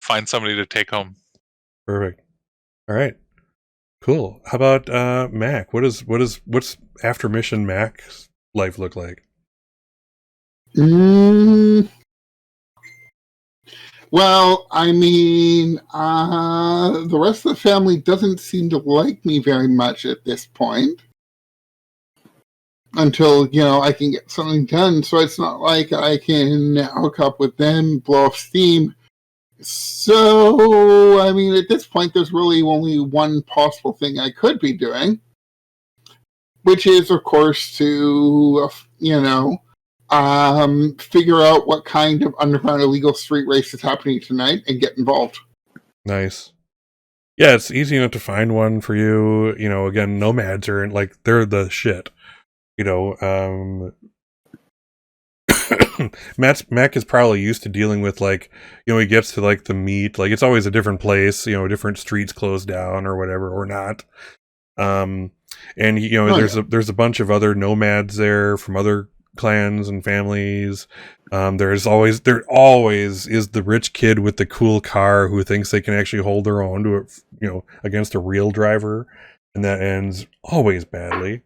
find somebody to take home. Perfect. All right. Cool. How about Mac? What's after mission Mac's life look like? Well, I mean, the rest of the family doesn't seem to like me very much at this point. Until, I can get something done. So it's not like I can hook up with them, blow off steam. So, I mean, at this point, there's really only one possible thing I could be doing. Which is, of course, to, figure out what kind of underground illegal street race is happening tonight and get involved. Nice. Yeah, it's easy enough to find one for you. Again, nomads are like, they're the shit. Mac is probably used to dealing with, like, he gets to, like, the meat, like, it's always a different place, different streets closed down or whatever, or not. And there's a bunch of other nomads there from other clans and families. There always is the rich kid with the cool car who thinks they can actually hold their own to it, against a real driver, and that ends always badly.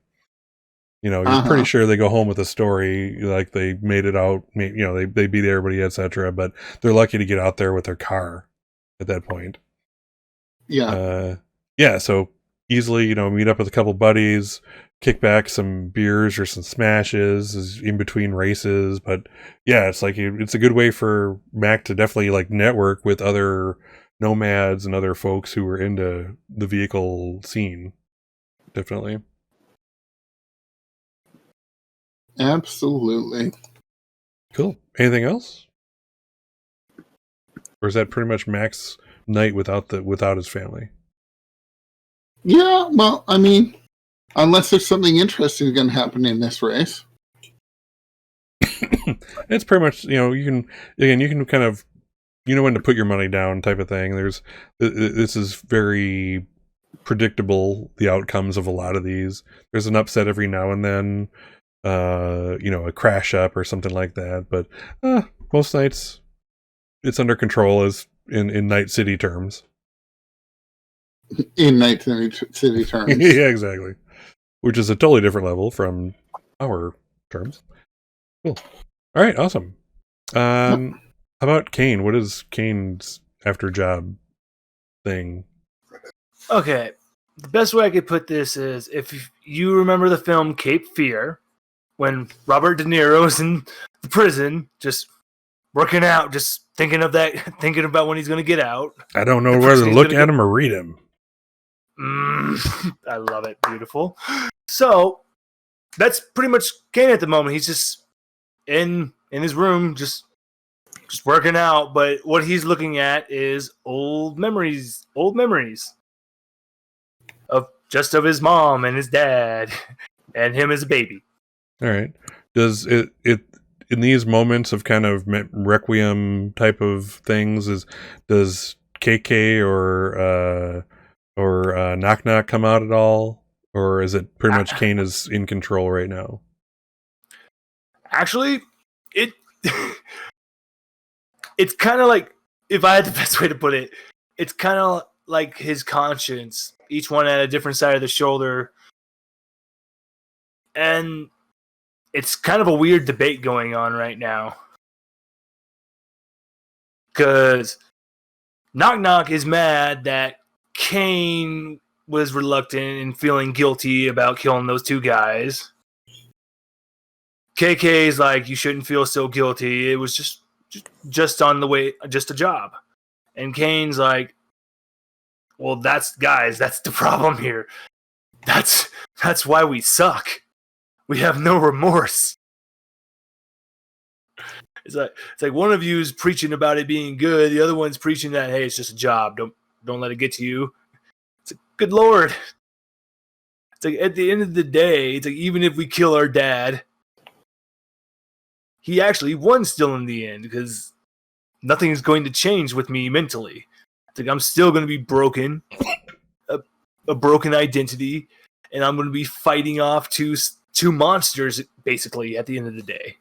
You're pretty sure they go home with a story like they made it out. They beat everybody, etc. But they're lucky to get out there with their car at that point. Yeah. So easily, meet up with a couple buddies, kick back some beers or some smashes in between races. But yeah, it's like it's a good way for Mac to definitely, like, network with other nomads and other folks who are into the vehicle scene. Definitely. Absolutely. Cool. Anything else? Or is that pretty much Mac's night without his family? Yeah, well, I mean, unless there's something interesting going to happen in this race. It's pretty much, you can kind of, when to put your money down type of thing. This is very predictable, the outcomes of a lot of these. There's an upset every now and then, a crash up or something like that. But most nights, it's under control, as in Night City terms. In Night City terms. Yeah, exactly. Which is a totally different level from our terms. Cool. All right, awesome. How about Kane? What is Kane's after job thing? Okay. The best way I could put this is, if you remember the film Cape Fear, when Robert De Niro is in the prison, just working out, just thinking about when he's going to get out. I don't know whether to look at him or read him. I love it. Beautiful. So that's pretty much Kane at the moment. He's just in his room, just working out. But what he's looking at is old memories of his mom and his dad and him as a baby. All right. Does it in these moments of kind of requiem type of things, does KK or Knock Knock come out at all, or is it pretty much Kane is in control right now? Actually, it's kind of like, if I had the best way to put it, it's kind of like his conscience. Each one at a different side of the shoulder, and it's kind of a weird debate going on right now, because Knock Knock is mad that Kane was reluctant and feeling guilty about killing those two guys. KK is like, you shouldn't feel so guilty. It was just on the way, just a job. And Kane's like, well, that's the problem here. That's why we suck. We have no remorse. It's like one of you is preaching about it being good, the other one's preaching that, hey, it's just a job. Don't let it get to you. It's like, good Lord. It's like, at the end of the day, it's like, even if we kill our dad, he actually won still in the end, because nothing is going to change with me mentally. It's like, I'm still going to be broken, a broken identity, and I'm going to be fighting off two monsters, basically, at the end of the day.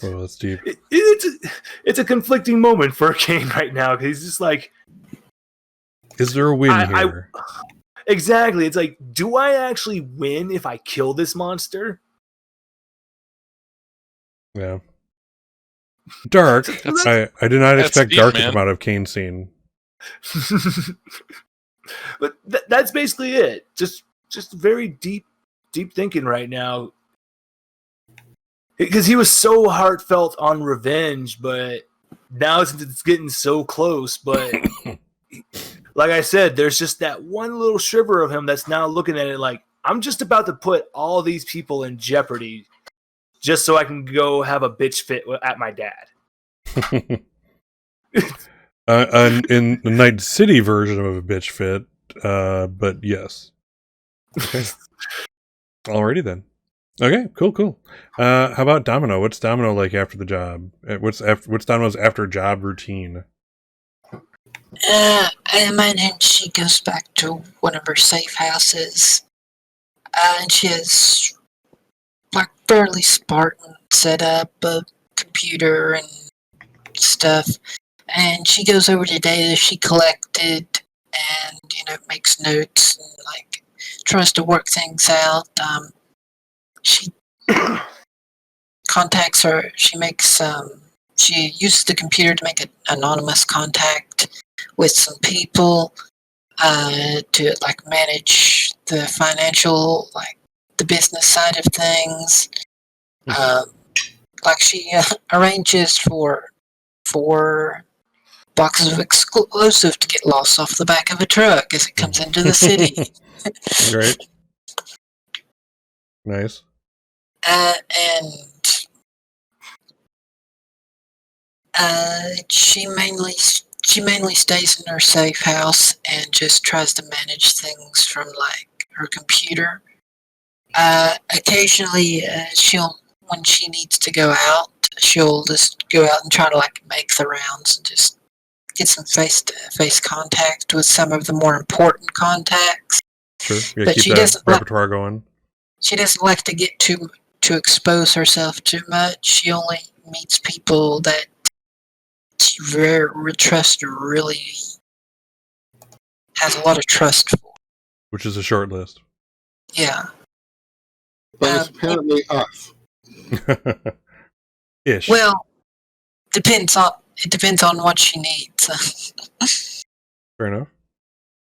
Oh, that's deep. It's a conflicting moment for Kane right now, because he's just like, is there a win here? Exactly. It's like, do I actually win if I kill this monster? Yeah. Dark. I did not expect deep, dark man. to come out of Kane's scene. But that's basically it. Just very deep thinking right now. Because he was so heartfelt on revenge, but now it's getting so close. But like I said, there's just that one little shiver of him that's now looking at it like, I'm just about to put all these people in jeopardy just so I can go have a bitch fit at my dad. In the Night City version of a bitch fit, but yes. Okay. Alrighty then. Okay, cool. How about Domino? What's Domino like after the job? What's Domino's after job routine? I imagine she goes back to one of her safe houses, and she has like fairly Spartan setup of computer and stuff. And she goes over the data she collected, and makes notes and like tries to work things out. She contacts her. She uses the computer to make an anonymous contact with some people to like manage the financial, like the business side of things. Like she arranges for 4 boxes of explosive to get lost off the back of a truck as it comes into the city. Great. Nice. And she mainly stays in her safe house and just tries to manage things from like her computer. Occasionally, when she needs to go out, she'll just go out and try to like make the rounds and just get some face-to-face contact with some of the more important contacts. Sure. Yeah, but keep she that doesn't repertoire going. She doesn't like to get to expose herself too much. She only meets people that she really has a lot of trust for. Which is a short list. Yeah. But it's apparently us. Ish. Well, it depends on what she needs. Fair enough.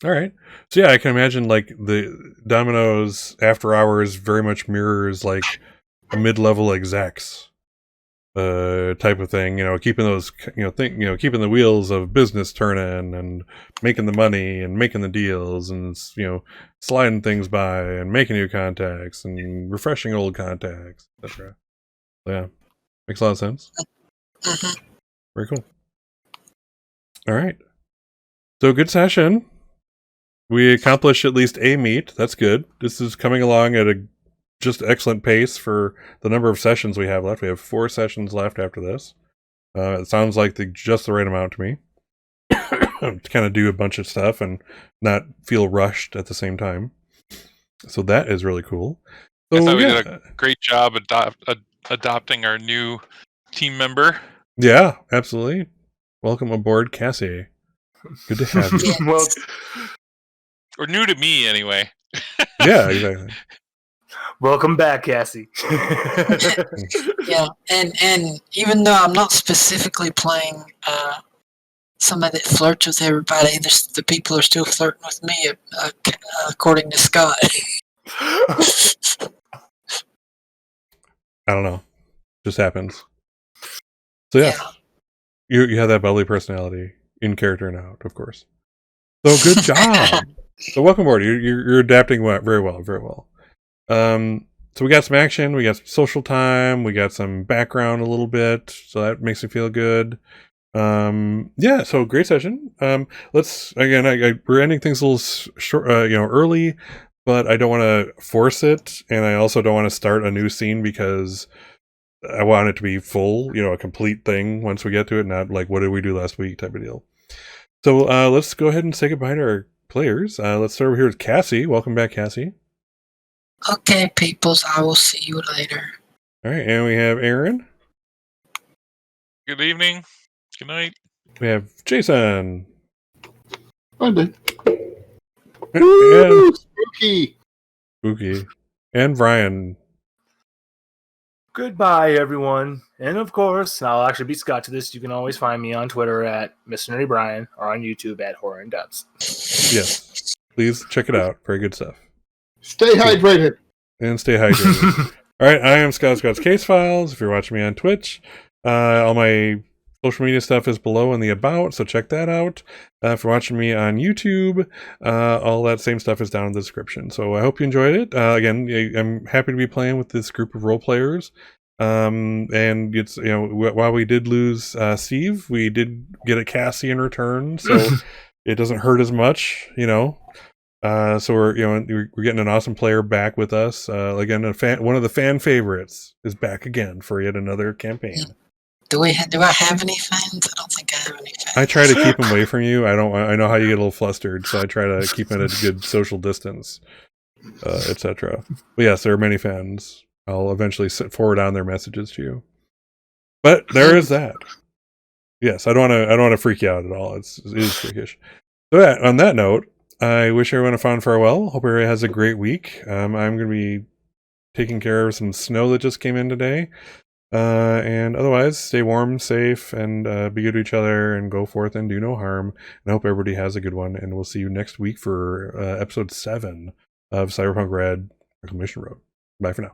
All right. So yeah, I can imagine like the Domino's after hours very much mirrors like a mid-level execs type of thing, keeping those keeping the wheels of business turning and making the money and making the deals and sliding things by and making new contacts and refreshing old contacts, etc. Yeah. Makes a lot of sense. Mm-hmm. Very cool. All right. So good session. We accomplished at least a meet. That's good. This is coming along at a just excellent pace for the number of sessions we have left. We have 4 sessions left after this. It sounds like just the right amount to me to kind of do a bunch of stuff and not feel rushed at the same time. So that is really cool. So, I thought we did a great job adopting our new team member. Yeah, absolutely. Welcome aboard, Cassie. Good to have you. Well, or new to me, anyway. Yeah, exactly. Welcome back, Cassie. Yeah, and even though I'm not specifically playing somebody that flirts with everybody, the people are still flirting with me, according to Scott. I don't know. Just happens. So yeah. You have that bubbly personality in character and out, of course. So good job. So welcome aboard. You're adapting very well, very well. So we got some action, we got some social time, we got some background a little bit, so that makes me feel good. Yeah, so great session. Let's again, we're ending things a little short, early, but I don't want to force it, and I also don't want to start a new scene because I want it to be full, a complete thing once we get to it, not like what did we do last week type of deal. So let's go ahead and say goodbye to our players. Let's start over here with Cassie. Welcome back, Cassie. Okay, peoples, I will see you later. All right, and we have Aaron. Good evening. Good night. We have Jason. Monday. And Spooky. And Brian. Goodbye, everyone. And of course, I'll actually beat Scott to this. You can always find me on Twitter at Mr. Nerdy Brian or on YouTube at Horror and Dubs. Yes. Please check it out. Very good stuff. Stay hydrated. And stay hydrated. All right, I am Scott's Case Files. If you're watching me on Twitch, all my social media stuff is below in the About, so check that out. If you're watching me on YouTube, all that same stuff is down in the description. So I hope you enjoyed it. Again, I'm happy to be playing with this group of role players. And it's, while we did lose Steve, we did get a Cassie in return, so it doesn't hurt as much, So we're getting an awesome player back with us. Again, one of the fan favorites is back again for yet another campaign. Do I have any fans? I don't think I have any fans. I try to keep them away from you. I know how you get a little flustered, so I try to keep them at a good social distance, etc. But yes, there are many fans. I'll eventually forward on their messages to you. But there is that. Yes, I don't want to freak you out at all. It is freakish. So yeah, on that note, I wish everyone a fond farewell. Hope everybody has a great week. I'm going to be taking care of some snow that just came in today. And otherwise, stay warm, safe, and be good to each other, and go forth and do no harm. And I hope everybody has a good one. And we'll see you next week for episode 7 of Cyberpunk Red, Reclamation Road. Bye for now.